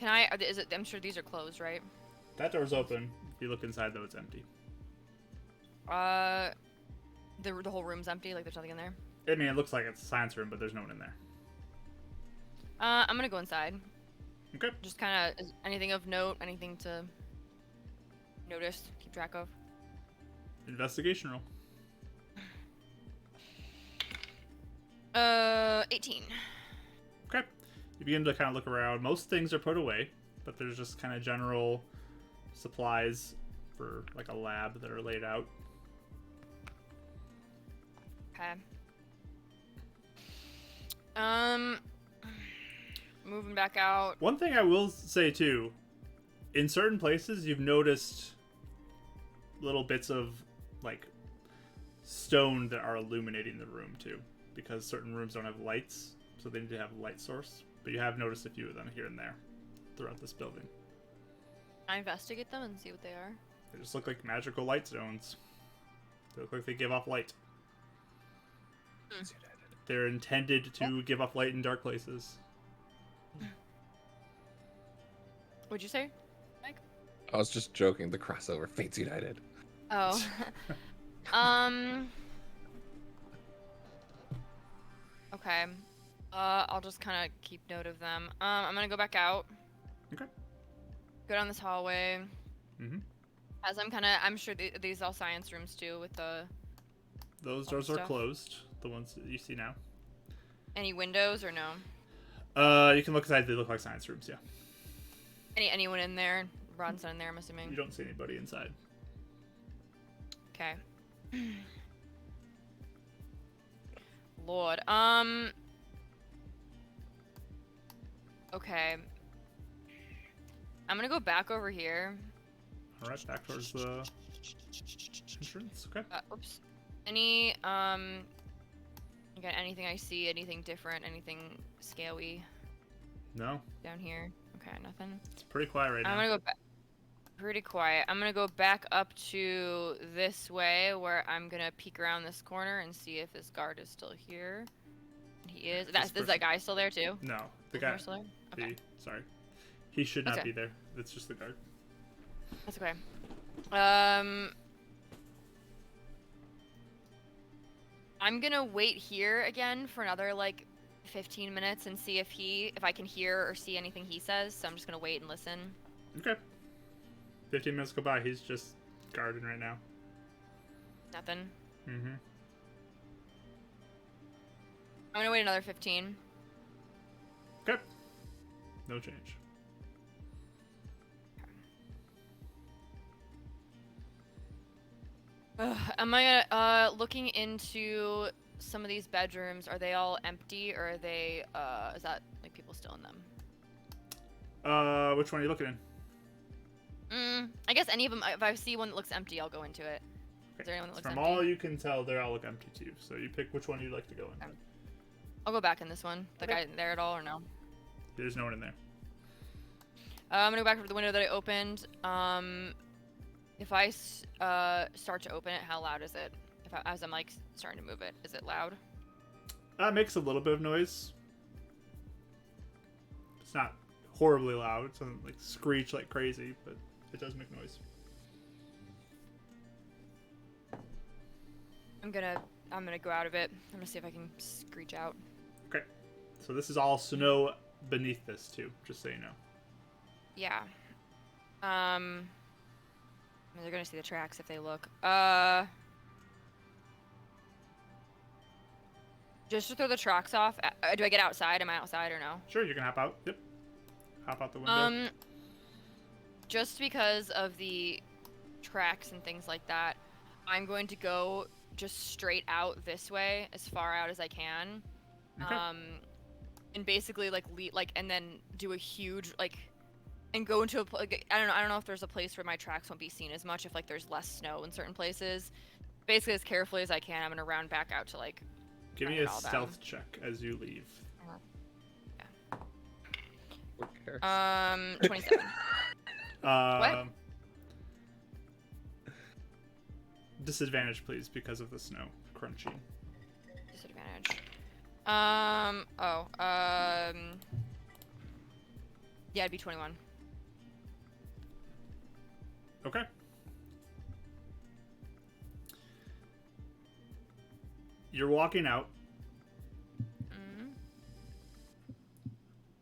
I? Is it? I'm sure these are closed, right? That door's open. If you look inside, though, it's empty. The whole room's empty. Like there's nothing in there. I mean, it looks like it's a science room, but there's no one in there. I'm gonna go inside. Okay. Just kind of anything of note, anything to notice, keep track of. Investigation roll. 18. Okay. You begin to kind of look around. Most things are put away, but there's just kind of general supplies for like a lab that are laid out. Okay. Moving back out. One thing I will say too, in certain places you've noticed little bits of like stone that are illuminating the room too, because certain rooms don't have lights, so they need to have a light source. But you have noticed a few of them here and there throughout this building. I investigate them and see what they are. They just look like magical light stones. They look like they give off light. They're intended to give off light in dark places. What'd you say, Mike? I was just joking. The crossover, Fates United. Oh. Okay. I'll just kind of keep note of them. I'm gonna go back out. Okay. Go down this hallway. Mm-hmm. As I'm sure these all science rooms too with the. Those all doors the are stuff. closed. The ones that you see now. Any windows or no? You can look inside. They look like science rooms. Yeah. Anyone in there? Rod's not in there, I'm assuming. You don't see anybody inside. Okay. Lord. Okay. I'm gonna go back over here. All right, back towards the entrance. Okay. Oops. Again, anything I see, anything different, anything scaly No, down here? Okay, nothing. it's pretty quiet right I'm now. gonna go back. Pretty quiet. I'm gonna go back up to this way, where I'm gonna peek around this corner and see if this guard is still here. He is. Is that guy still there too? No, the Is guy. he still there? Okay. Sorry, he should not Okay. be there. It's just the guard. That's okay. I'm gonna wait here again for another like 15 minutes and see if I can hear or see anything he says. So I'm just gonna wait and listen. Okay. 15 minutes go by. He's just guarding right now. Nothing. Mm-hmm. I'm gonna wait another 15. Okay. No change. Am I looking into some of these bedrooms? Are they all empty, or are they is that like people still in them? Which one are you looking in? I guess any of them. If I see one that looks empty, I'll go into it. Is there anyone that looks From empty? all you can tell, they all look empty to you. So you pick which one you'd like to go in. Okay. I'll go back in this one. The Okay. guy there at all or no? There's no one in there. I'm gonna go back to the window that I opened. If I start to open it, how loud is it? As I'm like starting to move it, is it loud? It makes a little bit of noise. It's not horribly loud. It doesn't like screech like crazy, but it does make noise. I'm gonna go out of it. I'm gonna see if I can screech out. Okay. So this is all snow beneath this too, just so you know. Yeah. They're gonna see the tracks if they look. Just to throw the tracks off. Do I get outside? Am I outside or no? Sure, you can hop out. Yep. Hop out the window. Just because of the tracks and things like that, I'm going to go just straight out this way, as far out as I can. Okay. And basically and then do a huge and go into I don't know if there's a place where my tracks won't be seen as much if there's less snow in certain places. Basically, as carefully as I can, I'm gonna round back out to Give me turn a it all stealth check as you leave. Who cares? 27. What? Disadvantage, please, because of the snow crunching. Disadvantage. Yeah, it'd be 21. Okay. You're walking out. Mm-hmm.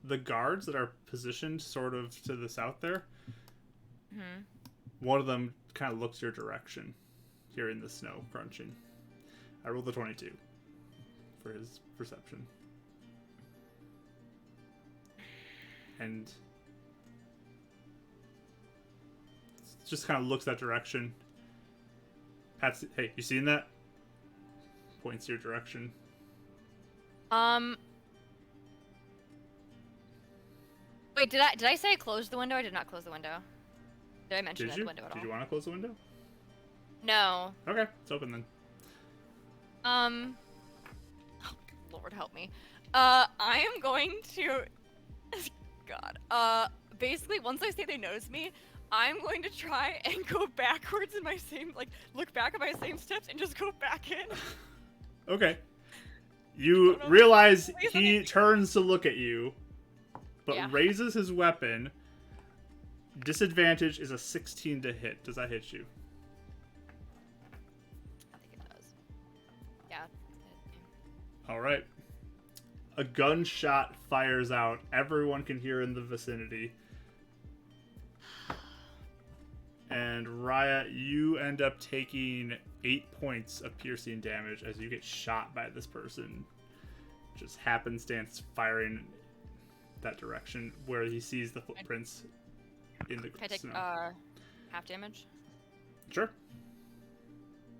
The guards that are positioned sort of to the south there, Mm-hmm. one of them kind of looks your direction, hearing the snow crunching. I rolled a 22 for his perception. And just kind of looks that direction. Pat's, hey, you seen that? Points your direction. Wait, did I say I closed the window? I did not close the window. Did I mention Did the you? window at all? Did you want to close the window? No. Okay, it's open then. Lord help me. I am going to. God. Basically, once I say they notice me, I'm going to try and go backwards in my same, look back at my same steps and just go back in. Okay. You realize he turns to look at you, but Yeah. raises his weapon. Disadvantage is a 16 to hit. Does that hit you? I think it does. Yeah. All right. A gunshot fires out. Everyone can hear in the vicinity. And Raya, you end up taking 8 points of piercing damage as you get shot by this person. Just happenstance firing that direction where he sees the footprints in the Can I take snow. half damage? Sure.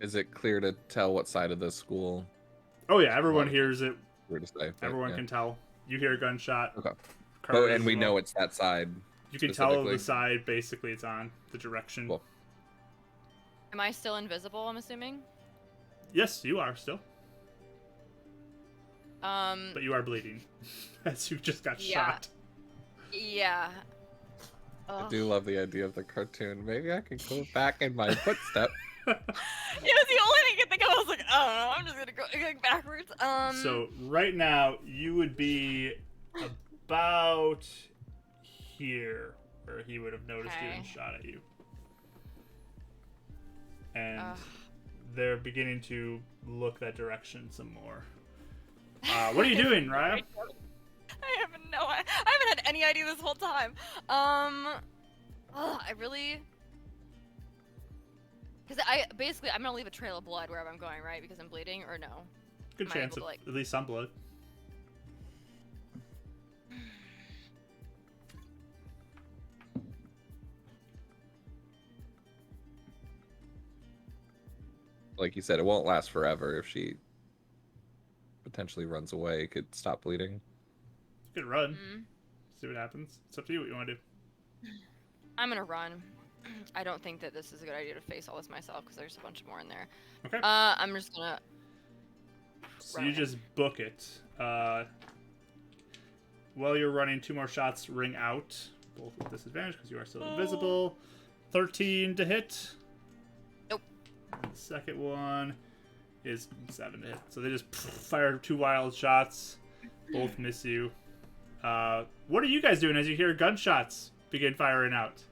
Is it clear to tell what side of the school? Oh yeah, everyone hears it. Where to say? Everyone can tell. You hear a gunshot. Okay. Carter Oh, as and we well. know it's that side. You can tell specifically. the side basically it's on, the direction. Cool. Am I still invisible, I'm assuming? Yes, you are still. Um, But you are bleeding as you just got Yeah. shot. yeah. I do love the idea of the cartoon. Maybe I can go back in my footstep. It was the only thing I could think of. I was like, I don't know, I'm just gonna go backwards. So right now you would be about here where he would have noticed you and Okay. shot at you. And Ugh. they're beginning to look that direction some more. What are you doing, Raya? I haven't had any idea this whole time. I really. Because I'm gonna leave a trail of blood wherever I'm going, right? Because I'm bleeding, or no? Good Am I chance able of to, at least some blood. Like you said, it won't last forever. If she potentially runs away, it could stop bleeding. You could run. Mm, See what happens. It's up to you what you want to do. I'm gonna run. I don't think that this is a good idea to face all this myself because there's a bunch more in there. Okay. I'm just gonna. So run you it. just book it. While you're running, 2 more shots ring out, both with disadvantage because you are still invisible. 13 to hit. Nope. And the second one is 7 to hit. So they just fire 2 wild shots. Both miss you. What are you guys doing as you hear gunshots begin firing out?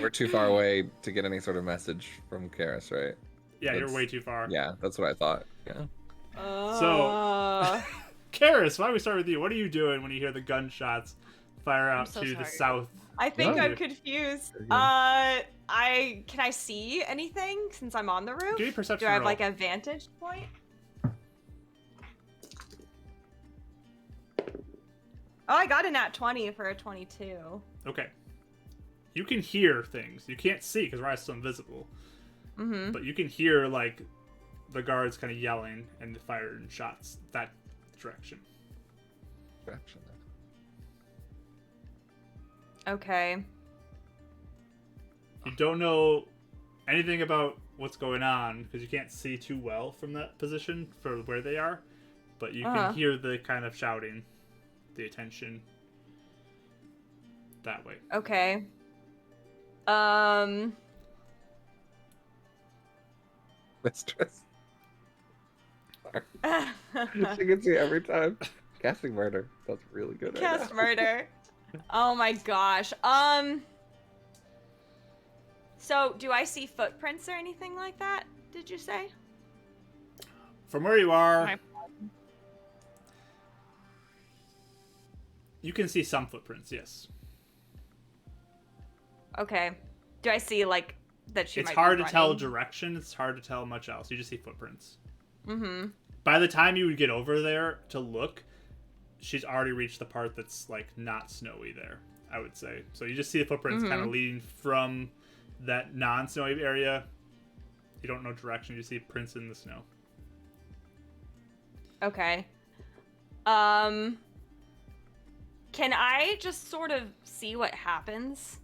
We're too far away to get any sort of message from Karis, right? Yeah, you're That's- way too far. Yeah, that's what I thought. Yeah. So, Karis, why don't we start with you? What are you doing when you hear the gunshots fire out so to the sorry. south? I think No. I'm confused. Very good. Can I see anything since I'm on the roof? Give me a perception Do I have roll. like a vantage point? Oh, I got a nat 20 for a 22. Okay. You can hear things. You can't see because we're still invisible. Mm-hmm. But you can hear, like, the guards kind of yelling and firing shots that direction. Direction. Okay. You don't know anything about what's going on because you can't see too well from that position for where they are. But you can hear the kind of shouting, the attention that way. Okay. Mistress. She gets you every time. Casting murder. That's really good. Cast right murder. Oh my gosh. So do I see footprints or anything like that? Did you say? From where you are, My- you can see some footprints, yes. Okay. Do I see like that she It's might be hard to tell running? direction. It's hard to tell much else. You just see footprints. Mm-hmm. By the time you would get over there to look, she's already reached the part that's like not snowy there, I would say. So you just see the footprints kind of leading from that non-snowy area. You don't know direction. You see prints in the snow. Okay. Can I just sort of see what happens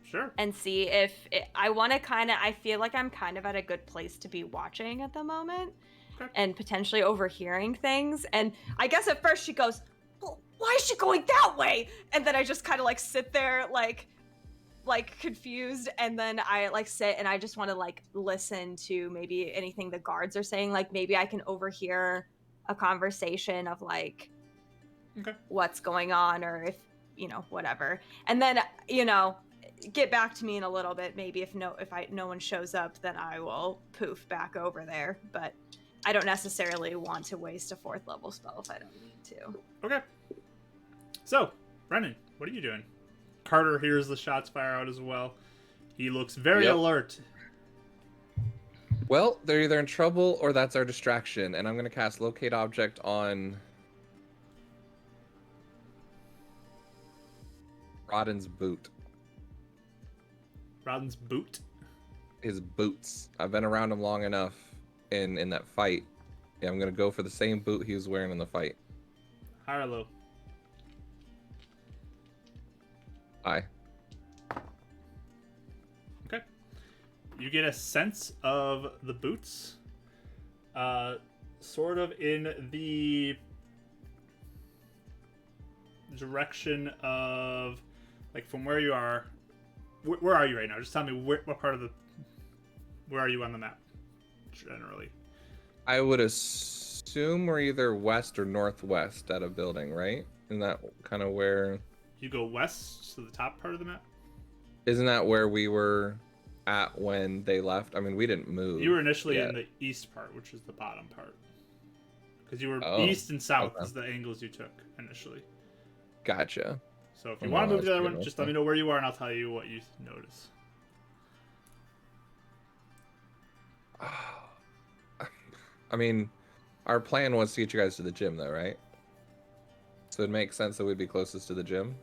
Sure. and see if I want to I feel like I'm kind of at a good place to be watching at the moment Okay. and potentially overhearing things. And I guess at first she goes, well, why is she going that way? And then I just kind of like sit there like confused, and then I like sit and I just want to like listen to maybe anything the guards are saying. Like maybe I can overhear a conversation of like Okay. what's going on, or if whatever, and then get back to me in a little bit. Maybe if no one shows up, then I will poof back over there, but I don't necessarily want to waste a 4th level spell if I don't need to. Okay. So, Brennan, what are you doing? Carter hears the shots fire out as well. He looks very Yep. alert. Well, they're either in trouble or that's our distraction, and I'm gonna cast Locate Object on Rodden's boot. Rodden's boot. His boots. I've been around him long enough in that fight. Yeah, I'm gonna go for the same boot he was wearing in the fight. High or low? Aye. Okay. You get a sense of the boots. Sort of in the direction of, like, from where you are. Where are you right now? Just tell me what part of the. Where are you on the map, generally? I would assume we're either west or northwest at a building, right? Isn't that kind of where? You go west to the top part of the map. Isn't that where we were at when they left? I mean, we didn't move. You were initially yet. in the east part, which is the bottom part. Because you were Oh, east and south okay. is the angles you took initially. Gotcha. So if you Oh, want to wow, move to the that's other good. one, just let me know where you are and I'll tell you what you notice. I mean, our plan was to get you guys to the gym, though, right? So it makes sense that we'd be closest to the gym.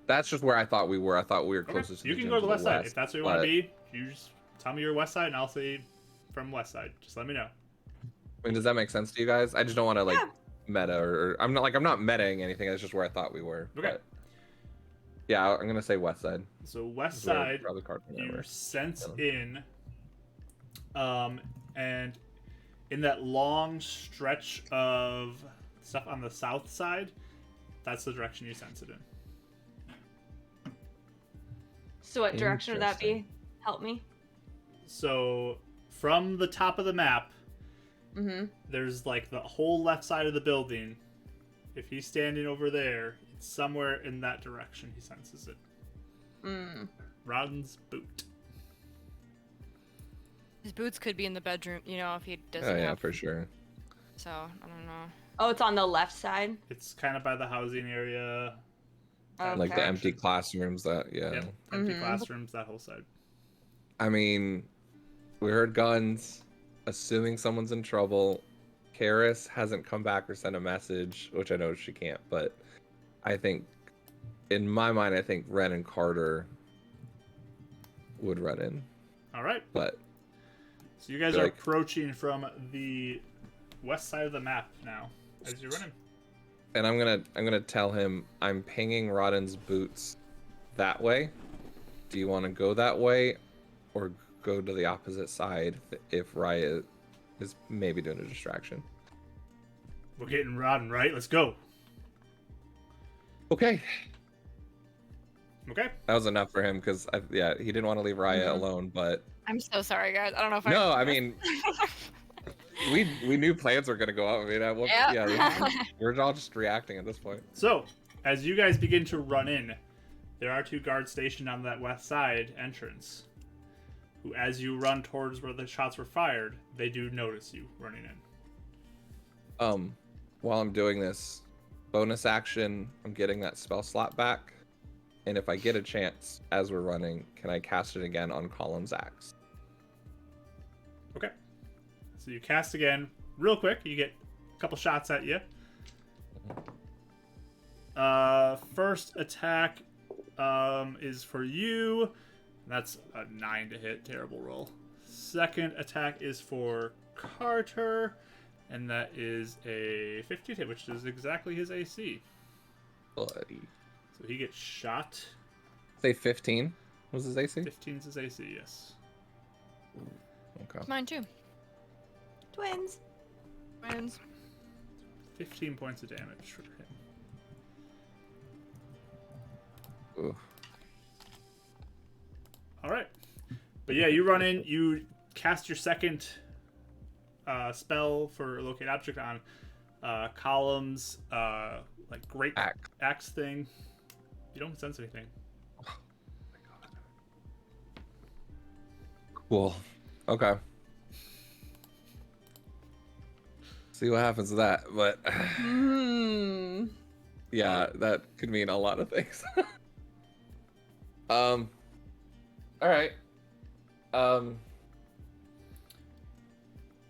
That's just where I thought we were. I thought we were Okay. closest to You the can gym. go to the west side. If west, that's where you want to but- be, you just tell me you're west side and I'll say from west side. Just let me know. I mean, does that make sense to you guys? I just don't want to like Yeah. meta or I'm not metaing anything. That's just where I thought we were. Okay. Yeah, I'm gonna say west side. So west Is where side, probably Carter and I you were. sense Yeah. in, and in that long stretch of stuff on the south side, that's the direction you sense it in. So what direction would that be? Interesting. Help me. So from the top of the map, Mm-hmm. there's like the whole left side of the building. If he's standing over there, it's somewhere in that direction he senses it. Mm. Rodden's boot. His boots could be in the bedroom, you know, if he doesn't Oh yeah, have. for sure. So I don't know. Oh, it's on the left side. It's kind of by the housing area. that Like the Okay. empty classrooms. That yeah. Yep, empty Mhm. classrooms, that whole side. I mean, we heard guns. Assuming someone's in trouble. Karis hasn't come back or sent a message, which I know she can't. But I think, in my mind, I think Ren and Carter would run in. All right. But So you guys Feel are like- approaching from the west side of the map now as you're running. and I'm gonna tell him I'm pinging Rodden's boots that way. Do you want to go that way, or go to the opposite side if Raya is maybe doing a distraction? We're getting Rodden, right? Let's go. Okay, Okay. that was enough for him because yeah, he didn't want to leave Raya Mhm. alone. But I'm so sorry, guys. I don't know if no, I. I mean we knew plans were gonna go out. I mean, Yeah. we're all just reacting at this point. So, as you guys begin to run in, there are 2 guards stationed on that west side entrance, who, as you run towards where the shots were fired, they do notice you running in. While I'm doing this, bonus action, I'm getting that spell slot back, and if I get a chance as we're running, can I cast it again on Column's axe? Okay. So you cast again, real quick. You get a couple shots at you. First attack is for you. That's a 9 to hit. Terrible roll. Second attack is for Carter, and that is a 15 hit, which is exactly his AC. Bloody. So he gets shot. Say 15 was his AC? 15 is his AC, yes. Okay. Mine too. Twins. Friends. 15 points of damage for him. Ooh. All right. But yeah, you run in, you cast your second spell for locate object on Columns, like great axe thing. You don't sense anything. Cool. Okay. See what happens with that, but Hmm. yeah, that could mean a lot of things. All right.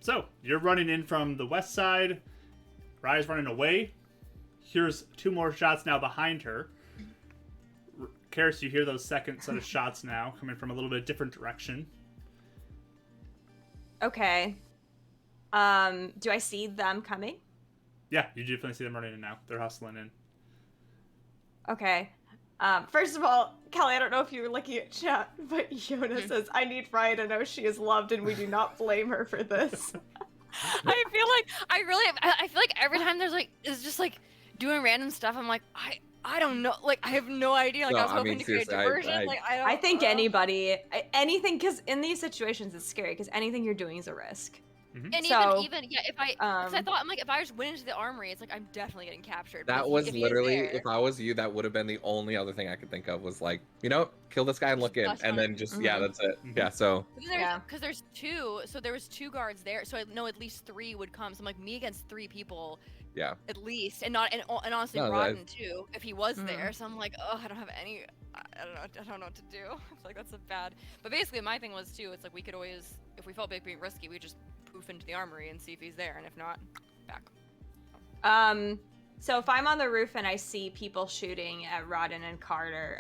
So you're running in from the west side. Raya's running away. Here's 2 more shots now behind her. Karis, you hear those second set of shots now coming from a little bit different direction. Okay. Do I see them coming? Yeah, you definitely see them running in now. They're hustling in. Okay. First of all, Kelly, I don't know if you were looking at chat, but Yona says, I need Raya to know she is loved and we do not blame her for this. I feel like I feel like every time there's like it's just like doing random stuff. I'm like I don't know. Like I have no idea. Like No, I was I hoping mean, to create seriously, diversion. I- Like I don't. I think anything, because in these situations it's scary, because anything you're doing is a risk. And So, even yeah, if I because I um, thought I'm like if I just went into the armory, it's like I'm definitely getting captured. That But was if he is literally, there- if I was you, that would have been the only other thing I could think of was like, kill this guy and look in, Just and bust then just, yeah, Mhm. that's it. Mhm. Yeah, so, Yeah. Because there's 2, so there was 2 guards there, so I know at least 3 would come. So I'm like me against 3 people yeah. at least, and honestly No, Rodden too, if he was Mhm. there. So I'm like, oh, I don't have any, I don't know what to do. I feel like that's a bad. But basically, my thing was too. It's like we could always, if we felt big being risky, we just poof into the armory and see if he's there, and if not, back. So if I'm on the roof and I see people shooting at Rodden and Carter,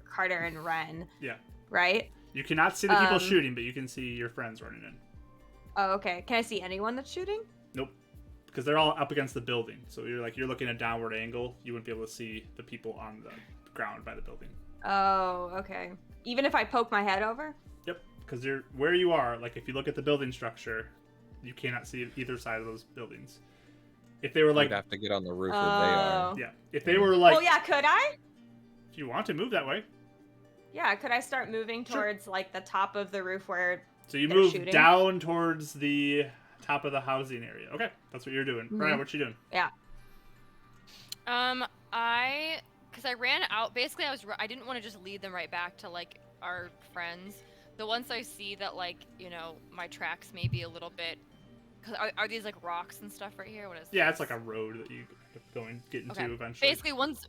Carter and Ren, Yeah. right? You cannot see the people Um, shooting, but you can see your friends running in. Oh, okay. Can I see anyone that's shooting? Nope. because they're all up against the building. So you're looking at a downward angle. You wouldn't be able to see the people on the ground by the building. Oh, okay. Even if I poke my head over? Yep, because you're where you are. Like if you look at the building structure, you cannot see either side of those buildings. If they were like, You'd have to get on the roof where they are. yeah, if they were like, Oh yeah, could I? if you want to move that way, Yeah, could I start moving Sure. towards like the top of the roof where so you they're move shooting? down towards the top of the housing area. Okay, that's what you're doing. Mhm. Ryan, what you doing? Yeah. Because I ran out. Basically, I didn't want to just lead them right back to like our friends. So once I see that like my tracks may be a little bit, because are these like rocks and stuff right here? What is? Yeah, this? it's like a road that you get into Okay. eventually. Basically, once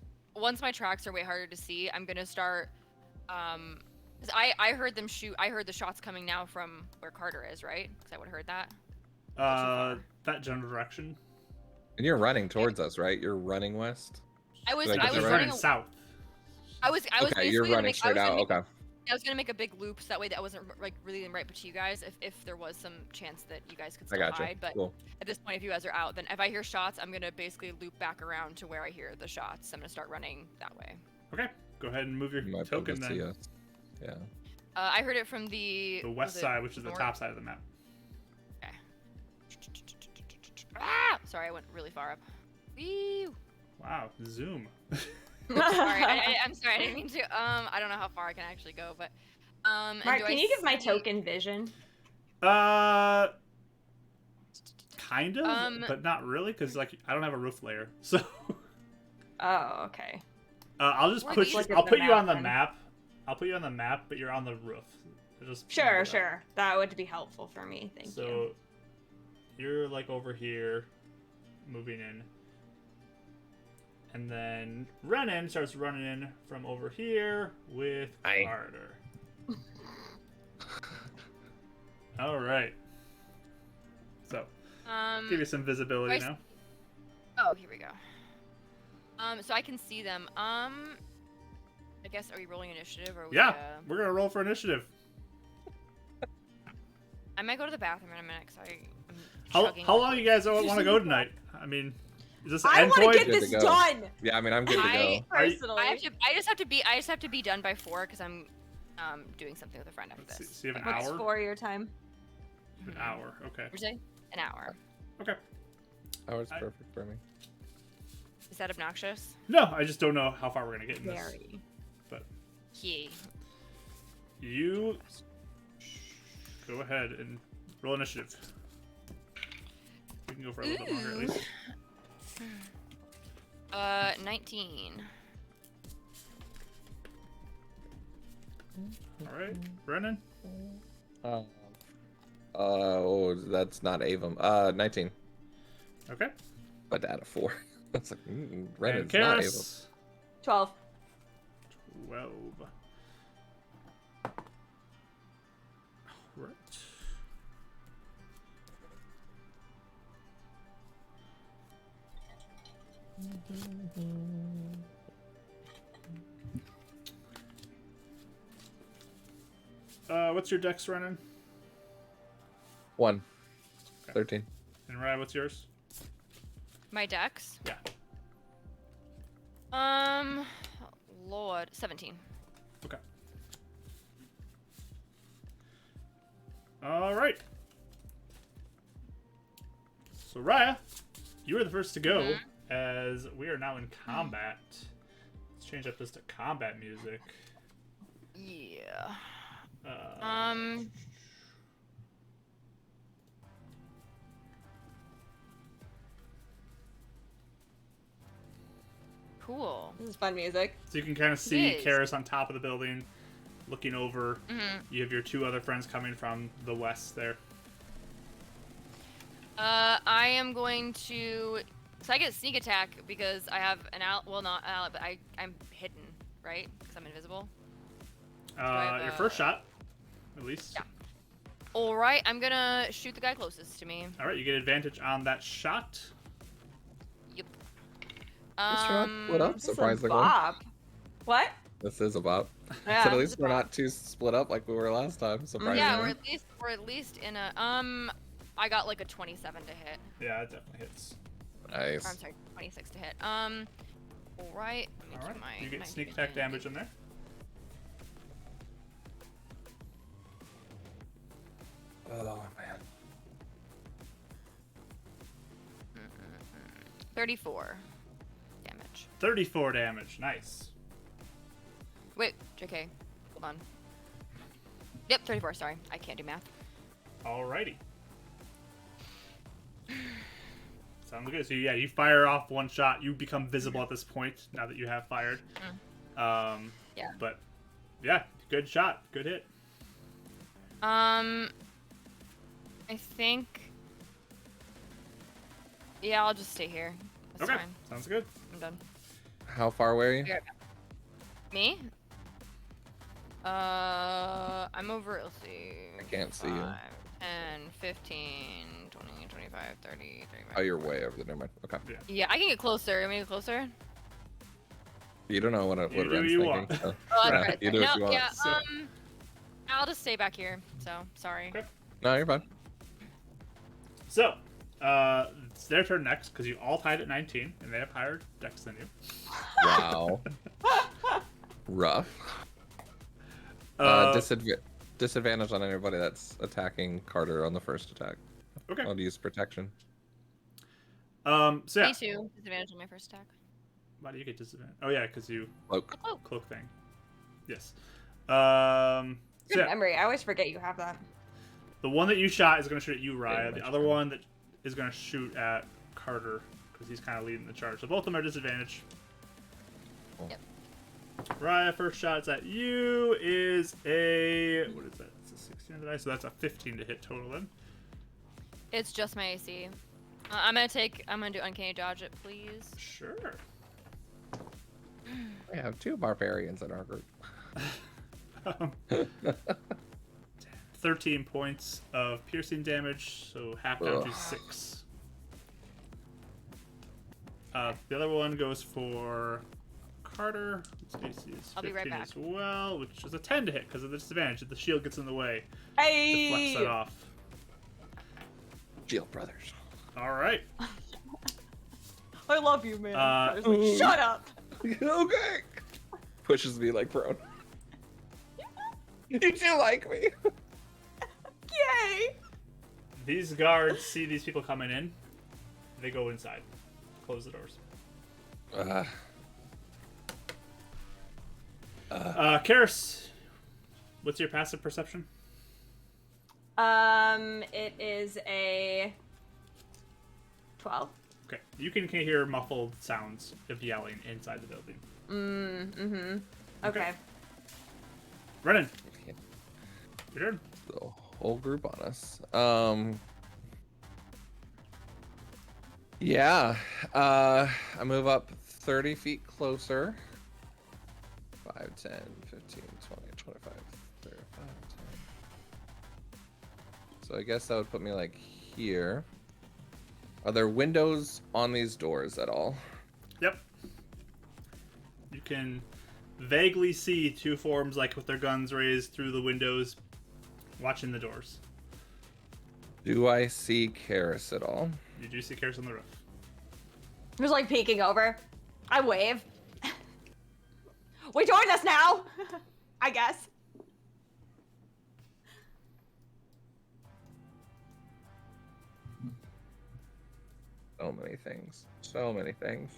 my tracks are way harder to see, I'm gonna start. Because I heard them shoot. I heard the shots coming now from where Carter is, right? Because I would have heard that. That general direction. And you're running towards us, right? You're running west. I was Like, I is was it running. south. I was Okay, basically you're gonna running make, I straight was gonna out. make- Okay. I was gonna make a big loop so that way that I wasn't like really right between you guys if there was some chance that you guys could I still got you. hide. But Cool. at this point, if you guys are out, then if I hear shots, I'm gonna basically loop back around to where I hear the shots. I'm gonna start running that way. Okay, go ahead and move your You might be able token to see then. us. Yeah. I heard it from the The west was it side, which is the north? top side of the map. Okay. Ah! Sorry, I went really far up. Wee! Wow, zoom. Sorry, I'm sorry. I didn't mean to. I don't know how far I can actually go, but and Mark, do can I you give my see- token vision? Kind of, but not really, because like I don't have a roof layer, so Oh, okay. I'll just Or put you you. look at I'll the put you map on the then. map. I'll put you on the map, but you're on the roof. Just Sure, remember that. sure. That would be helpful for me. Thank So you. you're like over here, moving in, and then Renan starts running in from over here with Aye. Carter. All right. So give you some visibility I- now. Oh, here we go. So I can see them. I guess are we rolling initiative or are we, Yeah, we're gonna roll for initiative. I might go to the bathroom in a minute because I'm How chugging how liquid. long you guys want to go tonight? I mean, is this I end want to point? get Good this to go. done Yeah, I mean, I'm good to go. Are you- personally. I just have to be done by 4 because I'm doing something with a friend after Let's see, this. so you have an What's hour. for your time? An hour. Okay. What'd you say? An hour. Okay. Hour's I- perfect for me. Is that obnoxious? No, I just don't know how far we're gonna get in this. Very. Yeah. You go ahead and roll initiative. We can go for a little bit longer at least. 19. All right, Brennan. Oh, that's not Avon. 19. Okay. But add a 4. That's like, And Renan's not Avon. Karis. 12. 12. Right. What's your dex, Renan? 1. Okay. 13. And Ryan, what's yours? My dex? Yeah. Lord. 17. Okay. All right. So Raya, you are the first to go, as we are now in combat. Let's change up this to combat music. Yeah. Uh, Cool. This is fun music. So you can kind of see is. Karis on top of the building, looking over. Mhm. You have your two other friends coming from the west there. I am going to. So I get sneak attack because I have an out. Well, not an out, but I'm hidden, right? Because I'm invisible. I have Your a- first shot, at least. Yeah. All right, I'm gonna shoot the guy closest to me. All right, you get advantage on that shot. Yep. Split up, This is a surprisingly. bop. What? This is a bop. Yeah, so at this least is a we're bop. not too split up like we were last time, surprisingly. Yeah, we're at least in a I got like a 27 to hit. Yeah, it definitely hits. Or, I'm Nice. sorry, 26 to hit. All right. Let me All do right. my You get nice sneak attack vision. damage in there. Oh man. 34 damage. 34 damage. Nice. Wait, JK. Hold on. Yep, 34. Sorry, I can't do math. Alrighty. Sounds good. So yeah, you fire off one shot. You become visible at this point now that you have fired. Yeah. But yeah, good shot. Good hit. I think. Yeah, I'll just stay here. That's Okay. fine. Sounds good. I'm done. How far away are you? Yeah. Me? I'm over. Let's see. I can't see you. 5, 10, 15, 20, 25, 30, 35. Oh, you're way over there. Never mind. Okay. Yeah, I can get closer. Let me get closer. You don't know what You do Ren's what you thinking. want. So. Oh, that's Yeah, right. you do what you want. Yeah. So- I'll just stay back here. So sorry. Okay. No, you're fine. So, it's their turn next because you all tied at 19 and they have higher dex than you. Wow. Rough. Disadvantage on anybody that's attacking Carter on the first attack. Okay. I'll use protection. So yeah. Me too. Disadvantage on my first attack. Why do you get disadvantage? Oh yeah, because you Cloak. Oh, cloak thing. Yes. So Good yeah, memory. I always forget you have that. the one that you shot is going to shoot at you, Raya. Yeah, The that's other fine. one that is going to shoot at Carter because he's kind of leading the charge. So both of them are disadvantage. Yep. Raya, first shot's at you is a what is that? It's a 16 on the dice, so that's a 15 to hit total then. it's just my AC. I'm gonna do uncanny dodge it, please. Sure. We have 2 barbarians in our group. 13 points of piercing damage, so half down to Ugh. 6. The other one goes for Carter. His AC is I'll be right 15 back. as well, which is a 10 to hit because of the disadvantage. If the shield gets in the way, Hey! deflects that off. Shield Brothers. All right. I love you, man. I was ooh. like, shut up. Okay. Pushes me like prone. You do like me. Yay! These guards see these people coming in. They go inside. Close the doors. Karis, what's your passive perception? It is a 12. Okay, you can hear muffled sounds of yelling inside the building. Okay. Brennan, your turn. The whole group on us. Yeah. I move up 30 feet closer. 5, 10, 15, 20, 25, 35, 10. So I guess that would put me like here. Are there windows on these doors at all? Yep. You can vaguely see 2 forms, like with their guns raised through the windows, watching the doors. Do I see Karis at all? You do see Karis on the roof. Just like peeking over. I wave. We join us now! I guess. So many things. So many things.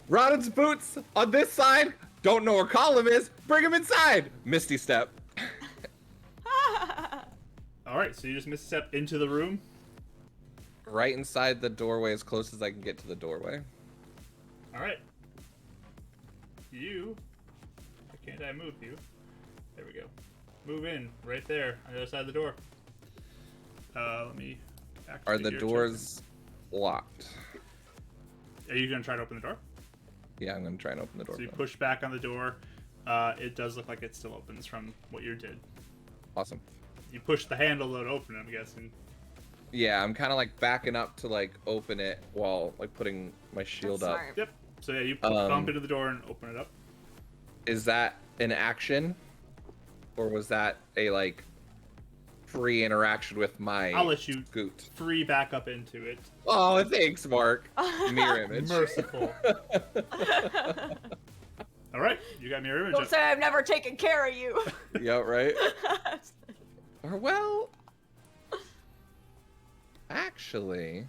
Rodden's boots on this side. Don't know where Column is. Bring him inside. Misty step. All right, so you just misstep into the room. Right inside the doorway, as close as I can get to the doorway. All right. You. Why can't I move you? There we go. Move in right there on the other side of the door. Let me. Are activate the your doors locked? token. Are you gonna try to open the door? Yeah, I'm gonna try and open the door. So you for him. push back on the door. It does look like it still opens from what you did. Awesome. You push the handle though to open it, I'm guessing. Yeah, I'm kind of like backing up to like open it while like putting my shield That's up. smart. Yep. So yeah, you Um, bump into the door and open it up. Is that an action, or was that a like free interaction with my I'll let you Scoot? free back up into it. Oh, thanks, Mark. Mirror image. Merciful. All right, you got mirror image Don't up. say I've never taken care of you. Yeah, right. Or well, actually,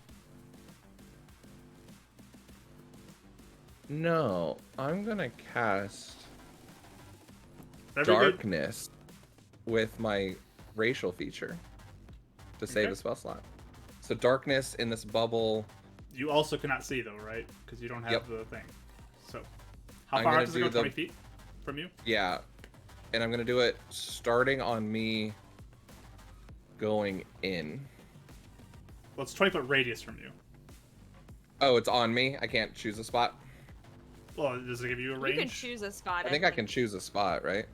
no. I'm gonna cast Very good. darkness with my racial feature to save Okay. a spell slot. So darkness in this bubble. You also cannot see though, right? Because you don't have Yep. the thing. So, how I'm far gonna out does it do go? the- 20 feet from you? Yeah, and I'm gonna do it starting on me going in. Well, it's 20-foot radius from you. Oh, it's on me. I can't choose a spot. Well, does it give you a You range? can choose a spot. I think I can choose a spot, right?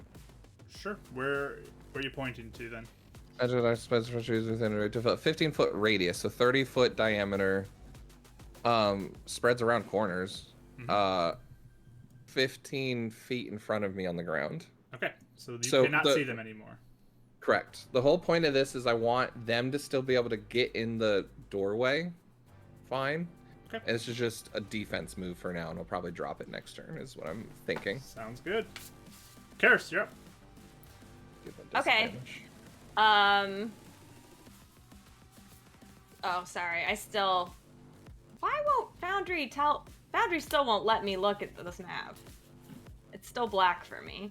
Sure. Where are you pointing to then? That's what I suppose for choose within a 15-foot radius, so 30-foot diameter. Spreads around corners. Mhm. 15 feet in front of me on the ground. Okay, so you So cannot the- see them anymore. Correct. The whole point of this is I want them to still be able to get in the doorway. Fine. Okay. And this is just a defense move for now, and I'll probably drop it next turn, is what I'm thinking. Sounds good. Karis, you're up. Give them Okay. disadvantage. Oh, sorry. Why won't Foundry Foundry still won't let me look at this map. It's still black for me.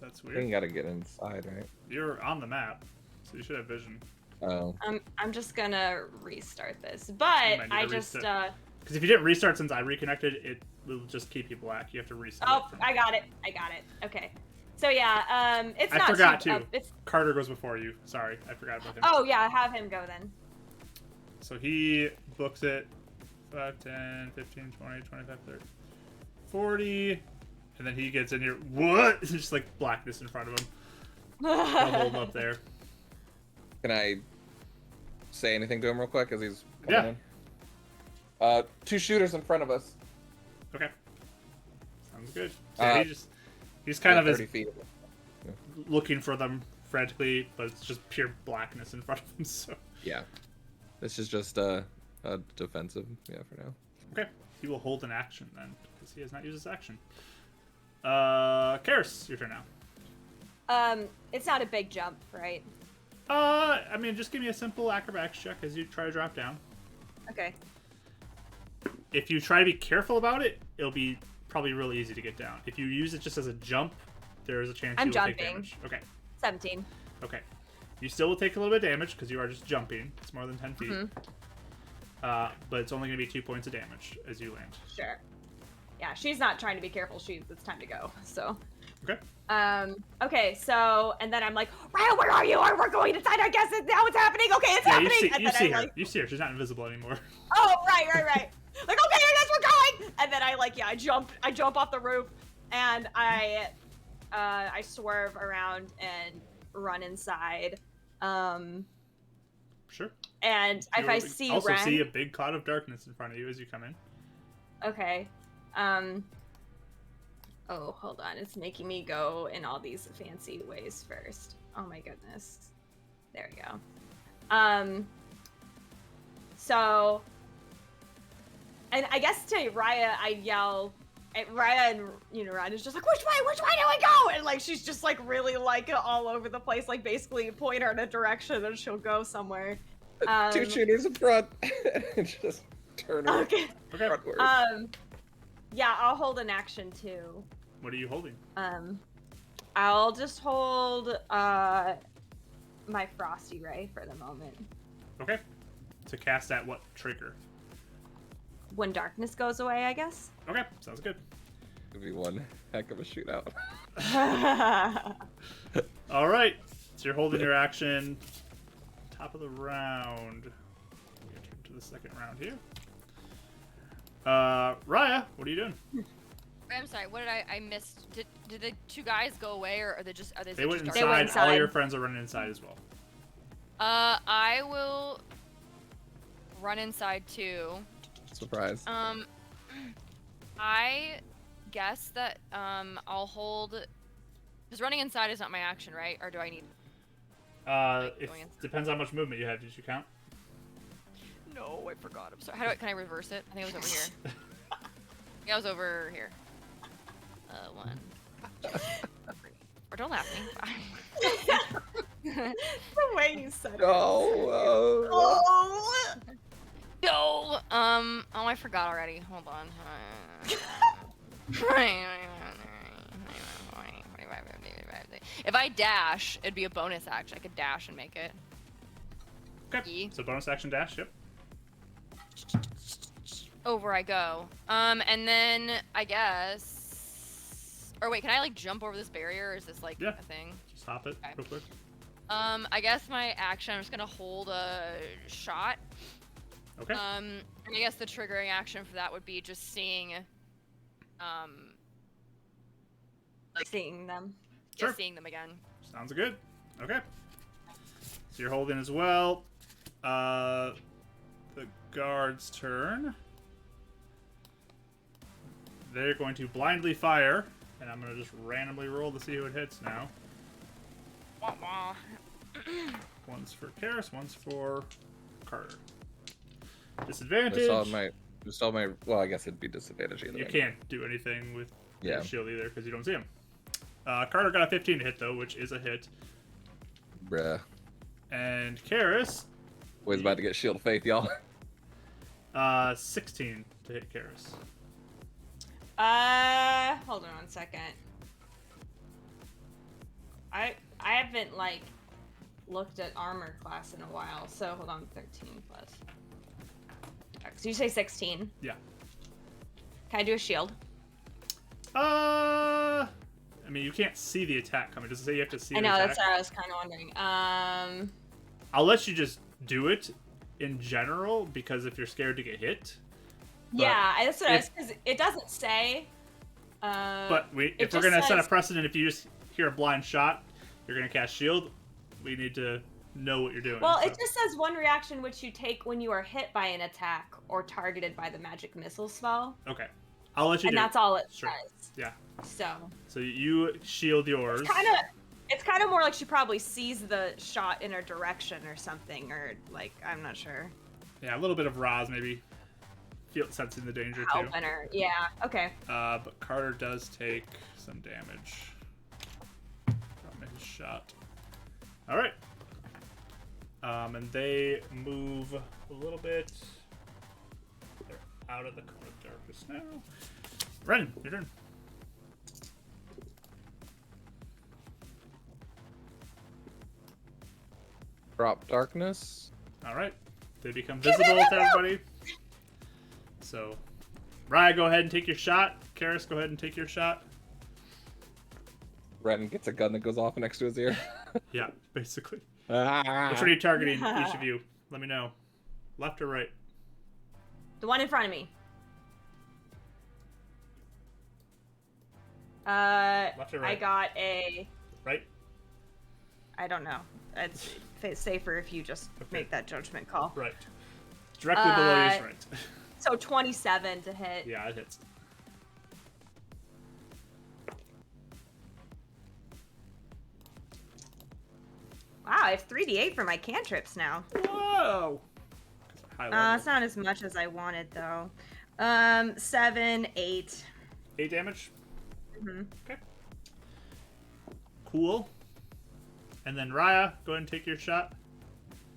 That's I think weird. you gotta get inside, right? You're on the map, so you should have vision. Oh. I'm just gonna restart this, You but might need I to just restart. Because if you didn't restart since I reconnected, it will just keep you black. You have to restart. oh, it from- I got it. Okay. So yeah, it's I not forgot too, too. it's Carter goes before you. Sorry, I forgot about him. Oh yeah, have him go then. So he books it 5, 10, 15, 20, 25, 30, 40. And then he gets in here. What? It's just like blackness in front of him. I'll hold him up there. Can I say anything to him real quick as he's coming Yeah. in? 2 shooters in front of us. Okay. Sounds good. So he's kind of 30 feet. looking for them frantically, but it's just pure blackness in front of him. So Yeah. This is just a defensive, yeah, for now. okay, he will hold an action then because he has not used his action. Karis, your turn now. It's not a big jump, right? I mean, just give me a simple acrobatics check as you try to drop down. Okay. If you try to be careful about it, it'll be probably really easy to get down. If you use it just as a jump, there is a chance I'm you will take jumping. damage. Okay. 17. Okay. You still will take a little bit of damage because you are just jumping. It's more than 10 feet. But it's only going to be 2 points of damage as you land. Sure. Yeah, she's not trying to be careful. It's time to go. So. Okay. Okay, so, and then I'm like, Ryan, where are you? We're going inside, I guess. Now it's happening. Okay, it's Yeah, happening. you And see then her. I'm like, You see her. She's not invisible anymore. oh, right. Like, okay, I guess we're going. And then I jump off the roof, and I swerve around and run inside. Sure. And if You I see also Ren, see a big cloud of darkness in front of you as you come in. okay, oh, hold on, it's making me go in all these fancy ways first. Oh my goodness. There we go. So, and I guess to Raya, I yell at Raya, and Ryan is just like, which way do I go? And like, she's just like really like all over the place, like basically point her in a direction and she'll go somewhere. 2 shooters in front. Just turn her Okay. Okay. frontward. Yeah, I'll hold an action too. What are you holding? I'll just hold my Frosty Ray for the moment. Okay. To cast at what trigger? When darkness goes away, I guess. Okay. Sounds good. Could be one heck of a shootout. All right. So you're holding your action. Top of the round. We turn to the second round here. Raya, what are you doing? I'm sorry. What did I missed? Did the 2 guys go away, or are they just They went just inside. went All inside. your friends are running inside as well. I will run inside too. Surprise. I guess that I'll hold. Because running inside is not my action, right? Or do I need? It going inside. depends how much movement you have. Did you count? No, I forgot. I'm sorry. Can I reverse it? I think it was over here. Yeah, I was over here. 1, 2, 3. Or don't laugh at me. The way you said it. No. Oh. No. Oh, I forgot already. Hold on. If I dash, it'd be a bonus action. I could dash and make it. Okay. E. So bonus action dash. Yep. Over I go. And then I guess. Or wait, can I like jump over this barrier? Or is this like Yeah. a thing? Just hop it Okay. real quick. I guess my action. I'm just gonna hold a shot. Okay. And I guess the triggering action for that would be just seeing. Like seeing them. Sure. Just seeing them again. Sounds good. Okay. So you're holding as well. The guard's turn. They're going to blindly fire, and I'm going to just randomly roll to see who it hits now. Wah, wah. One's for Karis, one's for Carter. Disadvantage. Just all my. Well, I guess it'd be disadvantage either. You way. can't do anything with Yeah. your shield either because you don't see him. Carter got a 15 to hit though, which is a hit. Bruh. And Karis, Was about to get shield of faith, y'all. 16 to hit Karis. Hold on 1 second. I haven't like looked at armor class in a while, so hold on, 13 plus. So you say 16? Yeah. Can I do a shield? I mean, you can't see the attack coming. Does it say you have to see I the know, attack? that's what I was kind of wondering. I'll let you just do it in general, because if you're scared to get hit. Yeah, that's what I was, if- because it doesn't say. But if we're just going to set a says- precedent, if you just hear a blind shot, you're going to cast shield, we need to know what you're doing. Well, so. it just says one reaction which you take when you are hit by an attack or targeted by the magic missile spell. Okay. I'll let you And do that's all it Sure. says. Yeah. So you shield yours. it's kind of more like she probably sees the shot in her direction or something, or like I'm not sure. Yeah, a little bit of Roz maybe sensing the danger too. Helping her. Yeah. Okay. But Carter does take some damage from his shot. All right. And they move a little bit. They're out of the cone of darkness now. Ren, your turn. Drop darkness. All right. They become visible to everybody. So, Raya, go ahead and take your shot. Karis, go ahead and take your shot. Ren gets a gun that goes off next to his ear. Yeah, basically. Which Ah. one are you targeting, each of you? Let me know. Left or right? The one in front of me. Left or right? I got a. Right? I don't know. It's safer if you just make that judgment call. Right. Directly below you is right. So 27 to hit. Yeah, it hits. Wow, I have 3d8 for my cantrips now. Whoa! High level. It's not as much as I wanted though. 7, 8. 8 damage? Mm-hmm. Okay. Cool. And then Raya, go ahead and take your shot.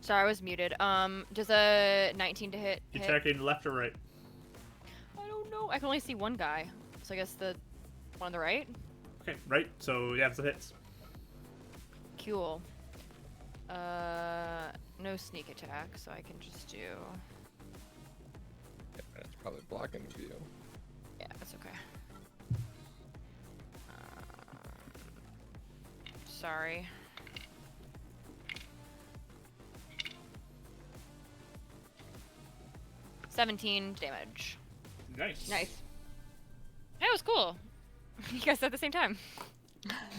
Sorry, I was muted. Does a 19 to hit? You attacking left or right? I don't know. I can only see one guy. So I guess the one on the right? Okay, right. So yeah, it's a hits. Cool. No sneak attack, so I can just do... Yeah, it's probably blocking view. Yeah, that's okay. Sorry. $17 damage. Nice. Nice. That was cool. You guys said at the same time.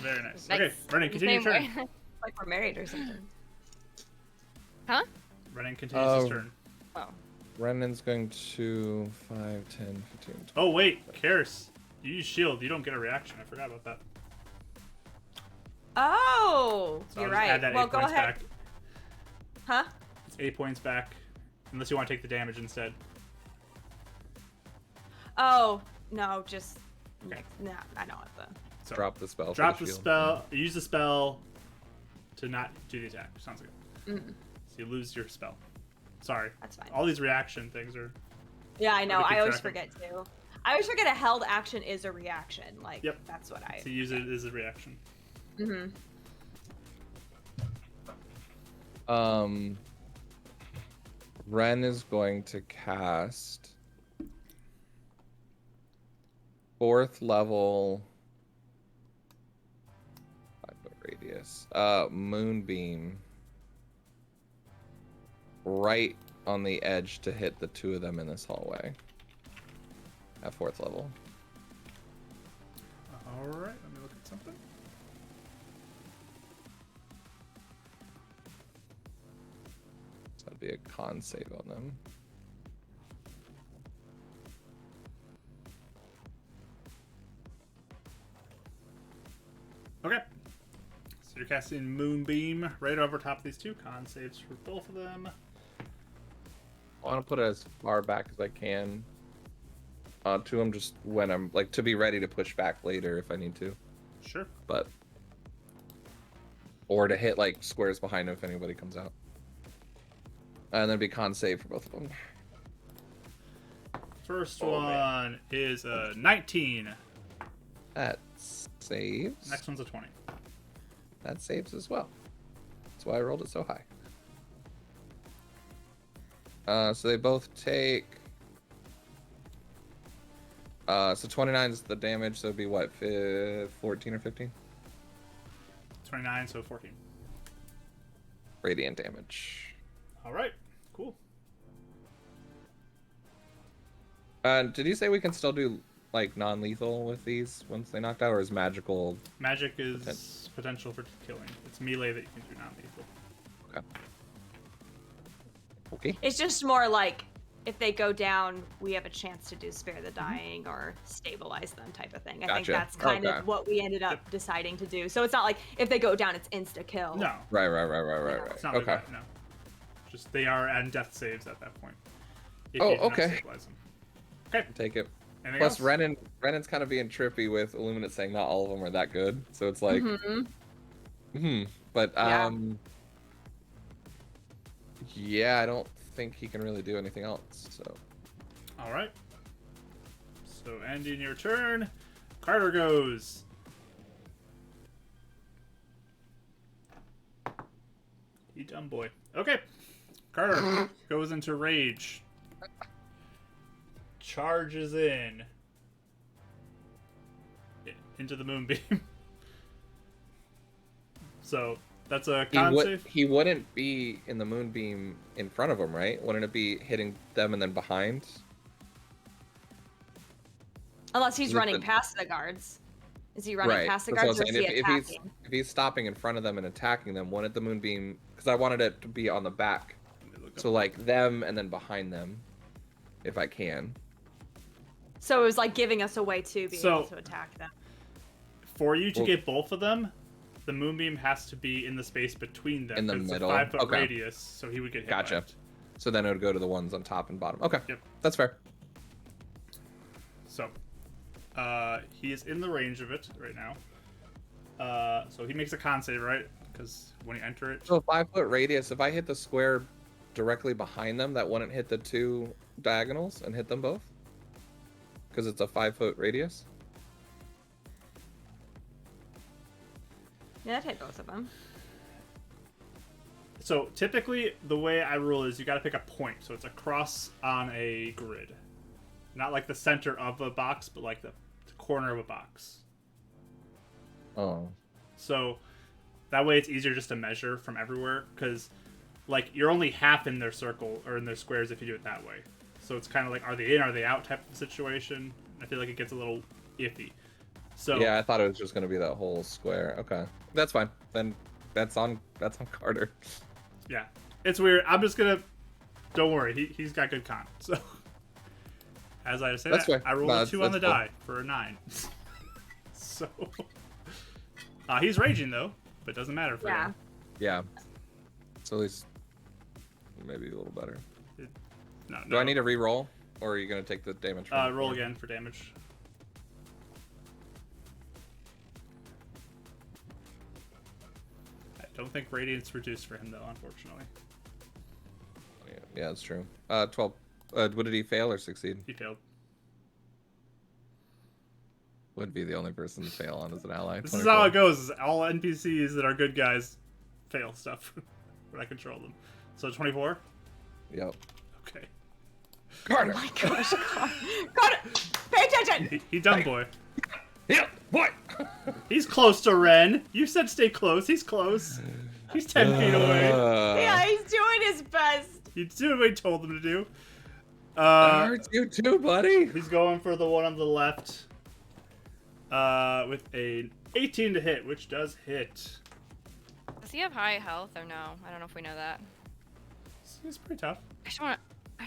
Very nice. Nice. Okay, Brennan, continue your Same turn. way. Like we're married or something. Huh? Brennan continues his Oh. turn. Oh. Renan's going to 5, 10, 15, 20. Oh wait, Karis, you use shield. You don't get a reaction. I forgot about that. Oh, So you're I'll just right. add that Well, 8 go points ahead. back. Huh? It's 8 points back, unless you want to take the damage instead. Oh, no, just Okay. nah, I don't want the. So Drop the spell. for drop the shield. spell. Use the spell to not do the attack. Sounds good. Mm, So you lose your spell. Sorry. that's fine. All these reaction things are. Yeah, I know. to keep I always track forget too. I always forget a held action is a reaction. Like, Yep. that's what I. To use it as a reaction. Mm-hmm. Ren is going to cast 4th level 5-foot radius. Moonbeam right on the edge to hit the 2 of them in this hallway. At 4th level. All right. Let me look at something. So that'd be a con save on them. Okay. So you're casting Moonbeam right over top of these 2. Con saves for both of them. I want to put it as far back as I can. To them just when I'm like to be ready to push back later if I need to. Sure. But or to hit like squares behind them if anybody comes out. And then be con save for both of them. First Oh, one man. is 19. That saves. Next one's a 20. That saves as well. That's why I rolled it so high. So they both take. So 29 is the damage, so it'd be what, 14 or 15? 29, so 14. Radiant damage. All right. Cool. Did you say we can still do like non-lethal with these once they knocked out, or is magical? Magic is potential for killing. It's melee that you can do non-lethal. Okay. Okay. It's just more like if they go down, we have a chance to do spare the dying or stabilize them type of thing. I think Gotcha. that's kind Okay. of what we ended up deciding to do. So it's not like if they go down, it's insta kill. No. Right. It's not like Okay. that, no. Just they are on death saves at that point. If Oh, you do not okay. stabilize them. Okay. Take it. Anything Plus, else? Renan's kind of being trippy with Illuminate saying not all of them are that good. So it's like, but Yeah. yeah, I don't think he can really do anything else. So All right. So ending your turn, Carter goes. You dumb boy. Okay. Carter goes into rage. Charges into the moonbeam. So that's a con save. he wouldn't be in the moonbeam in front of him, right? Wouldn't it be hitting them and then behind? Unless he's Is it running the- past the guards. Is he running past the That's what guards or I'm is saying. he attacking? If he's stopping in front of them and attacking them, wouldn't the moonbeam? Because I wanted it to be on the back, so like them and then behind them, if I can. So it was like giving us a way to be So- able to attack them. For you to Well- get both of them, the moonbeam has to be in the space between them. In the 'cause it's middle. a 5-foot Okay. radius, so he would get hit. Gotcha. By it. So then it would go to the ones on top and bottom. Okay. Yep. That's fair. So, he is in the range of it right now. So he makes a con save, right? Because when you enter it, So a 5-foot radius, if I hit the square directly behind them, that wouldn't hit the 2 diagonals and hit them both? Because it's a 5-foot radius? Yeah, I'd hit both of them. so typically the way I rule is you got to pick a point. So it's a cross on a grid, not like the center of a box, but like the corner of a box. Oh. So that way it's easier just to measure from everywhere because like you're only half in their circle or in their squares if you do it that way. So it's kind of like are they in, are they out type of situation. I feel like it gets a little iffy. So Yeah, I thought it was just going to be that whole square. Okay. That's fine. Then that's on Carter. yeah, it's weird. I'm just gonna don't worry, he's got good con. So, as I say That's that, fair. I rolled No, a 2 on the that's cool. die for a 9. So, he's raging though, but it doesn't matter for Yeah. him. Yeah. So at least maybe a little better. No, Do I need to re-roll, or are you gonna take the damage? From roll again for damage? I don't think radiant's reduced for him though, unfortunately. Yeah, that's true. 12. What did he fail or succeed? He failed. Would be the only person to fail on as an ally. This is how it goes. Is all NPCs that are good guys fail stuff when I control them. So 24. Yep. Okay. Carter. Oh my gosh, Carter, pay attention. He dumb boy. Yeah, boy. He's close to Ren. You said stay close. He's close. He's 10 feet away. Yeah, he's doing his best. He's doing what he told him to do. Hurts you too, buddy. He's going for the one on the left. With a 18 to hit, which does hit. Does he have high health or no? I don't know if we know that. He's pretty tough. I just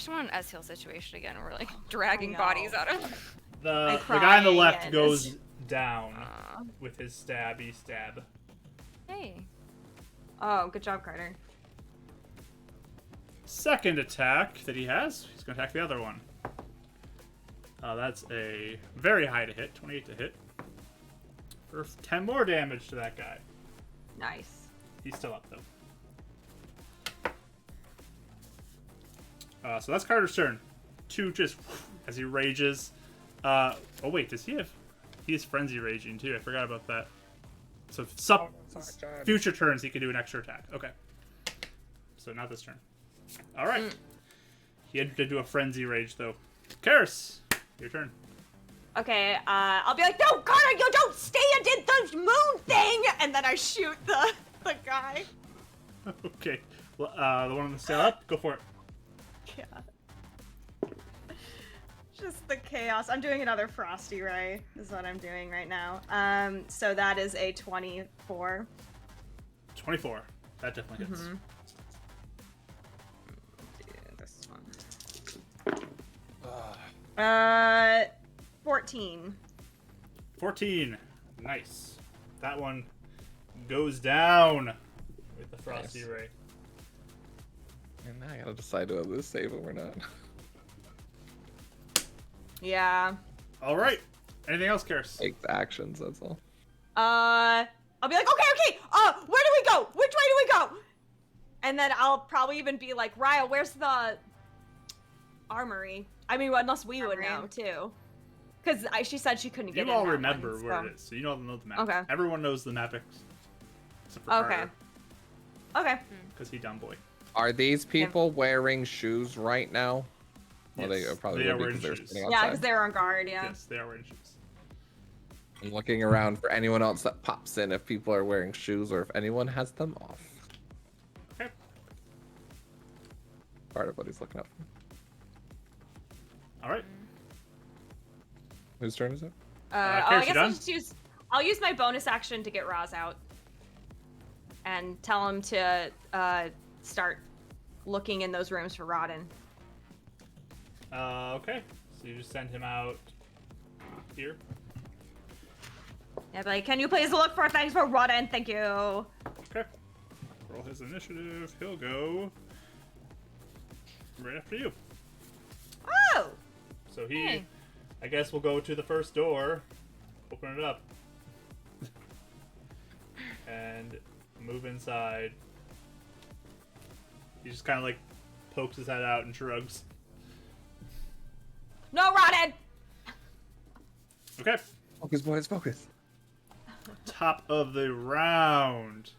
want an S heal situation again. Where we're like dragging know. bodies out of. The cry guy on the left again. goes down Aw. with his stabby stab. Hey. Oh, good job, Carter. Second attack that he has, he's going to attack the other one. That's a very high to hit, 28 to hit. For 10 more damage to that guy. Nice. He's still up, though. So that's Carter's turn. 2 just as he rages. Oh, wait, does he have... He has Frenzy Raging, too. I forgot about that. So future turns, he can do an extra attack. Okay. So not this turn. All right. He entered into a Frenzy Rage, though. Karis, your turn. Okay, I'll be like, no, Carter, you don't stay and did the moon thing, and then I shoot the guy. Okay. Well, the one on the sail up, go for it. Yeah. Just the chaos. I'm doing another Frosty Ray, is what I'm doing right now. So that is a 24. 24. That definitely hits. Do this one. 14. 14. Nice. That one goes down with the Frosty Nice. Ray. And now I gotta decide whether to save him or not. Yeah. All right. Anything else, Karis? Takes actions, that's all. I'll be like, okay, where do we go? Which way do we go? And then I'll probably even be like, Raya, where's the armory? I mean, unless we would know, too. Because she said she couldn't get in You all that remember one, where so- it is, so you know the map. Okay. Everyone knows the map except for Okay. Okay. Because he dumb boy. Are these people wearing shoes right now? Well, they Yes, probably they are would be wearing because they're shoes. sitting Yeah, outside. because they were on guard, yeah. Yes, they are wearing shoes. I'm looking around for anyone else that pops in if people are wearing shoes or if anyone has them off. Okay. Part of what he's looking up. All right. Whose turn is it? I Karis, you guess done? I'll use my bonus action to get Roz out. And tell him to start looking in those rooms for Rodden. Okay. So you just send him out here. Yeah, like, can you please look for things for Rodden? Thank you. Okay. Roll his initiative. He'll go right after you. Oh! So he, Hey. I guess, will go to the first door, open it up, and move inside. He just kind of like pokes his head out and shrugs. No, Rodden! Okay. Focus, boys, focus. Top of the round.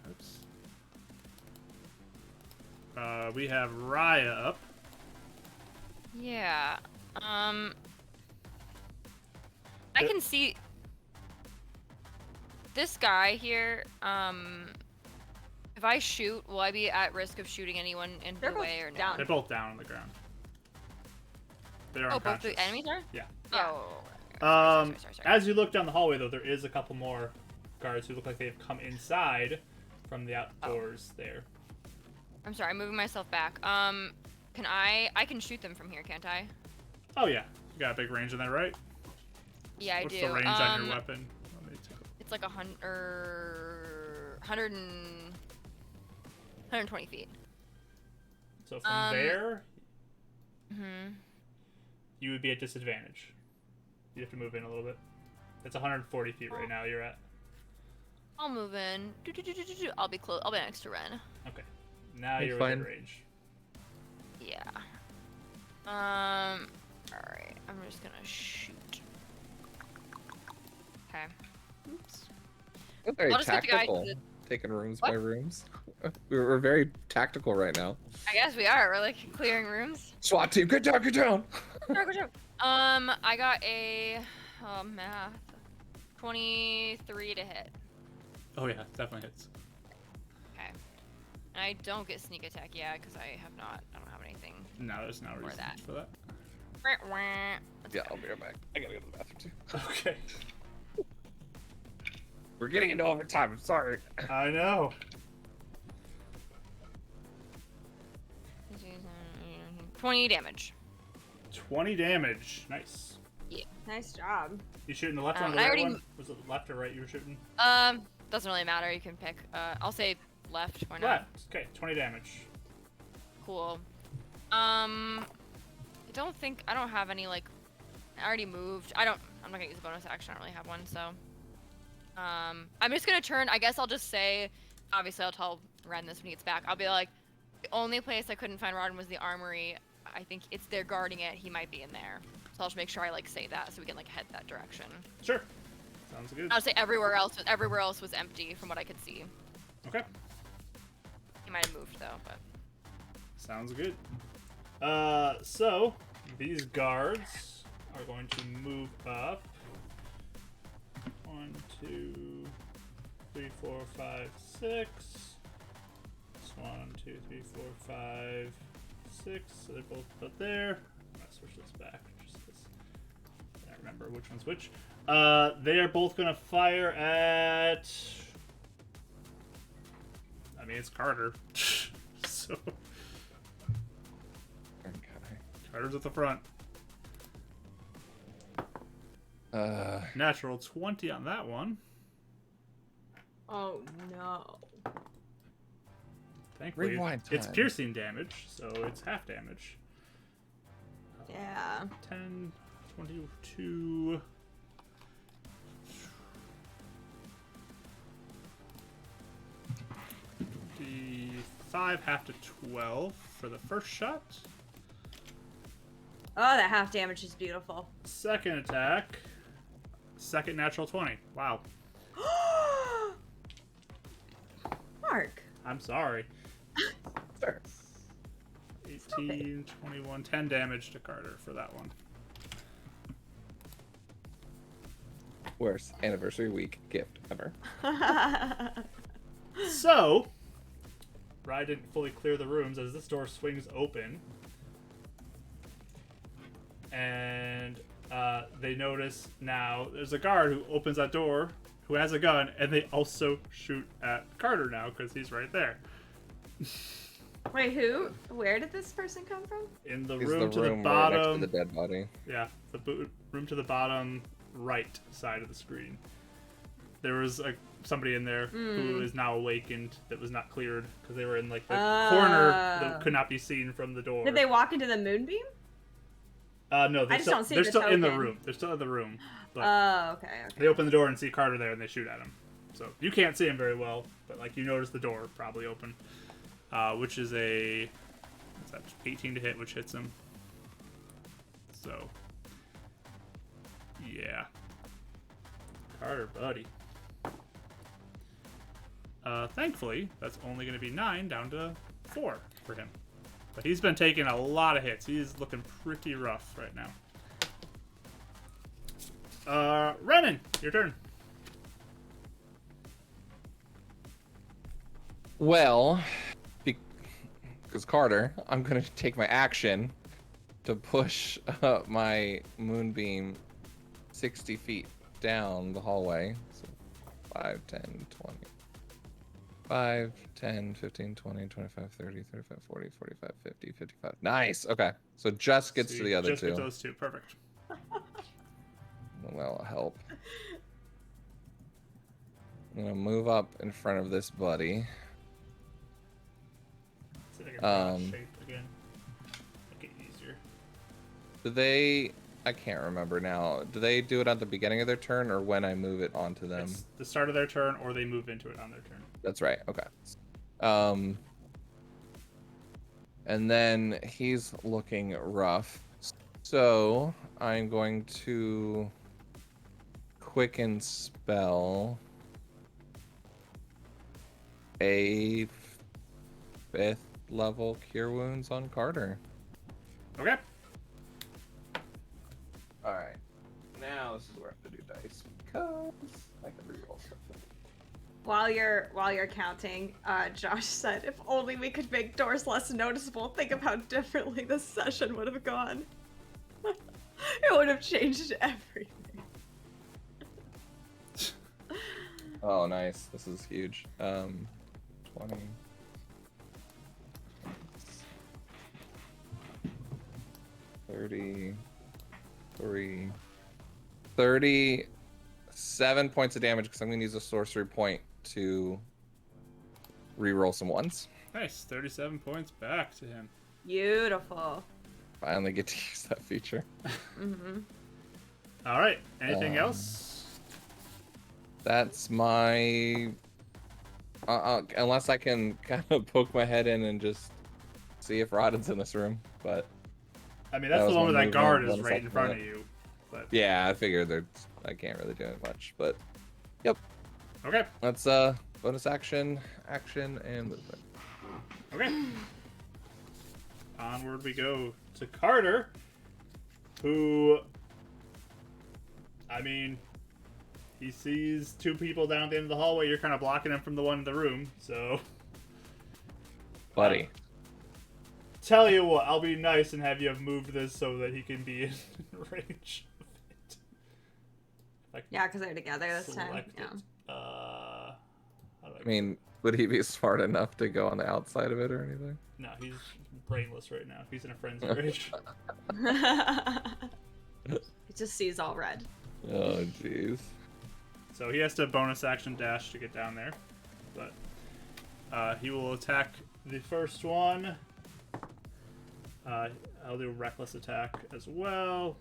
Oops. We have Raya up. Yeah. I can see this guy here. If I shoot, will I be at risk of shooting anyone in They're the both way or no? down. They're both down on the ground. They're Oh, both unconscious. the enemies are? Yeah. Yeah. Oh. Sorry. As you look down the hallway, though, there is a couple more guards who look like they've come inside from the outdoors there. I'm sorry, I'm moving myself back. Can I can shoot them from here, can't I? Oh yeah, you got a big range in there, right? Yeah, What's I do. the range on your weapon? Let me take It's like 120 feet. So from there, Mm-hmm. you would be at disadvantage. You have to move in a little bit. It's 140 feet right now. You're at. I'll move in. I'll be close. I'll be next to Ren. Okay. Now Hey, you're fine. within range. Yeah. All right. I'm just gonna shoot. Okay. Oops. We're very I'll just get the guy tactical. to Taking rooms What? by rooms. We're very tactical right now. I guess we are. We're like clearing rooms. SWAT team, get down, get down. I got a math 23 to hit. Oh yeah, definitely hits. Okay. And I don't get sneak attack yet because I don't have anything. No, there's no reason that. for that. Yeah, I'll be right back. I gotta go to the bathroom too. Okay. We're getting into overtime. I'm sorry. I know. 20 damage. 20 damage. Nice. Nice job. You shooting the left one or the I right already- one? Was it left or right you were shooting? Doesn't really matter. You can pick. I'll say left. Why not? Left. Okay, 20 damage. Cool. I don't have any like. I already moved. I'm not gonna use a bonus action. I don't really have one. So. I'm just gonna turn. I guess I'll just say. Obviously, I'll tell Ren this when he gets back. I'll be like, the only place I couldn't find Rodden was the armory. I think they're guarding it. He might be in there. So I'll just make sure I like say that so we can like head that direction. Sure. Sounds good. I'll say everywhere else was empty from what I could see. Okay. He might have moved though, but. Sounds good. So these guards are going to move up. 1, 2, 3, 4, 5, 6. This 1, 2, 3, 4, 5, 6. So they're both up there. I'm gonna switch this back just because I don't remember which one's which. They are both gonna fire at. I mean, it's Carter. So. Okay. Carter's at the front. Natural 20 on that one. Oh no. Thankfully, Rewind it's time. piercing damage, so it's half damage. Yeah. 10, 22. The 5, half to 12 for the first shot. Oh, that half damage is beautiful. Second attack. Second natural 20. Wow. Mark. I'm sorry. Fair. 18, 21, 10 damage to Carter for that one. Worst anniversary week gift ever. So, Rye didn't fully clear the rooms as this door swings open. And they notice now there's a guard who opens that door who has a gun, and they also shoot at Carter now because he's right there. Wait, who? Where did this person come from? In the He's room to the right bottom. next to the dead body. Yeah, the room to the bottom right side of the screen. There was somebody in there who is now awakened that was not cleared because they were in like the corner that could not be seen from the door. Did they walk into the moonbeam? No, I just don't see the they're still in the token. room. They're still in the room. But Oh, okay. they open the door and see Carter there, and they shoot at him. So you can't see him very well, but like you notice the door probably open, which is a what's that, 18 to hit, which hits him. So yeah, Carter, buddy. Thankfully, that's only going to be 9 down to 4 for him. But he's been taking a lot of hits. He's looking pretty rough right now. Renan, your turn. Well, because Carter, I'm going to take my action to push my moonbeam 60 feet down the hallway. So 5, 10, 20. 5, 10, 15, 20, 25, 30, 35, 40, 45, 50, 55. Nice. Okay. So just gets So to you the other just two. get those two. Perfect. That'll help. I'm gonna move up in front of this buddy. See if I can draw a shape again. Make it easier. Do they? I can't remember now. Do they do it at the beginning of their turn or when I move it onto them? It's the start of their turn, or they move into it on their turn. That's right. Okay. And then he's looking rough. So I'm going to quicken spell a 5th level Cure Wounds on Carter. Okay. All right. Now this is where I have to do dice because I can reroll stuff. While you're counting, Josh said, "If only we could make doors less noticeable. Think of how differently this session would have gone. It would have changed everything." Oh, nice. This is huge. 20. 33. 37 points of damage because I'm going to use a sorcery point to reroll some ones. Nice. 37 points back to him. Beautiful. Finally get to use that feature. Mm-hmm. All right. Anything else? That's my... unless I can kind of poke my head in and just see if Rodden's in this room, but... I mean, that's that the was one my where that guard movement, is bonus right in action front minute. of you. But Yeah, I figured I can't really do it much, but... Yep. okay. That's bonus action, and movement. Okay. Onward we go to Carter, who, I mean, he sees two people down at the end of the hallway. You're kind of blocking him from the one in the room, so. Buddy. Tell you what, I'll be nice and have you have moved this so that he can be in range of it. If I can Yeah, because they're together this time. select Yeah. it. How do I mean, would he be smart enough to go on the outside of it or anything? No, he's brainless right now. He's in a frenzy rage. He just sees all red. Oh, jeez. So he has to bonus action dash to get down there. But he will attack the first one. I'll do a reckless attack as well.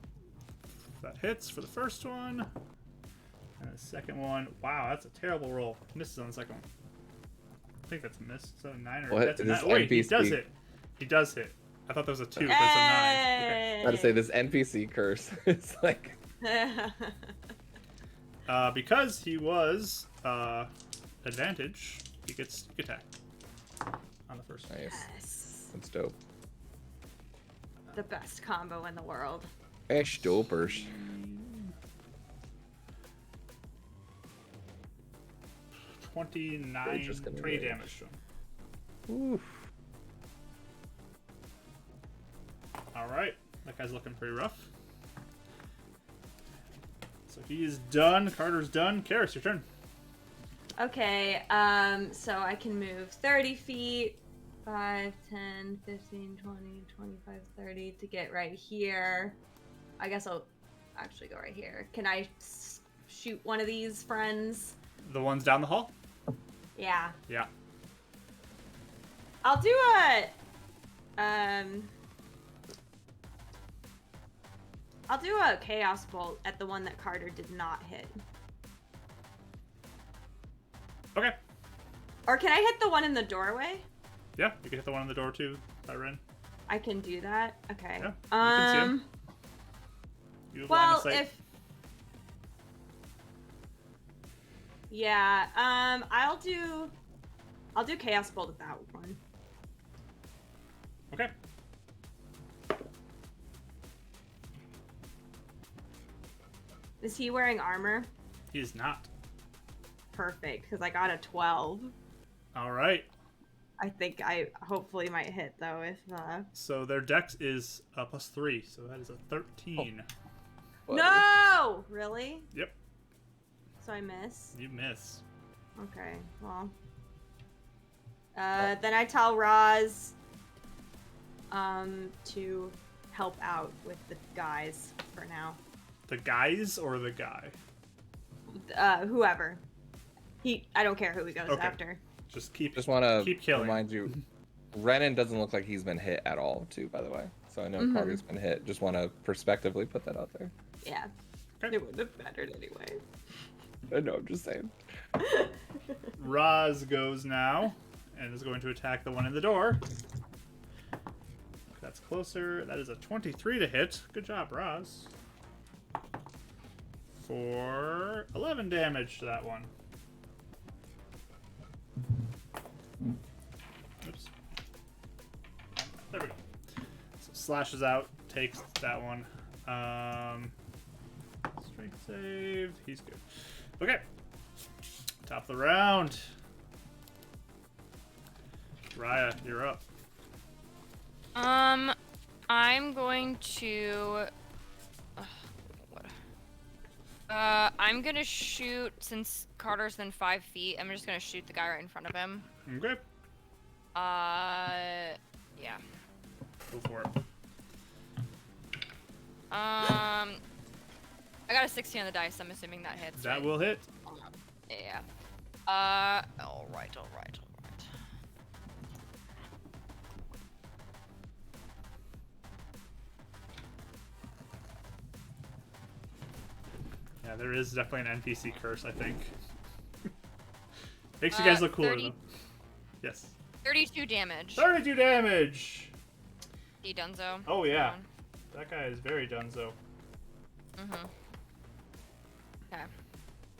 That hits for the first one. And the second one, wow, that's a terrible roll. Misses on the second one. I think that's a miss. So a 9 or What? that's a This 9. Wait, he NPC does hit. He does hit. I thought that was a 2, but it's a 9. Okay. I gotta say, this NPC curse is like... Because he was advantage, he gets sneak attack on the first one. Nice. Yes. That's dope. The best combo in the world. Ash dopers. 29, just gonna 20 rage. damage to him. Oof. Alright, that guy's looking pretty rough. So he is done. Carter's done. Karis, your turn. Okay, so I can move 30 feet, 5, 10, 15, 20, 25, 30 to get right here. I guess I'll actually go right here. Can I shoot one of these friends? The ones down the hall? Yeah. Yeah. I'll do a chaos bolt at the one that Carter did not hit. Okay. Or can I hit the one in the doorway? Yeah, you can hit the one on the door too, by Ren. I can do that. Okay. Yeah, you can see him. You have line of Well, sight. if yeah, I'll do chaos bolt at that one. Okay. Is he wearing armor? He is not. Perfect, because I got a 12. Alright. I think I hopefully might hit though if So their dex is +3, so that is a 13. Buddy. No! Really? Yep, So I miss? you miss. Okay, well. Then I tell Roz to help out with the guys for now. The guys or the guy? Whoever. I don't care who he goes Okay. after. Just keep Just want to keep killing. remind you, Renan doesn't look like he's been hit at all, too, by the way. So I know Carter's been hit. Just want to prospectively put that out there. Yeah. Okay. It wouldn't have mattered anyway. I know, I'm just saying. Roz goes now and is going to attack the one in the door. That's closer. That is a 23 to hit. Good job, Roz. For 11 damage to that one. Oops. There we go. So slashes out, takes that one. Strength save. He's good. Okay. Top of the round. Raya, you're up. I'm going to. I'm gonna shoot since Carter's in 5 feet. I'm just gonna shoot the guy right in front of him. Okay. Yeah. Go for it. I got a 16 on the dice. I'm assuming that hits. That right? will hit. Yeah. All right. Yeah, there is definitely an NPC curse, I think. Makes you guys look cooler, 30. though. Yes. 32 damage. 32 damage! D Dunzo. Oh, yeah. That guy is very donezo. Mm-hmm. Okay.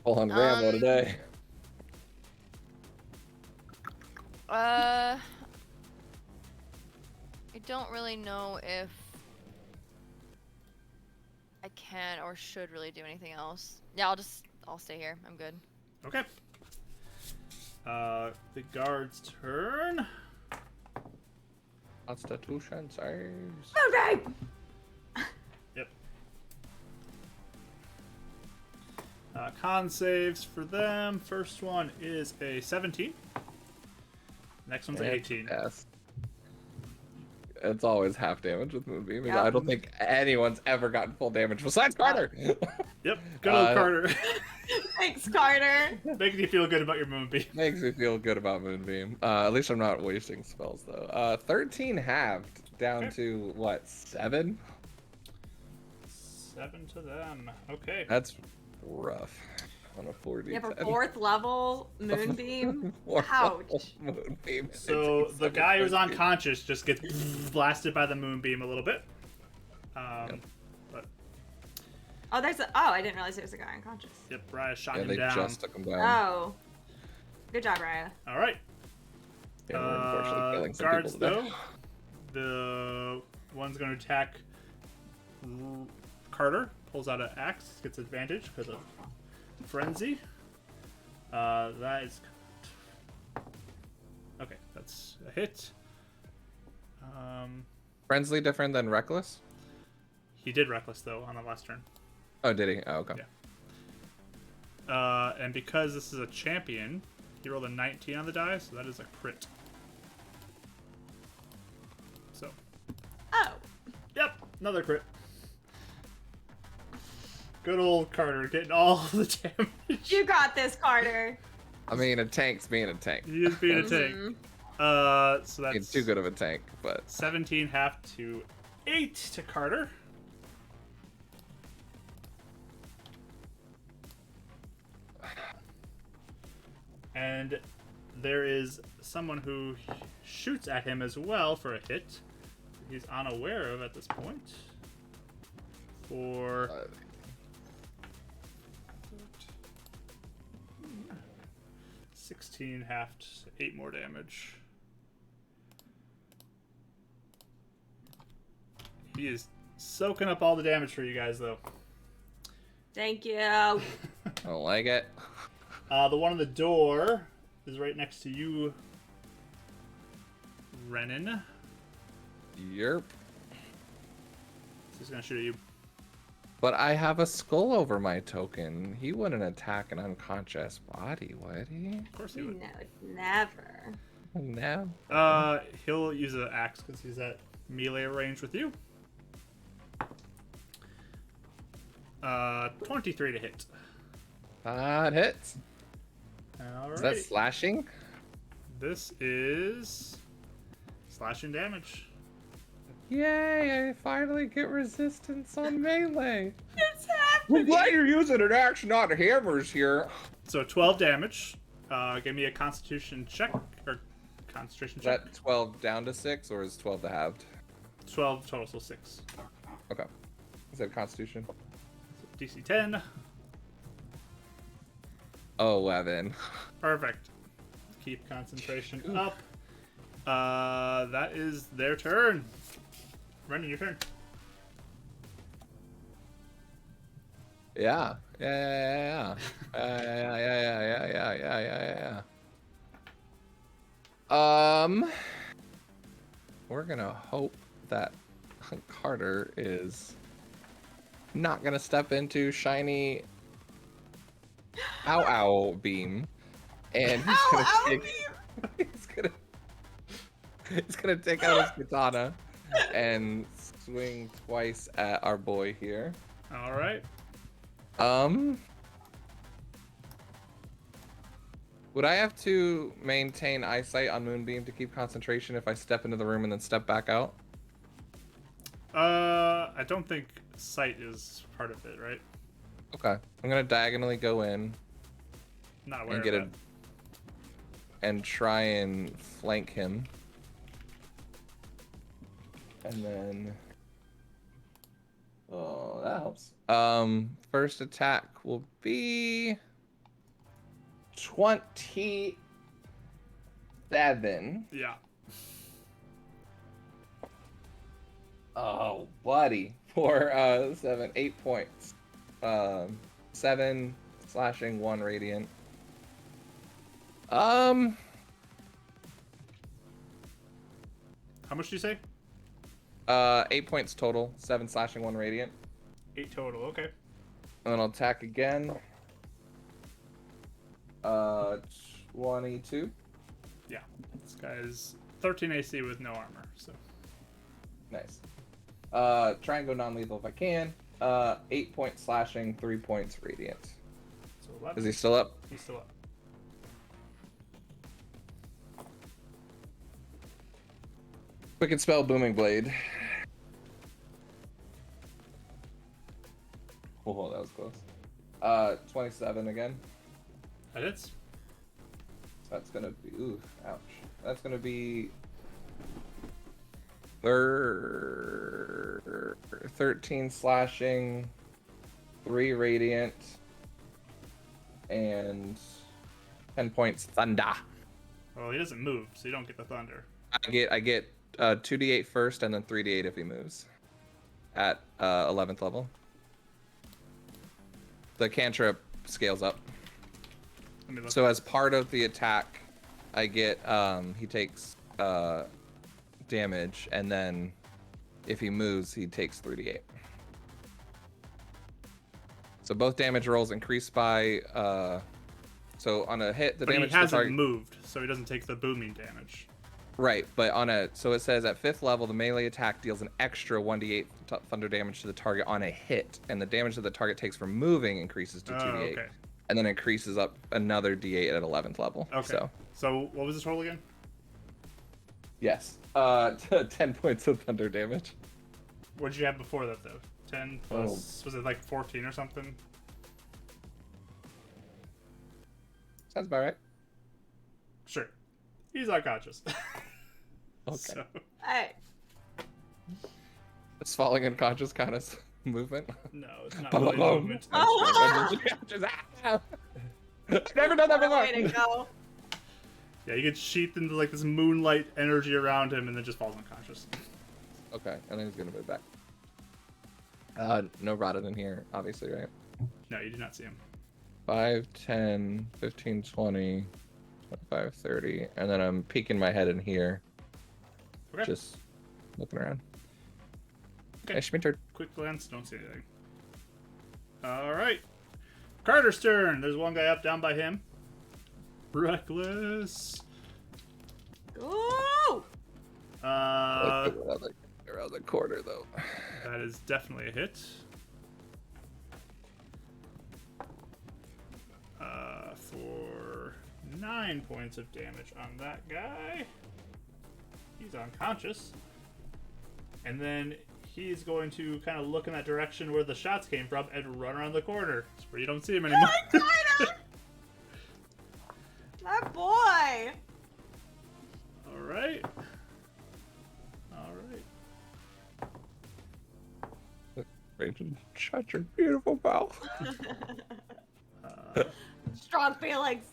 Full on Rambo today. I don't really know if I can or should really do anything else. Yeah, I'll stay here. I'm good. Okay. The guard's turn. Constitution saves. Okay. Yep. Con saves for them. First one is a 17. Next one's an 18. Yes. It's always half damage with Moonbeam. Yeah. I don't think anyone's ever gotten full damage besides Carter. Yep. Good old Carter. Thanks, Carter. Making you feel good about your moonbeam. Makes me feel good about Moonbeam. At least I'm not wasting spells though. 13 halved down to what, 7? 7 to them. Okay. That's rough. On a 4D10. You have a 4th level moonbeam. Fourth Ouch. level Moonbeam. So the guy who's 13. unconscious just gets blasted by the moonbeam a little bit. But Oh, I didn't realize there was a guy unconscious. yep, Raya shot Yeah, him they down. just took him down. Oh. Good job, Raya. All right. Yeah, we're unfortunately killing some Guards people today. though, the one's going to attack Carter. Pulls out an axe, gets advantage because of frenzy. That is okay. That's a hit. Friendly different than reckless? He did reckless though on the last turn. Oh, did he? Oh, okay. Yeah. And because this is a champion, he rolled a 19 on the die, so that is a crit. So, Oh. yep, another crit. Good old Carter getting all the damage. You got this, Carter. I mean, a tank's being a tank. He is being a tank. So that's It's too good of a tank, but 17 half to 8 to Carter. And there is someone who shoots at him as well for a hit. He's unaware of at this point. For 16 half to 8 more damage. He is soaking up all the damage for you guys, though. Thank you. I don't like it. The one on the door is right next to you, Renan. Yerp. So he's gonna shoot at you. But I have a skull over my token. He wouldn't attack an unconscious body, would he? Of course he would. No, never. now? He'll use an axe because he's at melee range with you. 23 to hit. That hits. All Is that right. slashing? This is slashing damage. Yay, I finally get resistance on melee. It's happening. I'm glad you're using an axe, not hammers here. So 12 damage. Give me a constitution check or concentration Is check. that 12 down to 6 or is 12 the halved? 12 total, so 6. Okay. Is that constitution? DC 10. 11. Perfect. Keep concentration up. That is their turn. Brendan, your turn. Yeah. Yeah. We're gonna hope that Carter is not gonna step into shiny ow beam, and he's Ow, gonna ow, take, beam. he's gonna take out his katana and swing twice at our boy here. All right. Would I have to maintain eyesight on Moonbeam to keep concentration if I step into the room and then step back out? I don't think sight is part of it, right? Okay. I'm gonna diagonally go in Not aware and get of it and try and flank him. And then oh, that helps. First attack will be 27. Yeah. Oh, buddy. For 8 points. 7 slashing, 1 radiant. How much do you say? 8 points total. 7 slashing, 1 radiant. 8 total. Okay. And then I'll attack again. 22. Yeah. This guy is 13 AC with no armor. So. Nice. Try and go non-lethal if I can. 8 points slashing, 3 points radiant. So 11. Is he still up? He's still up. Quick spell Booming Blade. Oh, that was close. 27 again. That hits. That's gonna be, ooh, ouch. That's gonna be 13 slashing, 3 radiant, and 10 points thunder. Well, he doesn't move, so you don't get the thunder. I get 2d8 first, and then 3d8 if he moves at 11th level. The cantrip scales up. Let me look. So as part of the attack, I get he takes damage, and then if he moves, he takes 3d8. So both damage rolls increase by so on a hit the But damage he to the hasn't target. moved, so he doesn't take the booming damage. Right, but on a so it says at 5th level the melee attack deals an extra 1d8 thunder damage to the target on a hit, and the damage that the target takes from moving increases to 2d8, Okay. and then increases up another d8 at 11th level. Okay. So what was the total again? Yes, 10 points of thunder damage. What did you have before that though? 10 plus was it like 14 or something? Sounds about right. Sure. He's unconscious. Okay. So, Alright. It's falling unconscious kind of movement. no, it's not really movement. I've never done that before. Way to go. Yeah, you get sheathed into like this moonlight energy around him and then just falls unconscious. Okay, and then he's gonna move back. No rotted in here, obviously, right? No, you do not see him. 5, 10, 15, 20, 25, 30, and then I'm peeking my head in here, Okay. just looking around. Okay. Hey, Schminter. Quick glance, don't see anything. Alright. Carter's turn. There's one guy up down by him. Reckless. Go! Around the corner, though. That is definitely a hit. For 9 points of damage on that guy. He's unconscious. And then he's going to kind of look in that direction where the shots came from and run around the corner. It's where you don't see him anymore. That boy! Alright. Rachel, shut your beautiful mouth. Strong feelings.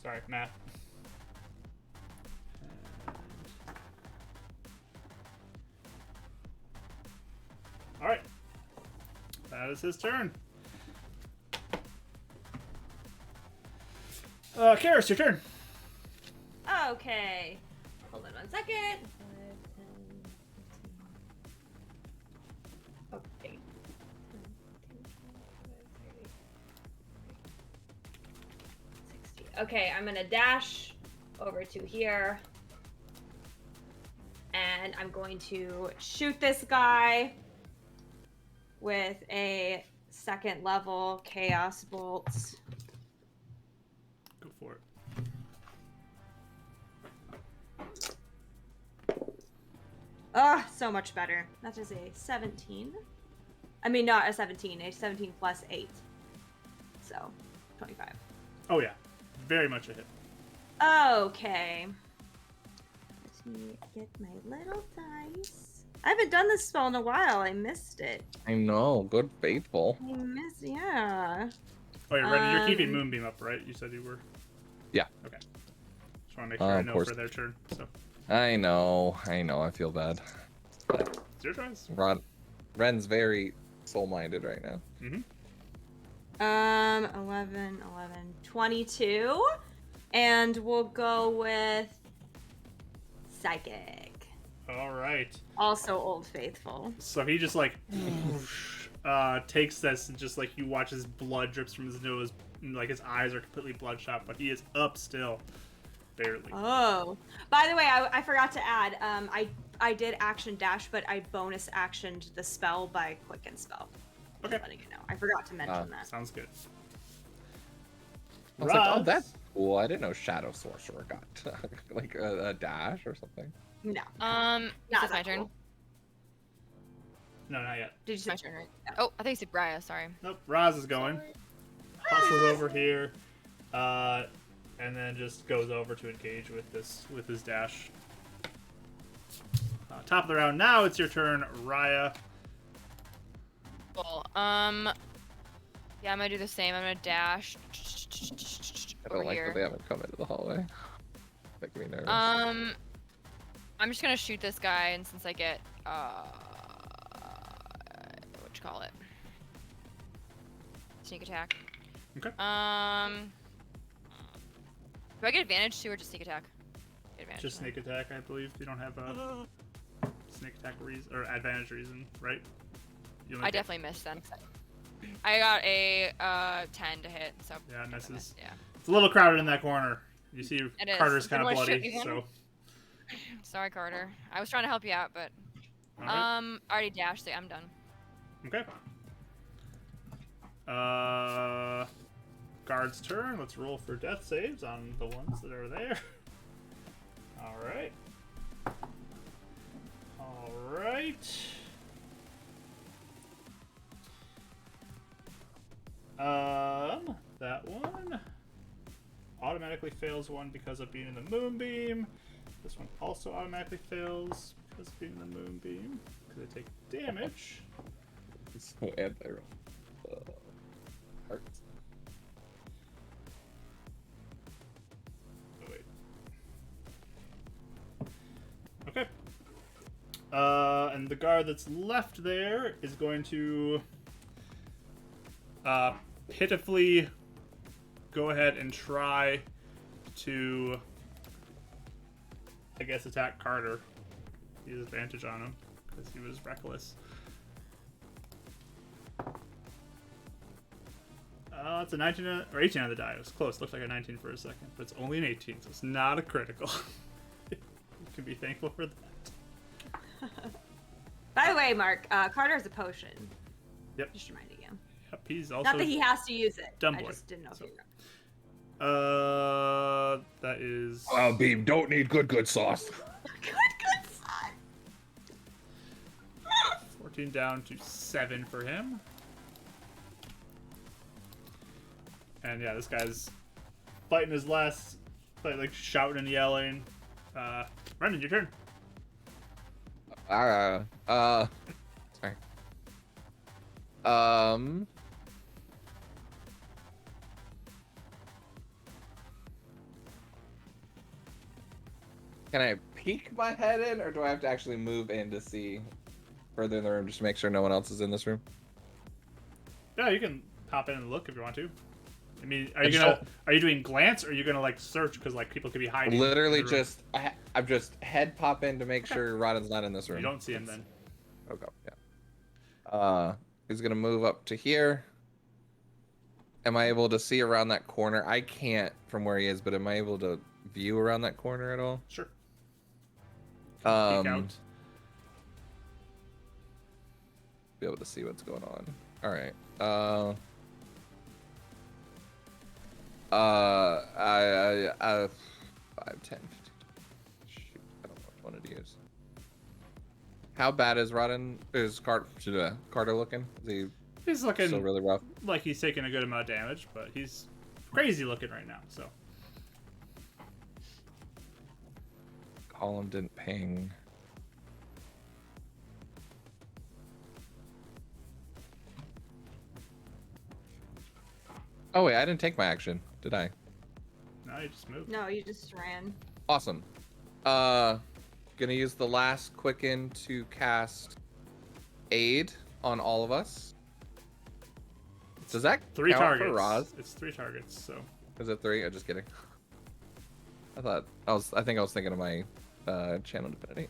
Sorry, Matt. Alright. That is his turn. Karis, your turn. Okay. Hold on 1 second. 5, 10, 15. Okay. 60. Okay, I'm gonna dash over to here. And I'm going to shoot this guy with a 2nd level Chaos Bolt. Go for it. So much better. That is a 17. I mean, not a 17, a 17 plus 8. So, 25. Oh, yeah. Very much a hit. Okay. Let me get my little dice. I haven't done this spell in a while. I missed it. I know. Good faithful. Yeah. Oh, yeah, Ren, you're keeping Moonbeam up, right? You said you were? Yeah. Okay. Just want to make sure I of know course. for their turn. So, I know. I feel bad. it's your choice. Ren's very soul-minded right now. Mm-hmm. 11, 22. And we'll go with Psychic. All right. Also Old Faithful. So he just like takes this and just like you watch his blood drips from his nose, and like his eyes are completely bloodshot, but he is up still, barely. Oh, by the way, I forgot to add. I did action dash, but I bonus actioned the spell by Quicken Spell. Okay. Just letting you know. I forgot to mention that. Sounds good. I was like, oh, that's cool. I didn't know Shadow Sorcerer got like a dash or something. No. This is my turn. cool. No, not yet. Did you say my turn, right? Oh, I think you said Briar, sorry. Nope. Raz is going. Hustles over here, and then just goes over to engage with his dash. Top of the round. Now it's your turn, Raya. Cool. Yeah, I'm gonna do the same. I'm gonna dash I don't over like here. that they haven't come into the hallway. Making me nervous. I'm just gonna shoot this guy, and since I get what you call it, sneak attack. Okay. Do I get advantage too, or just sneak attack? Get advantage, Just sneak attack, I believe. You don't have a sneak attack reason or advantage reason, right? You only I get- definitely missed then. I got a 10 to hit, so Yeah, it I misses. missed, yeah. It's a little crowded in that corner. You see It is. Carter's kind of Didn't wanna shoot bloody, you, so. Sorry, Carter. I was trying to help you out, but All right. I already dashed, so I'm done. Okay. Guard's turn. Let's roll for death saves on the ones that are there. All right. All right. That one automatically fails one because of being in the moonbeam. This one also automatically fails because of being in the moonbeam because they take damage. So anti-roll. Hearts. Oh, wait. Okay. And the guard that's left there is going to pitifully go ahead and try to, I guess, attack Carter. He has advantage on him because he was reckless. It's a 19 or 18 on the die. It was close. Looked like a 19 for a second, but it's only an 18, so it's not a critical. You can be thankful for that. By the way, Mark, Carter's a potion. Yep. Just reminding you. Yep. He's also Not that he has to use it. dumb I boy, just didn't know if so. you were. That is. Beam, don't need good sauce. Good son. 14 down to 7 for him. And yeah, this guy's fighting his last, like shouting and yelling. Brendan, your turn. Sorry. Can I peek my head in, or do I have to actually move in to see further in the room just to make sure no one else is in this room? Yeah, you can pop in and look if you want to. I mean, are you doing glance, or are you gonna like search because like people could be hiding? Literally just I'm just head pop in to make sure Rodden's not in this room. You don't see him then. Okay, yeah. He's gonna move up to here. Am I able to see around that corner? I can't from where he is, but am I able to view around that corner at all? Sure. Peek out. Be able to see what's going on. All right. I 5, 10, 15. Shoot, I don't know which one to use. How bad is Carter looking? He's looking still really rough? like he's taking a good amount of damage, but he's crazy looking right now. So. Column didn't ping. Oh wait, I didn't take my action, did I? No, you just moved. No, you just ran. Awesome. Gonna use the last quicken to cast aid on all of us. Does that 3 count targets. for Roz? It's 3 targets. So. Is it 3? I'm just kidding. I think I was thinking of my channel divinity.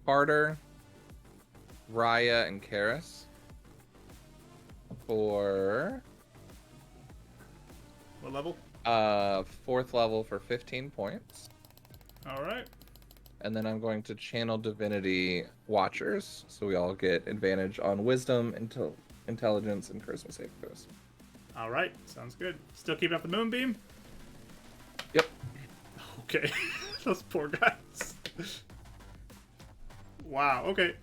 Carter, Raya, and Karis for What level? 4th level for 15 points. All right. And then I'm going to channel divinity watchers, so we all get advantage on wisdom, intelligence, and charisma save throws. All right. Sounds good. Still keeping up the moonbeam? Yep. Okay. Those poor guys. Wow. Okay.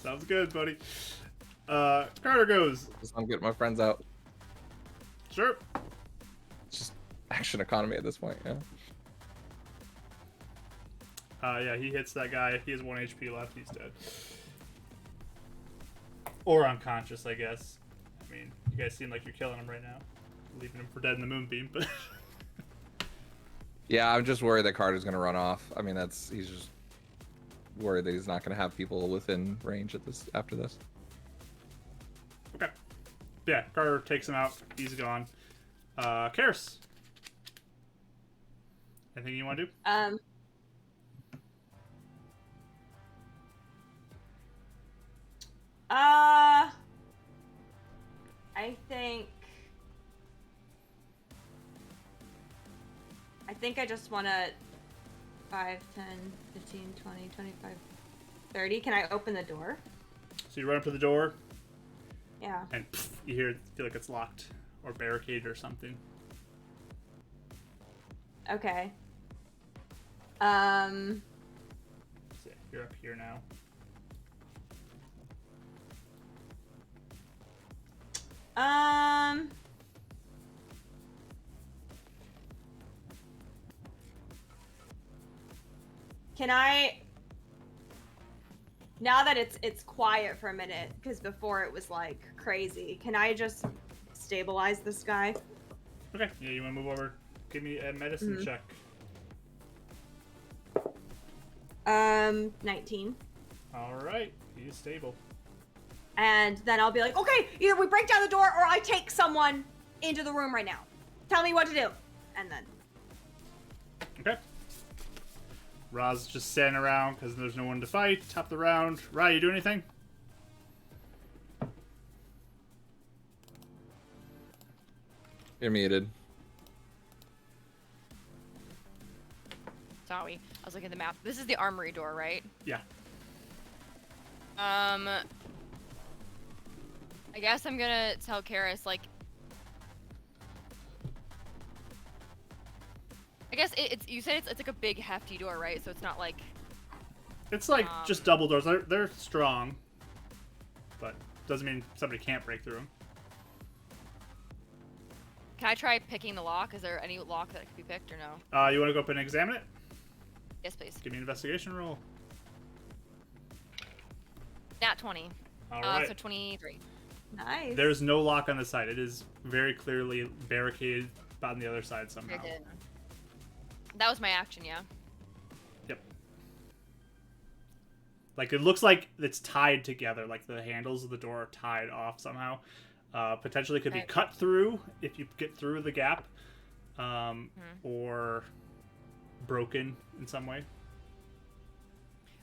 Sounds good, buddy. Carter goes. I'm getting my friends out. Sure. It's just action economy at this point, yeah. Yeah, he hits that guy. He has 1 HP left. He's dead. Or unconscious, I guess. I mean, you guys seem like you're killing him right now. Leaving him for dead in the moonbeam, but... Yeah, I'm just worried that Carter's gonna run off. I mean, he's just worried that he's not gonna have people within range after this. Okay. Yeah, Carter takes him out. He's gone. Karis. Anything you want to do? I think I just want to 5, 10, 15, 20, 25, 30. Can I open the door? So you run up to the door, Yeah. and you feel like it's locked or barricaded or something. Okay. So you're up here now. Can I, now that it's quiet for a minute, because before it was like crazy, can I just stabilize this guy? Okay. Yeah, you want to move over? Give me a medicine check. 19. All right. He is stable. And then I'll be like, okay, either we break down the door or I take someone into the room right now. Tell me what to do. And then. Okay. Roz just standing around because there's no one to fight. Top of the round. Rye, you do anything? You're muted. Sorry. I was looking at the map. This is the armory door, right? Yeah. I guess I'm gonna tell Karis, like... I guess it's you said it's like a big hefty door, right? So it's not like... It's like just double doors. They're strong, but doesn't mean somebody can't break through them. Can I try picking the lock? Is there any lock that could be picked or no? You want to go up and examine it? Yes, please. Give me an investigation roll. Nat 20. All right. So 23. Nice. There's no lock on the side. It is very clearly barricaded on the other side somehow. Very good. That was my action, yeah. Yep. Like, it looks like it's tied together. Like, the handles of the door are tied off somehow. Potentially could be cut through if you get through the gap. Or broken in some way.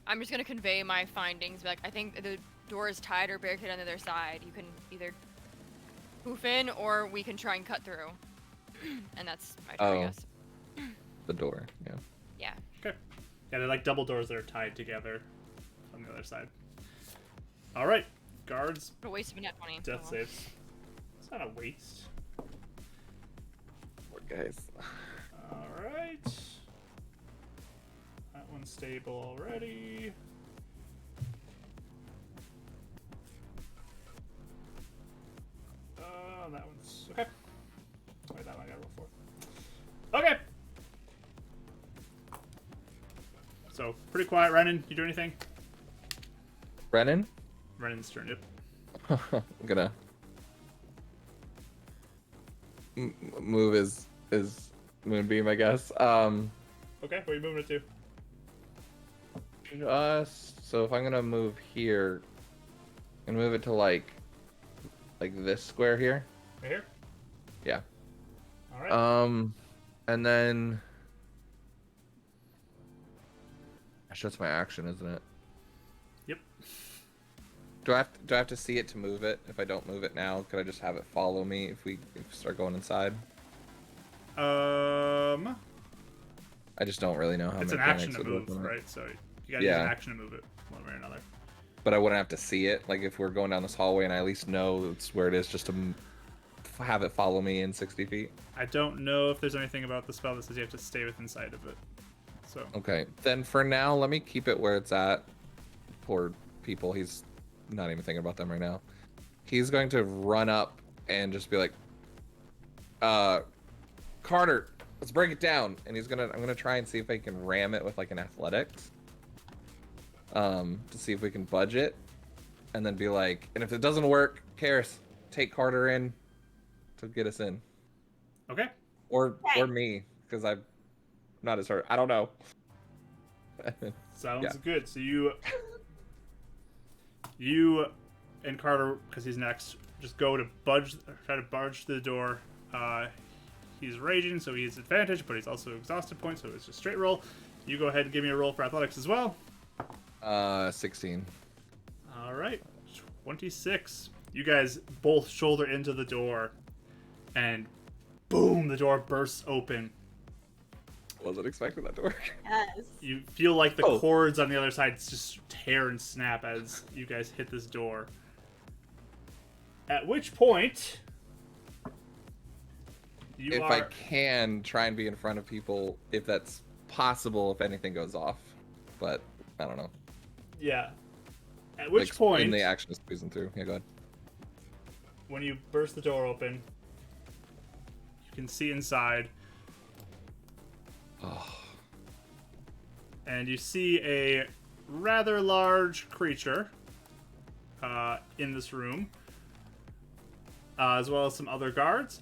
I'm just going to convey my findings. Like, I think the door is tied or barricaded on the other side. You can either poof in or we can try and cut through. And that's my turn, I guess. The door, yeah. Yeah. Okay. Yeah, they're like double doors that are tied together on the other side. All right, guards. What a waste of a net 20. Death saves. It's not a waste. Poor guys. All right. That one's stable already. That one's okay. Wait, that one I gotta roll for. Okay. So, pretty quiet. Renan, you do anything? Brennan? Renan's turn, yep. I'm gonna move his moonbeam, I guess. Okay, where are you moving it to? So if I'm gonna move here, and move it to like this square here. Right here? Yeah. All right. And then actually that's my action, isn't it? Yep. Do I have to see it to move it? If I don't move it now, could I just have it follow me if we start going inside? I just don't really know how it's an mechanics action to would move, work on it. right? So you gotta use an action to move it one way or another. But I wouldn't have to see it. Like if we're going down this hallway and I at least know it's where it is, just to have it follow me in 60 feet. I don't know if there's anything about the spell that says you have to stay within sight of it. So Okay, then for now, let me keep it where it's at. Poor people, he's not even thinking about them right now. He's going to run up and just be like, Carter, let's break it down. And I'm gonna try and see if I can ram it with like an athletics. To see if we can budget. And then be like, and if it doesn't work, Karis, take Carter in to get us in. okay. Or me, because I'm not as hurt. I don't know. Sounds good. So you and Carter, because he's next, just go to try to barge through the door. He's raging, so he has advantage, but he's also exhausted point, so it's just straight roll. You go ahead and give me a roll for athletics as well. 16. All right, 26. You guys both shoulder into the door, and boom, the door bursts open. Wasn't expecting that to work. Yes. You feel like the cords on the other side just tear and snap as you guys hit this door. At which point, if I can, try and be in front of people, if that's possible, if anything goes off. But, I don't know. Yeah. At which point... In the action is squeezing through. Yeah, go ahead. When you burst the door open, you can see inside. Oh. And you see a rather large creature in this room, as well as some other guards,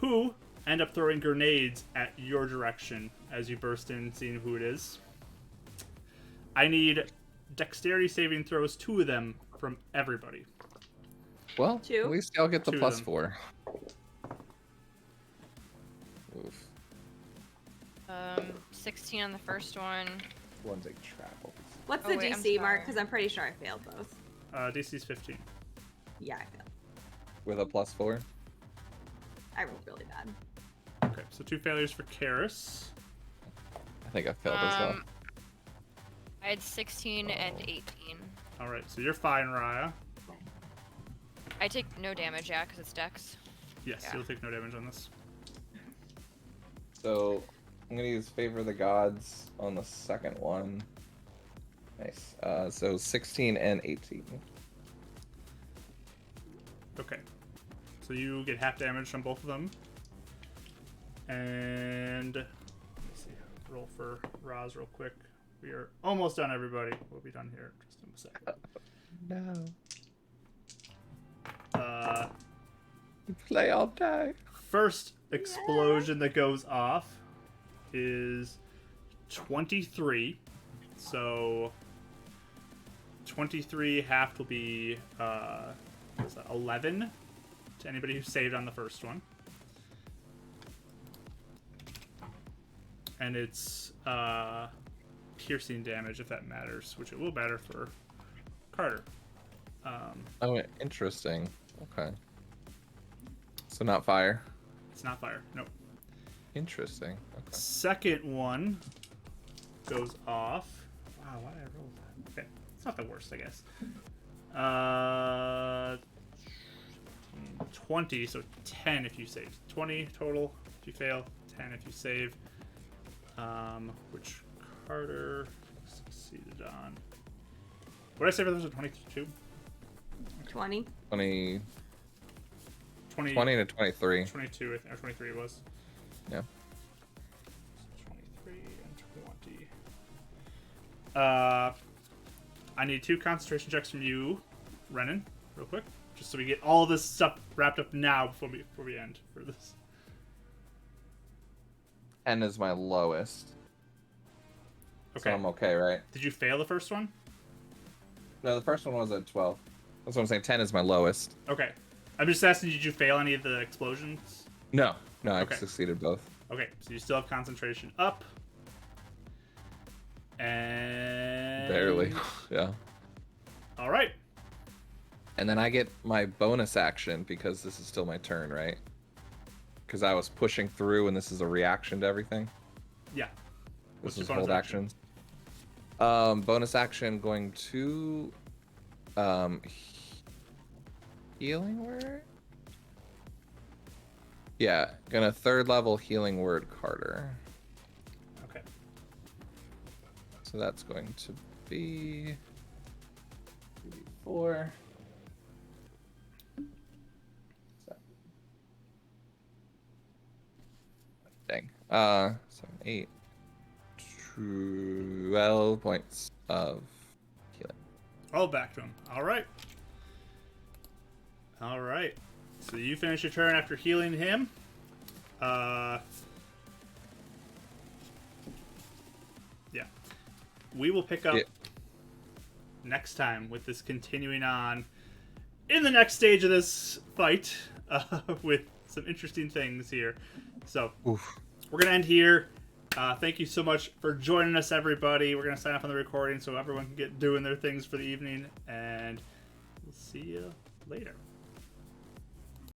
who end up throwing grenades at your direction as you burst in, seeing who it is. I need dexterity saving throws, 2 of them from everybody. Well, 2? at least I'll get the 2 of plus them. 4. Oof. 16 on the first one. One take travels. What's Oh, the wait, I'm DC, Mark? sorry. Because I'm pretty sure I failed both. DC's 15. Yeah, I failed. With a +4. I rolled really bad. Okay, so 2 failures for Karis. I think I failed as well. I had 16 and 18. All right, so you're fine, Raya. I take no damage, yeah, because it's Dex. Yes, Yeah. you'll take no damage on this. So I'm gonna use Favor of the Gods on the second one. Nice. So 16 and 18. Okay. So you get half damage from both of them. And let me see. Roll for Roz real quick. We are almost done, everybody. We'll be done here just in a second. No. Uh, You play all day. first explosion that goes off is 23. So 23 half will be what's that, 11 to anybody who saved on the first one. And it's piercing damage if that matters, which it will matter for Carter. Oh, interesting. Okay. So not fire. It's not fire. Nope. Interesting. Okay. Second one goes off. Wow, why did I roll that? Okay, it's not the worst, I guess. 20, so 10 if you save. 20 total if you fail, 10 if you save. Which Carter succeeded on. What did I say for those? 22? 20. 20 20 to 23. 22, I think, or 23 it was. Yeah. 23 and 20. I need 2 concentration checks from you, Renan, real quick, just so we get all this stuff wrapped up now before we end for this. 10 is my lowest. Okay. So I'm okay, right? Did you fail the first one? No, the first one was at 12. That's what I'm saying. 10 is my lowest. Okay. I'm just asking, did you fail any of the explosions? No, I Okay. succeeded both. Okay, so you still have concentration up. And... Barely. Yeah. All right. And then I get my bonus action because this is still my turn, right? Because I was pushing through and this is a reaction to everything. Yeah. This What's your is bonus hold action? actions. Bonus action going to healing word? Yeah, gonna 3rd level healing word Carter. Okay. So that's going to be 4. Dang. 7, 8, 12 points of healing. Oh, back to him. All right. All right. So you finish your turn after healing him. Yeah. We will pick up next time with this continuing on in the next stage of this fight with some interesting things here. So Oof. we're going to end here. Thank you so much for joining us, everybody. We're going to sign off on the recording so everyone can get doing their things for the evening. And we'll see you later.